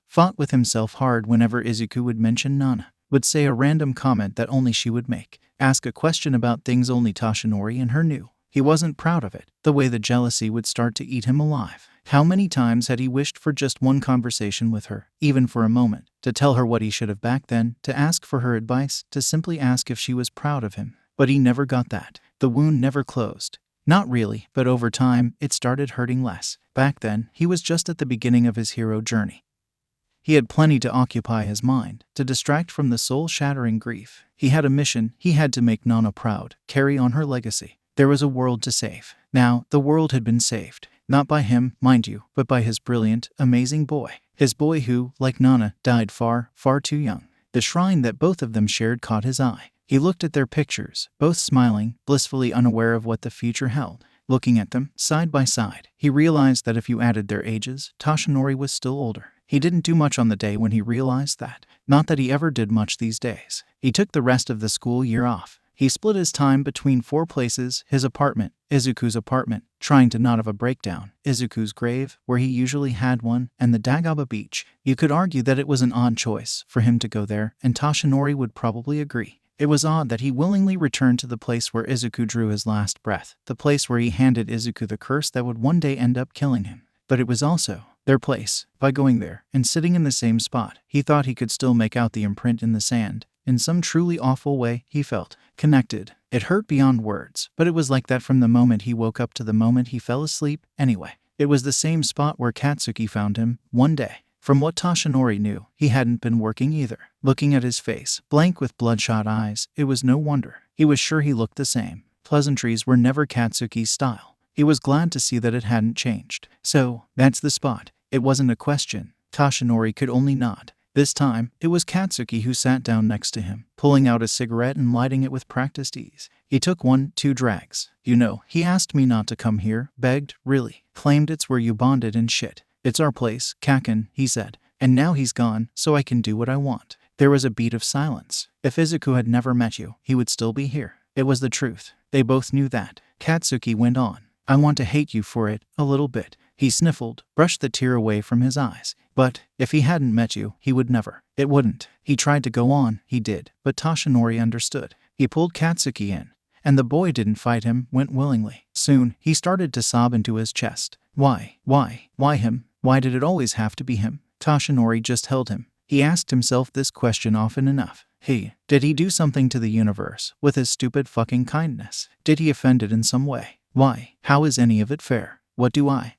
hard whenever Izuku would mention Nana, would say a random comment that only she would make, ask a question about things only Toshinori and her knew. He wasn't proud of it, the way the jealousy would start to eat him alive. How many times had he wished for just one conversation with her, even for a moment, to tell her what he should have back then, to ask for her advice, to simply ask if she was proud of him. But he never got that. The wound never closed. Not really, but over time, it started hurting less. Back then, he was just at the beginning of his hero journey. He had plenty to occupy his mind, to distract from the soul-shattering grief. He had a mission. He had to make Nana proud, carry on her legacy. There was a world to save. Now, the world had been saved. Not by him, mind you, but by his brilliant, amazing boy. His boy who, like Nana, died far, far too young. The shrine that both of them shared caught his eye. He looked at their pictures, both smiling, blissfully unaware of what the future held. Looking at them, side by side, he realized that if you added their ages, Toshinori was still older. He didn't do much on the day when he realized that. Not that he ever did much these days. He took the rest of the school year off. He split his time between 4 places: his apartment, Izuku's apartment, trying to not have a breakdown, Izuku's grave, where he usually had one, and the Dagaba beach. You could argue that it was an odd choice for him to go there, and Toshinori would probably agree. It was odd that he willingly returned to the place where Izuku drew his last breath, the place where he handed Izuku the curse that would one day end up killing him. But it was also their place. By going there, and sitting in the same spot, he thought he could still make out the imprint in the sand. In some truly awful way, he felt connected. It hurt beyond words, but it was like that from the moment he woke up to the moment he fell asleep. Anyway, it was the same spot where Katsuki found him, one day. From what Toshinori knew, he hadn't been working either. Looking at his face, blank with bloodshot eyes, it was no wonder. He was sure he looked the same. Pleasantries were never Katsuki's style. He was glad to see that it hadn't changed. So, that's the spot. It wasn't a question. Toshinori could only nod. This time, it was Katsuki who sat down next to him, pulling out a cigarette and lighting it with practiced ease. He took 1-2 drags. You know, he asked me not to come here, begged, really. Claimed it's where you bonded and shit. It's our place, Kaken, he said. And now he's gone, so I can do what I want. There was a beat of silence. If Izuku had never met you, he would still be here. It was the truth. They both knew that. Katsuki went on. I want to hate you for it, a little bit. He sniffled, brushed the tear away from his eyes. But if he hadn't met you, he would never. It wouldn't. He tried to go on, he did, but Toshinori understood. He pulled Katsuki in, and the boy didn't fight him, went willingly. Soon, he started to sob into his chest. Why him? Why did it always have to be him? Toshinori just held him. He asked himself this question often enough. Did he do something to the universe with his stupid fucking kindness? Did he offend it in some way? Why? How is any of it fair?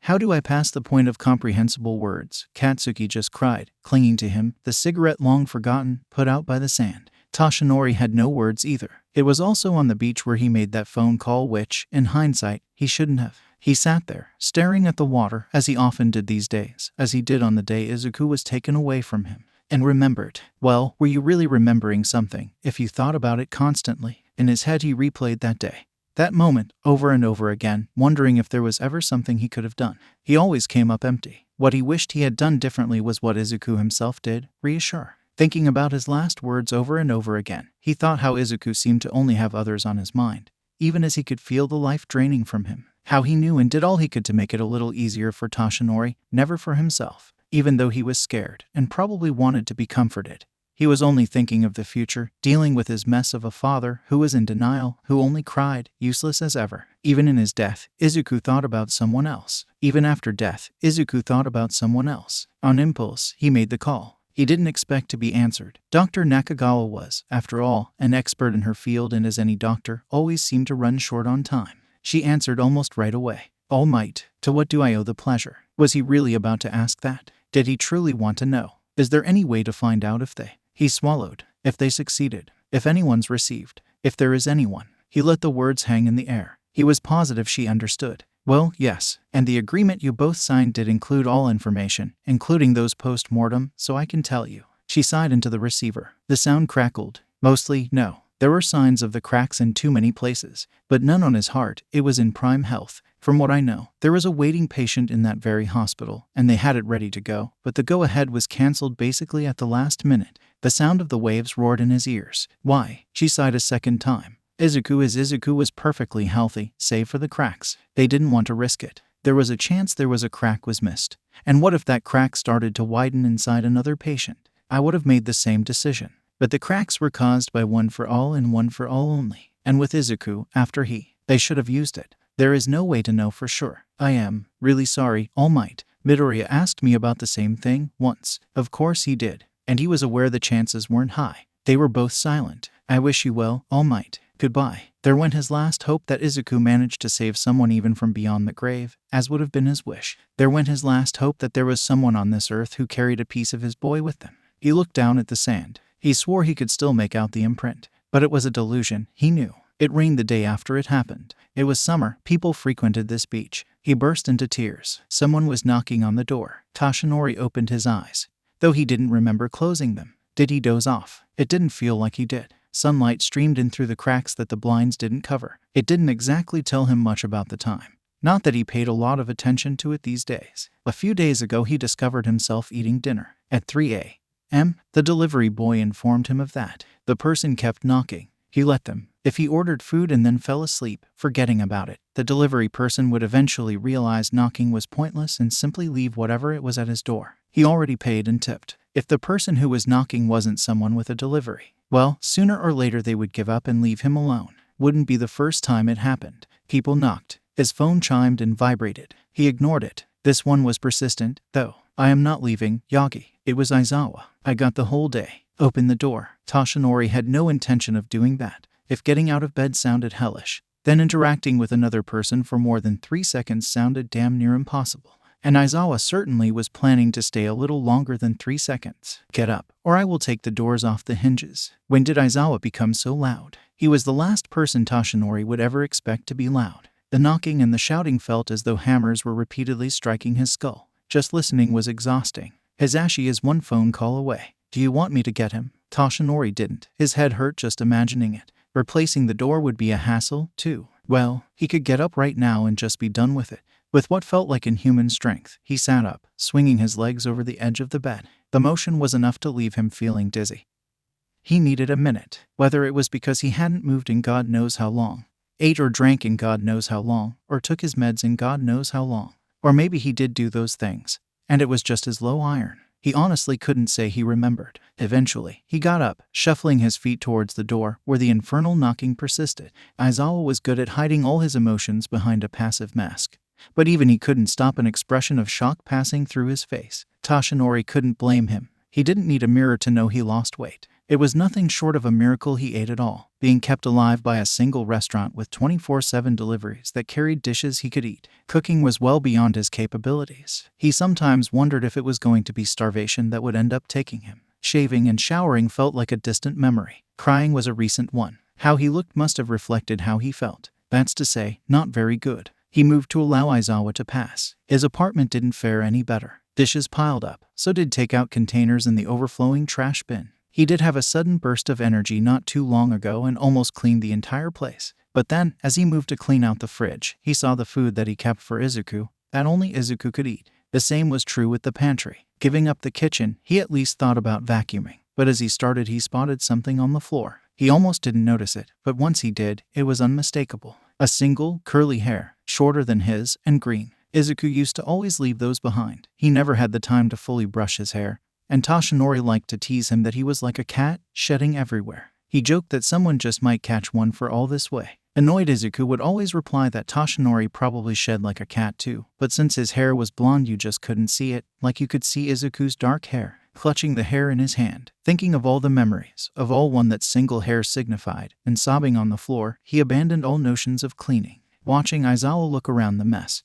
How do I pass the point of comprehensible words? Katsuki just cried, clinging to him, the cigarette long forgotten, put out by the sand. Toshinori had no words either. It was also on the beach where he made that phone call which, in hindsight, he shouldn't have. He sat there, staring at the water, as he often did these days, as he did on the day Izuku was taken away from him, and remembered. Well, were you really remembering something, if you thought about it constantly? In his head he replayed that day. That moment, over and over again, wondering if there was ever something he could have done. He always came up empty. What he wished he had done differently was what Izuku himself did, reassure. Thinking about his last words over and over again, he thought how Izuku seemed to only have others on his mind, even as he could feel the life draining from him. How he knew and did all he could to make it a little easier for Toshinori, never for himself, even though he was scared and probably wanted to be comforted. He was only thinking of the future, dealing with his mess of a father who was in denial, who only cried, useless as ever. Even in his death, Izuku thought about someone else. Even after death, Izuku thought about someone else. On impulse, he made the call. He didn't expect to be answered. Dr. Nakagawa was, after all, an expert in her field and as any doctor, always seemed to run short on time. She answered almost right away. All might. To what do I owe the pleasure? Was he really about to ask that? Did he truly want to know? Is there any way to find out if they... He swallowed. If they succeeded. If anyone's received. If there is anyone. He let the words hang in the air. He was positive she understood. Well, yes, and the agreement you both signed did include all information, including those post-mortem, so I can tell you. She sighed into the receiver. The sound crackled. Mostly, no. There were signs of the cracks in too many places, but none on his heart. It was in prime health. From what I know, there was a waiting patient in that very hospital, and they had it ready to go, but the go-ahead was cancelled basically at the last minute. The sound of the waves roared in his ears. Why? She sighed a second time. Izuku was perfectly healthy, save for the cracks. They didn't want to risk it. There was a chance there was a crack was missed. And what if that crack started to widen inside another patient? I would have made the same decision. But the cracks were caused by one for all and one for all only. And with Izuku, after they should have used it. There is no way to know for sure. I am really sorry, All Might. Midoriya asked me about the same thing once. Of course he did. And he was aware the chances weren't high. They were both silent. I wish you well, All Might. Goodbye. There went his last hope that Izuku managed to save someone even from beyond the grave, as would have been his wish. There went his last hope that there was someone on this earth who carried a piece of his boy with them. He looked down at the sand. He swore he could still make out the imprint. But it was a delusion, he knew. It rained the day after it happened. It was summer. People frequented this beach. He burst into tears. Someone was knocking on the door. Toshinori opened his eyes, though he didn't remember closing them. Did he doze off? It didn't feel like he did. Sunlight streamed in through the cracks that the blinds didn't cover. It didn't exactly tell him much about the time. Not that he paid a lot of attention to it these days. A few days ago he discovered himself eating dinner at 3 a.m. The delivery boy informed him of that. The person kept knocking. He let them. If he ordered food and then fell asleep, forgetting about it, the delivery person would eventually realize knocking was pointless and simply leave whatever it was at his door. He already paid and tipped. If the person who was knocking wasn't someone with a delivery, well, sooner or later they would give up and leave him alone. Wouldn't be the first time it happened. People knocked. His phone chimed and vibrated. He ignored it. This one was persistent, though. I am not leaving, Yagi. It was Isawa. I got the whole day. Open the door. Toshinori had no intention of doing that. If getting out of bed sounded hellish, then interacting with another person for more than 3 seconds sounded damn near impossible. And Isawa certainly was planning to stay a little longer than 3 seconds. Get up, or I will take the doors off the hinges. When did Isawa become so loud? He was the last person Toshinori would ever expect to be loud. The knocking and the shouting felt as though hammers were repeatedly striking his skull. Just listening was exhausting. Hisashi is one phone call away. Do you want me to get him? Toshinori didn't. His head hurt just imagining it. Replacing the door would be a hassle, too. Well, he could get up right now and just be done with it. With what felt like inhuman strength, he sat up, swinging his legs over the edge of the bed. The motion was enough to leave him feeling dizzy. He needed a minute, whether it was because he hadn't moved in God knows how long, ate or drank in God knows how long, or took his meds in God knows how long. Or maybe he did do those things, and it was just his low iron. He honestly couldn't say he remembered. Eventually, he got up, shuffling his feet towards the door, where the infernal knocking persisted. Aizawa was good at hiding all his emotions behind a passive mask. But even he couldn't stop an expression of shock passing through his face. Toshinori couldn't blame him. He didn't need a mirror to know he lost weight. It was nothing short of a miracle he ate at all, being kept alive by a single restaurant with 24/7 deliveries that carried dishes he could eat. Cooking was well beyond his capabilities. He sometimes wondered if it was going to be starvation that would end up taking him. Shaving and showering felt like a distant memory. Crying was a recent one. How he looked must have reflected how he felt. That's to say, not very good. He moved to allow Aizawa to pass. His apartment didn't fare any better. Dishes piled up, so did takeout containers in the overflowing trash bin. He did have a sudden burst of energy not too long ago and almost cleaned the entire place. But then, as he moved to clean out the fridge, he saw the food that he kept for Izuku, that only Izuku could eat. The same was true with the pantry. Giving up the kitchen, he at least thought about vacuuming. But as he started, he spotted something on the floor. He almost didn't notice it, but once he did, it was unmistakable. A single, curly hair, shorter than his, and green. Izuku used to always leave those behind. He never had the time to fully brush his hair, and Toshinori liked to tease him that he was like a cat, shedding everywhere. He joked that someone just might catch one for all this way. Annoyed, Izuku would always reply that Toshinori probably shed like a cat too, but since his hair was blonde you just couldn't see it, like you could see Izuku's dark hair. Clutching the hair in his hand, thinking of all the memories, of all one that single hair signified, and sobbing on the floor, he abandoned all notions of cleaning. Watching Aizawa look around the mess,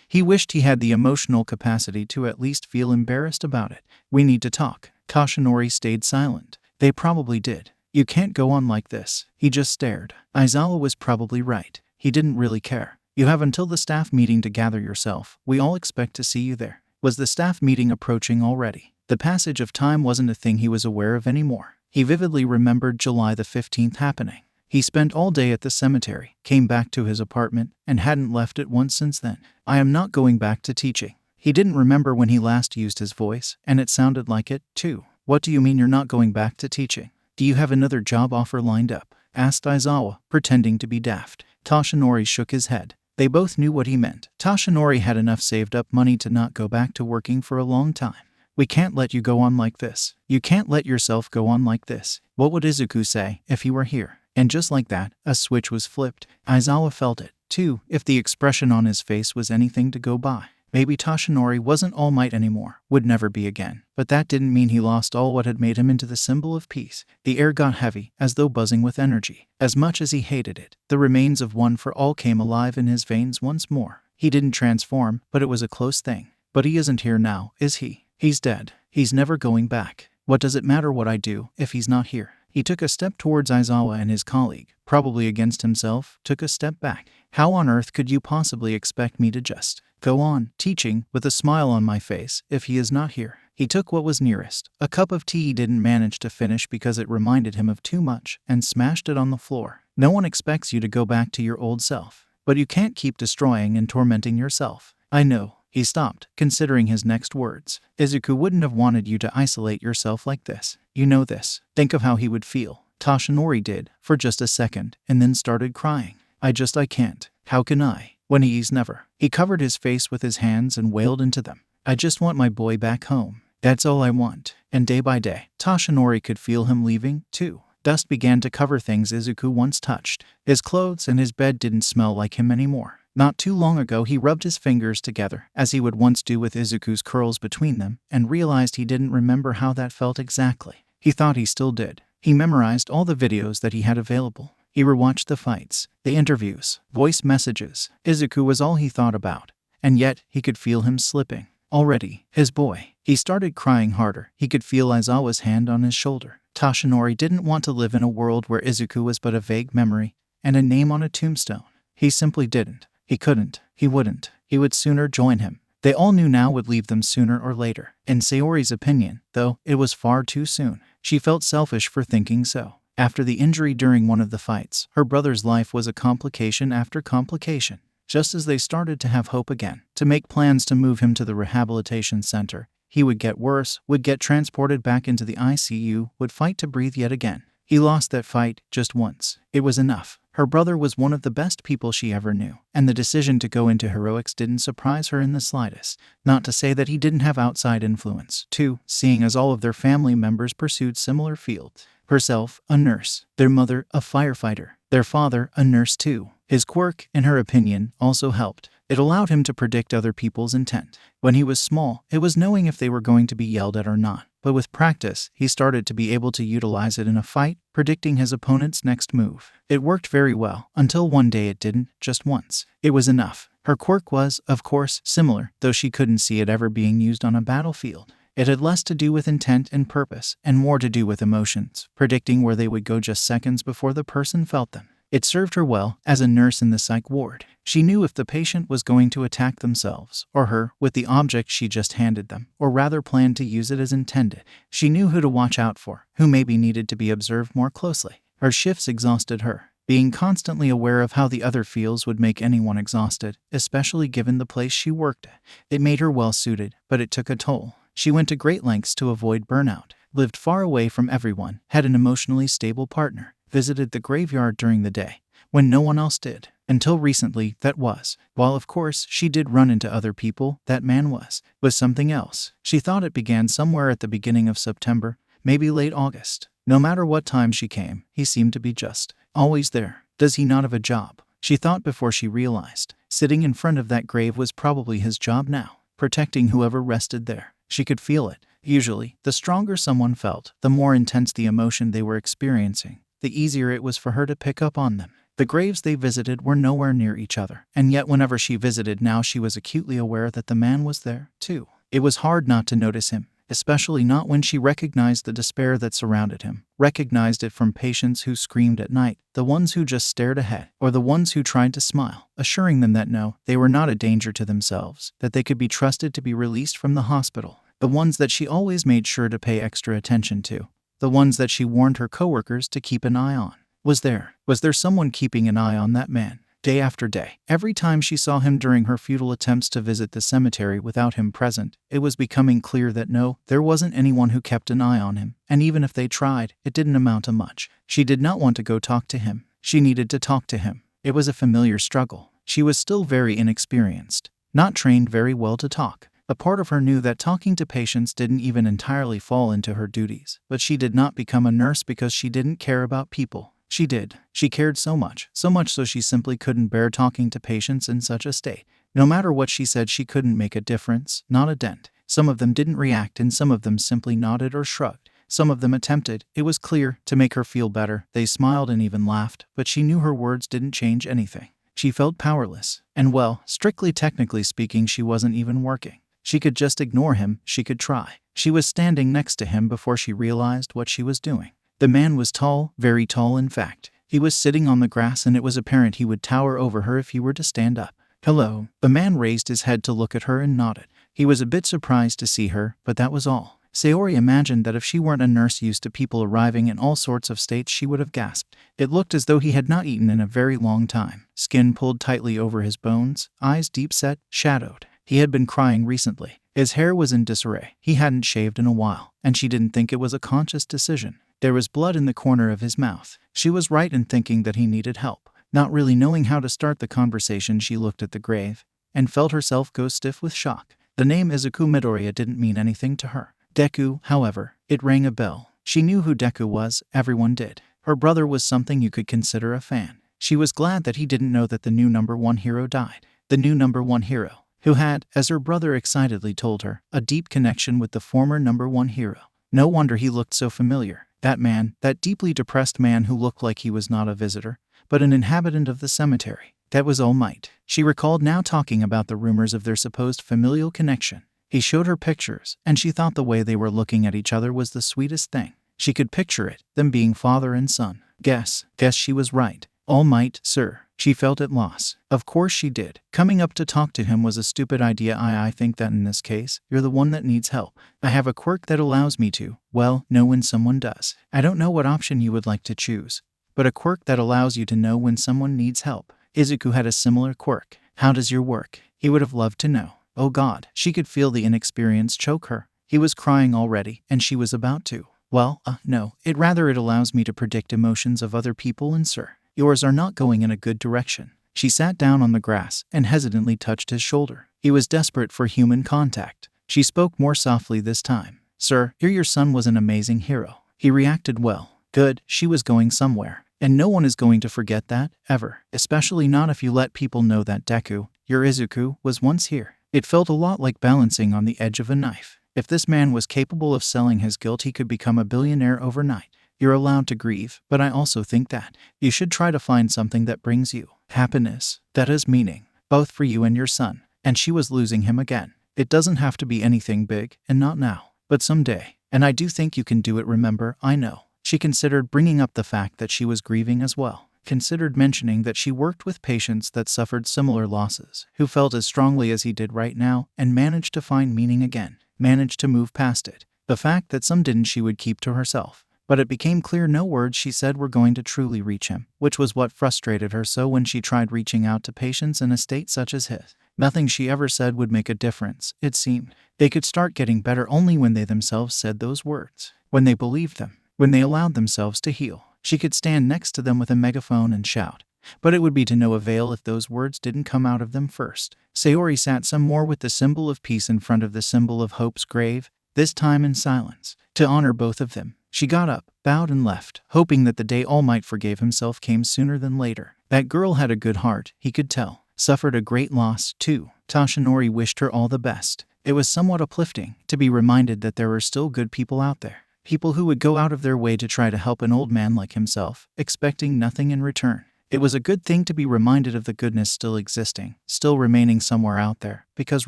he wished he had the emotional capacity to at least feel embarrassed about it. "We need to talk." Toshinori stayed silent. They probably did. "You can't go on like this." He just stared. Aizawa was probably right. He didn't really care. "You have until the staff meeting to gather yourself. We all expect to see you there." Was the staff meeting approaching already? The passage of time wasn't a thing he was aware of anymore. He vividly remembered July the 15th happening. He spent all day at the cemetery, came back to his apartment, and hadn't left it once since then. "I am not going back to teaching." He didn't remember when he last used his voice, and it sounded like it, too. "What do you mean you're not going back to teaching? Do you have another job offer lined up?" asked Aizawa, pretending to be daft. Toshinori shook his head. They both knew what he meant. Toshinori had enough saved up money to not go back to working for a long time. "We can't let you go on like this. You can't let yourself go on like this. What would Izuku say if he were here?" And just like that, a switch was flipped. Aizawa felt it, too, if the expression on his face was anything to go by. Maybe Toshinori wasn't All Might anymore, would never be again. But that didn't mean he lost all what had made him into the symbol of peace. The air got heavy, as though buzzing with energy. As much as he hated it, the remains of One for All came alive in his veins once more. He didn't transform, but it was a close thing. But he isn't here now, is he? He's dead. He's never going back. What does it matter what I do if he's not here? He took a step towards Aizawa, and his colleague, probably against himself, took a step back. "How on earth could you possibly expect me to just go on teaching with a smile on my face if he is not here?" He took what was nearest, a cup of tea he didn't manage to finish because it reminded him of too much, and smashed it on the floor. "No one expects you to go back to your old self. But you can't keep destroying and tormenting yourself." "I know." He stopped, considering his next words. "Izuku wouldn't have wanted you to isolate yourself like this. You know this. Think of how he would feel." Toshinori did, for just a second, and then started crying. I can't. How can I? When he's never." He covered his face with his hands and wailed into them. "I just want my boy back home. That's all I want." And day by day, Toshinori could feel him leaving, too. Dust began to cover things Izuku once touched. His clothes and his bed didn't smell like him anymore. Not too long ago he rubbed his fingers together, as he would once do with Izuku's curls between them, and realized he didn't remember how that felt exactly. He thought he still did. He memorized all the videos that he had available. He rewatched the fights, the interviews, voice messages. Izuku was all he thought about, and yet he could feel him slipping. Already, his boy. He started crying harder. He could feel Aizawa's hand on his shoulder. Toshinori didn't want to live in a world where Izuku was but a vague memory and a name on a tombstone. He simply didn't. He couldn't. He wouldn't. He would sooner join him. They all knew now would leave them sooner or later. In Sayori's opinion, though, it was far too soon. She felt selfish for thinking so. After the injury during one of the fights, her brother's life was a complication after complication. Just as they started to have hope again, to make plans to move him to the rehabilitation center, he would get worse, would get transported back into the ICU, would fight to breathe yet again. He lost that fight just once. It was enough. Her brother was one of the best people she ever knew, and the decision to go into heroics didn't surprise her in the slightest. Not to say that he didn't have outside influence, too, seeing as all of their family members pursued similar fields. Herself, a nurse. Their mother, a firefighter. Their father, a nurse too. His quirk, in her opinion, also helped. It allowed him to predict other people's intent. When he was small, it was knowing if they were going to be yelled at or not. But with practice, he started to be able to utilize it in a fight, predicting his opponent's next move. It worked very well, until one day it didn't, just once. It was enough. Her quirk was, of course, similar, though she couldn't see it ever being used on a battlefield. It had less to do with intent and purpose, and more to do with emotions, predicting where they would go just seconds before the person felt them. It served her well as a nurse in the psych ward. She knew if the patient was going to attack themselves, or her, with the object she just handed them, or rather planned to use it as intended. She knew who to watch out for, who maybe needed to be observed more closely. Her shifts exhausted her. Being constantly aware of how the other feels would make anyone exhausted, especially given the place she worked at. It made her well-suited, but it took a toll. She went to great lengths to avoid burnout, lived far away from everyone, had an emotionally stable partner, visited the graveyard during the day, when no one else did. Until recently, that was. While of course she did run into other people, that man was something else. She thought it began somewhere at the beginning of September, maybe late August. No matter what time she came, he seemed to be just always there. Does he not have a job? She thought before she realized. Sitting in front of that grave was probably his job now, protecting whoever rested there. She could feel it. Usually, the stronger someone felt, the more intense the emotion they were experiencing, the easier it was for her to pick up on them. The graves they visited were nowhere near each other, and yet whenever she visited now she was acutely aware that the man was there, too. It was hard not to notice him, especially not when she recognized the despair that surrounded him, recognized it from patients who screamed at night, the ones who just stared ahead, or the ones who tried to smile, assuring them that no, they were not a danger to themselves, that they could be trusted to be released from the hospital. The ones that she always made sure to pay extra attention to. The ones that she warned her coworkers to keep an eye on. Was there someone keeping an eye on that man? Day after day, every time she saw him during her futile attempts to visit the cemetery without him present, it was becoming clear that no, there wasn't anyone who kept an eye on him, and even if they tried, it didn't amount to much. She did not want to go talk to him. She needed to talk to him. It was a familiar struggle. She was still very inexperienced, not trained very well to talk. A part of her knew that talking to patients didn't even entirely fall into her duties, but she did not become a nurse because she didn't care about people. She did. She cared so much so she simply couldn't bear talking to patients in such a state. No matter what she said, she couldn't make a difference, not a dent. Some of them didn't react and some of them simply nodded or shrugged. Some of them attempted, it was clear, to make her feel better. They smiled and even laughed, but she knew her words didn't change anything. She felt powerless. And well, strictly technically speaking, she wasn't even working. She could just ignore him, she could try. She was standing next to him before she realized what she was doing. The man was tall, very tall in fact. He was sitting on the grass and it was apparent he would tower over her if he were to stand up. Hello. The man raised his head to look at her and nodded. He was a bit surprised to see her, but that was all. Sayori imagined that if she weren't a nurse used to people arriving in all sorts of states, she would have gasped. It looked as though he had not eaten in a very long time. Skin pulled tightly over his bones, eyes deep set, shadowed. He had been crying recently. His hair was in disarray. He hadn't shaved in a while, and she didn't think it was a conscious decision. There was blood in the corner of his mouth. She was right in thinking that he needed help. Not really knowing how to start the conversation, she looked at the grave and felt herself go stiff with shock. The name Izuku Midoriya didn't mean anything to her. Deku, however, it rang a bell. She knew who Deku was, everyone did. Her brother was something you could consider a fan. She was glad that he didn't know that the new #1 hero died. The new #1 hero, who had, as her brother excitedly told her, a deep connection with the former #1 hero. No wonder he looked so familiar. That man, that deeply depressed man who looked like he was not a visitor, but an inhabitant of the cemetery. That was All Might. She recalled now talking about the rumors of their supposed familial connection. He showed her pictures, and she thought the way they were looking at each other was the sweetest thing. She could picture it, them being father and son. Guess she was right. All Might, sir. She felt at loss. Of course she did. Coming up to talk to him was a stupid idea. I think that in this case, you're the one that needs help. I have a quirk that allows me to, well, know when someone does. I don't know what option you would like to choose, but a quirk that allows you to know when someone needs help. Izuku had a similar quirk. How does your work? He would have loved to know. Oh God, she could feel the inexperience choke her. He was crying already, and she was about to. Well, no, it allows me to predict emotions of other people and sir. yours are not going in a good direction. She sat down on the grass and hesitantly touched his shoulder. He was desperate for human contact. She spoke more softly this time. Sir, your son was an amazing hero. He reacted well. Good, she was going somewhere. And no one is going to forget that, ever. Especially not if you let people know that Deku, your Izuku, was once here. It felt a lot like balancing on the edge of a knife. If this man was capable of selling his guilt, he could become a billionaire overnight. You're allowed to grieve, but I also think that you should try to find something that brings you happiness, that has meaning, both for you and your son. And she was losing him again. It doesn't have to be anything big, and not now, but someday. And I do think you can do it, remember, I know. She considered bringing up the fact that she was grieving as well. Considered mentioning that she worked with patients that suffered similar losses, who felt as strongly as he did right now, and managed to find meaning again. Managed to move past it. The fact that some didn't she would keep to herself. But it became clear no words she said were going to truly reach him, which was what frustrated her so when she tried reaching out to patients in a state such as his. Nothing she ever said would make a difference, it seemed. They could start getting better only when they themselves said those words. When they believed them. When they allowed themselves to heal. She could stand next to them with a megaphone and shout. But it would be to no avail if those words didn't come out of them first. Sayori sat some more with the symbol of peace in front of the symbol of hope's grave, this time in silence. To honor both of them, she got up, bowed and left, hoping that the day All Might forgave himself came sooner than later. That girl had a good heart, he could tell. Suffered a great loss, too. Toshinori wished her all the best. It was somewhat uplifting to be reminded that there were still good people out there. People who would go out of their way to try to help an old man like himself, expecting nothing in return. It was a good thing to be reminded of the goodness still existing, still remaining somewhere out there, because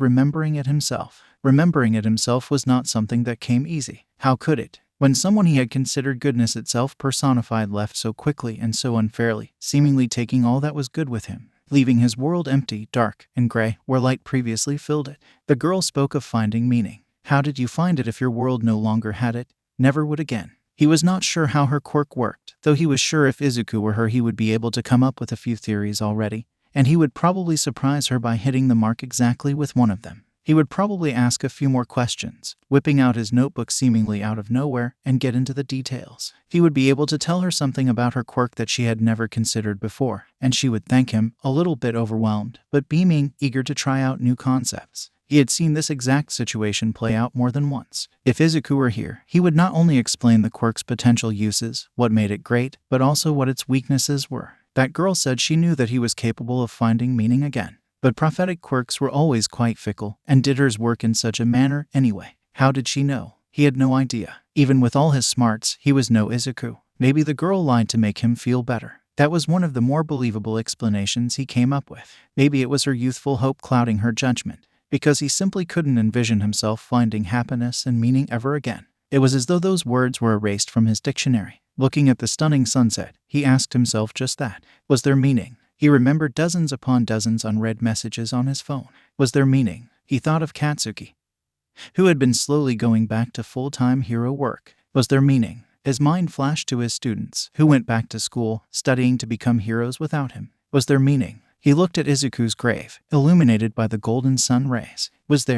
remembering it himself was not something that came easy. How could it? When someone he had considered goodness itself personified left so quickly and so unfairly, seemingly taking all that was good with him, leaving his world empty, dark, and gray, where light previously filled it. The girl spoke of finding meaning. How did you find it if your world no longer had it? Never would again. He was not sure how her quirk worked, though he was sure if Izuku were her he would be able to come up with a few theories already, and he would probably surprise her by hitting the mark exactly with one of them. He would probably ask a few more questions, whipping out his notebook seemingly out of nowhere, and get into the details. He would be able to tell her something about her quirk that she had never considered before, and she would thank him, a little bit overwhelmed, but beaming, eager to try out new concepts. He had seen this exact situation play out more than once. If Izuku were here, he would not only explain the quirk's potential uses, what made it great, but also what its weaknesses were. That girl said she knew that he was capable of finding meaning again. But prophetic quirks were always quite fickle, and did hers work in such a manner anyway? How did she know? He had no idea. Even with all his smarts, he was no Izuku. Maybe the girl lied to make him feel better. That was one of the more believable explanations he came up with. Maybe it was her youthful hope clouding her judgment, because he simply couldn't envision himself finding happiness and meaning ever again. It was as though those words were erased from his dictionary. Looking at the stunning sunset, he asked himself just that. Was there meaning? He remembered dozens upon dozens unread messages on his phone. Was there meaning? He thought of Katsuki, who had been slowly going back to full-time hero work. Was there meaning? His mind flashed to his students, who went back to school, studying to become heroes without him. Was there meaning? He looked at Izuku's grave, illuminated by the golden sun rays. Was there